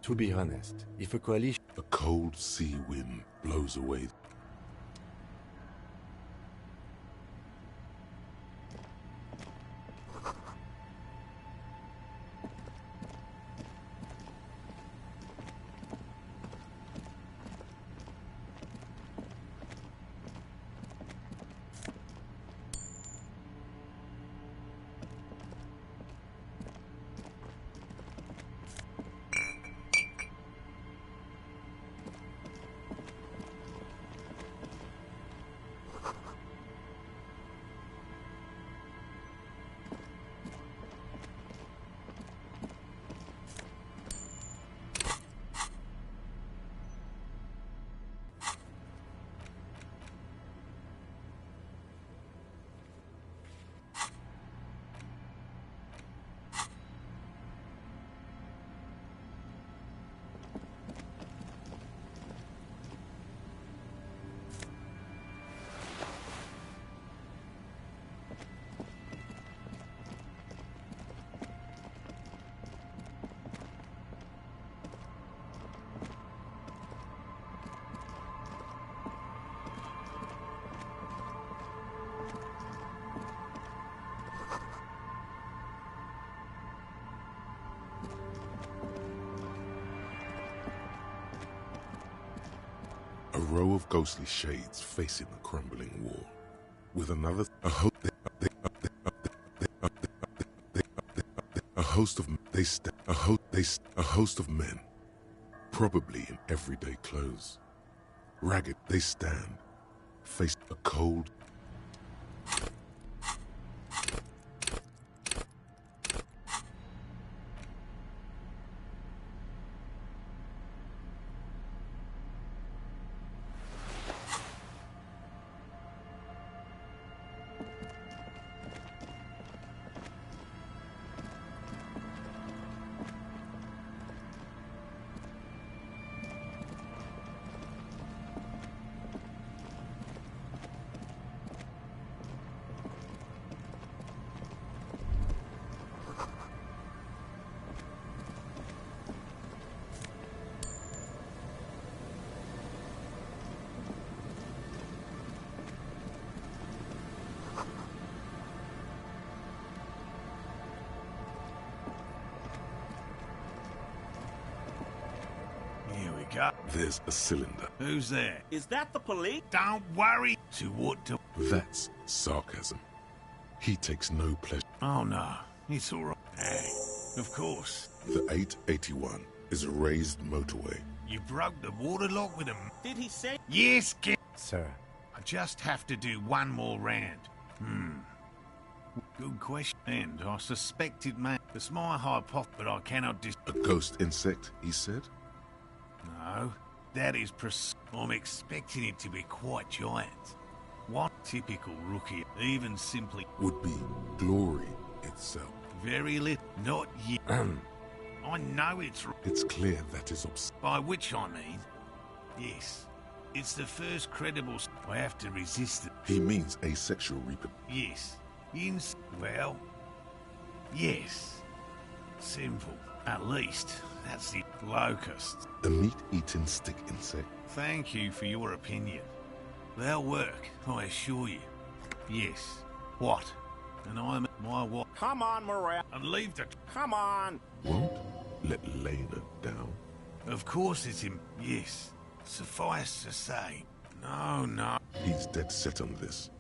To be honest, if a coalition... A cold sea wind blows away... A row of ghostly shades facing the crumbling wall. With another... A host of... A host of men. Probably in everyday clothes. Ragged, they stand. Face a cold... There's a cylinder. Who's there? Is that the police? Don't worry. To what do... That's sarcasm. He takes no pleasure. Oh, no. It's all right. Hey, of course. The 881 is a raised motorway. You broke the water lock with him. Did he say... Yes, Sir. I just have to do one more round. Good question. And I suspected man. It's my hypothesis, but I cannot dis... A ghost insect, he said? No. That is I'm expecting it to be quite giant. What typical rookie, even simply... Would be glory itself. Very little. Not yet. I know it's... It's clear that is By which I mean... Yes. It's the first credible... I have to resist it. He means asexual reproduction. Yes. Well... Yes. Simple. At least, that's the locust. A meat-eating stick insect. Thank you for your opinion. They'll work, I assure you. Yes. What? And I'm my what? Come on, Morel. And leave the... Come on. Won't let Lena down. Of course it's him. Yes. Suffice to say. No. He's dead set on this.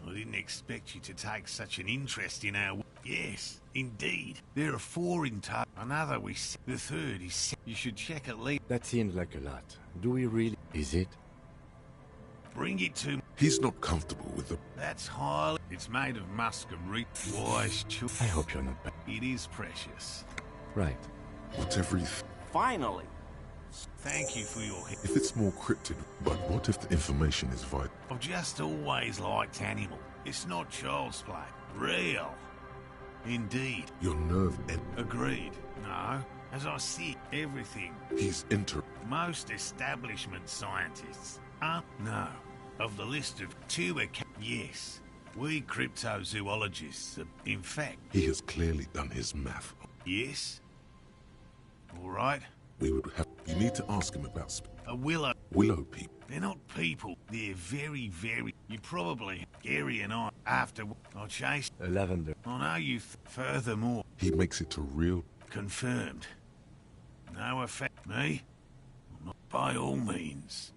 I didn't expect you to take such an interest in our... Yes, indeed. There are 4 in total. Another we... The third is... You should check at least... That seems like a lot. Do we really... Is it? Bring it to... He's not comfortable with the... That's highly... It's made of musk and wise children. I hope you're not bad. It is precious. Right. Whatever he... Finally! Thank you for your help. If it's more cryptid, but what if the information is vital? I've just always liked animal. It's not child's play. Real. Indeed. Your nerve and... Agreed. No. As I see everything. He's Most establishment scientists aren't... No. Of the list of yes. We cryptozoologists, in fact... He has clearly done his math. Yes? All right. We would have... You need to ask him about... A willow. Willow people. They're not people. They're very, very... You probably... Gary and I, after... I chased... A lavender. I know you... Furthermore... He makes it a real... Confirmed. No effect. Me? Not by all means.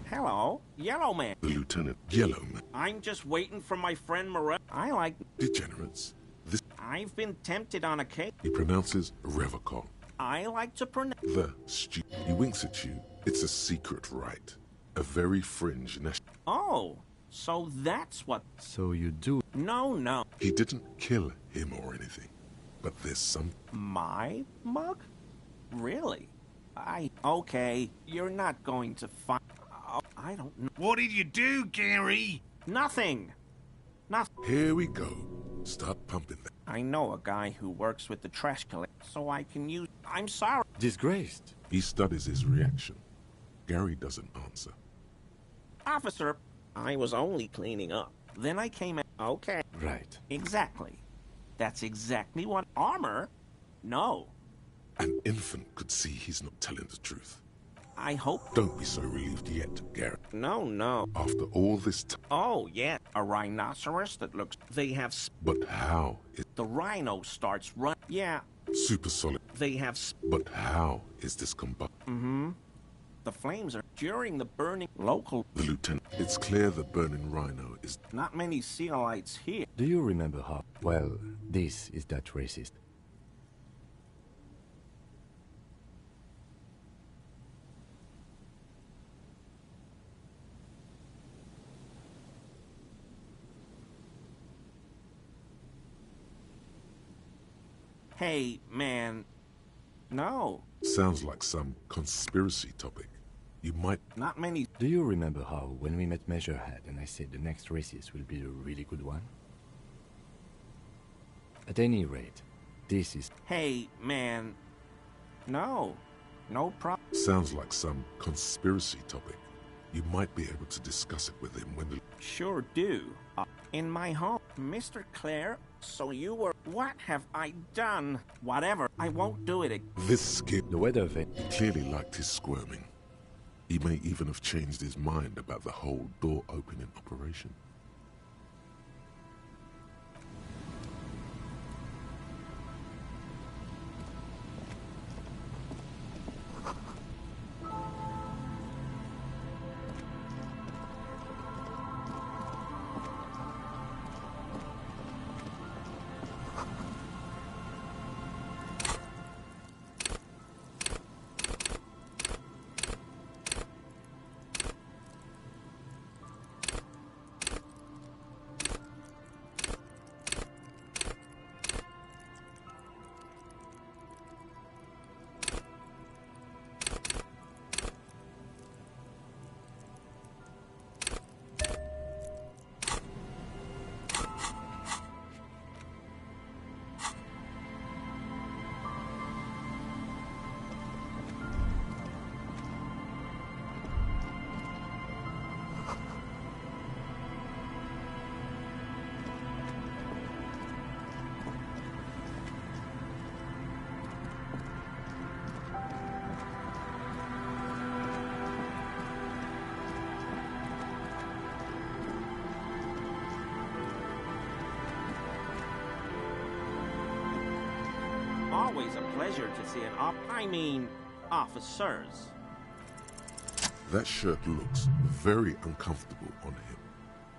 Hello, Yellow Man. The Lieutenant Yellow Man. I'm just waiting for my friend Morel. I like... Degenerates. This... I've been tempted on a cake. He pronounces Revocol. I like to pronounce... He winks at you. It's a secret rite. A very fringe national... Oh, so that's what... So you do... No. He didn't kill him or anything. But there's some... My mug? Really? Okay, you're not going to find... I don't know. What did you do, Gary? Nothing. Here we go. Start pumping that. I know a guy who works with the trash collector, so I can use... I'm sorry. Disgraced. He studies his reaction. Gary doesn't answer. Officer, I was only cleaning up. Then I came in... Okay. Right. Exactly. That's exactly what... Armor? No. An infant could see he's not telling the truth. I hope... Don't be so relieved yet, Gary. No. After all this time... Oh, yeah. A rhinoceros that looks... They have... But how? The rhino starts run... Yeah. Super solid. They have... But how is this combined? The flames are during the burning... Local... The Lieutenant... It's clear the burning rhino is... Not many Sealites here. Do you remember how... Well, this is that racist. Hey, man. No. Sounds like some conspiracy topic. You might... Not many... Do you remember how, when we met Measurehead and I said the next races will be a really good one? At any rate, this is... Hey, man. No. No problem. Sounds like some conspiracy topic. You might be able to discuss it with him when the... Sure do. In my home. Mr. Clare, so you were... What have I done? Whatever. I won't do it again. This skip... The weather vane... He clearly liked his squirming. He may even have changed his mind about the whole door-opening operation. Always a pleasure to see an officers. That shirt looks very uncomfortable on him.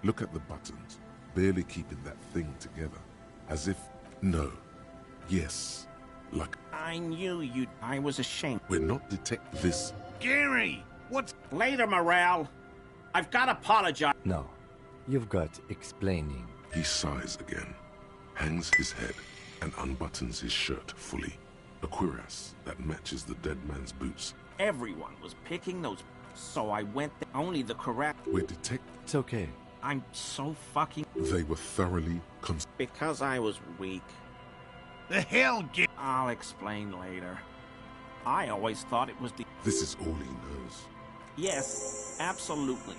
Look at the buttons, barely keeping that thing together. As if, no, yes, like... I knew you'd... I was ashamed. We're not detect this. Gary! What's... Later, Morale. I've got to apologize. No, you've got explaining. He sighs again, hangs his head, and unbuttons his shirt fully. A cuirass that matches the dead man's boots. Everyone was picking those... So I went there. Only the correct... We're detect... It's okay. I'm so fucking... They were thoroughly... Because I was weak. The hell, Gary? I'll explain later. I always thought it was the... This is all he knows. Yes, absolutely.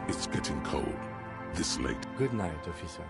It's getting cold. This late. Good night, officer.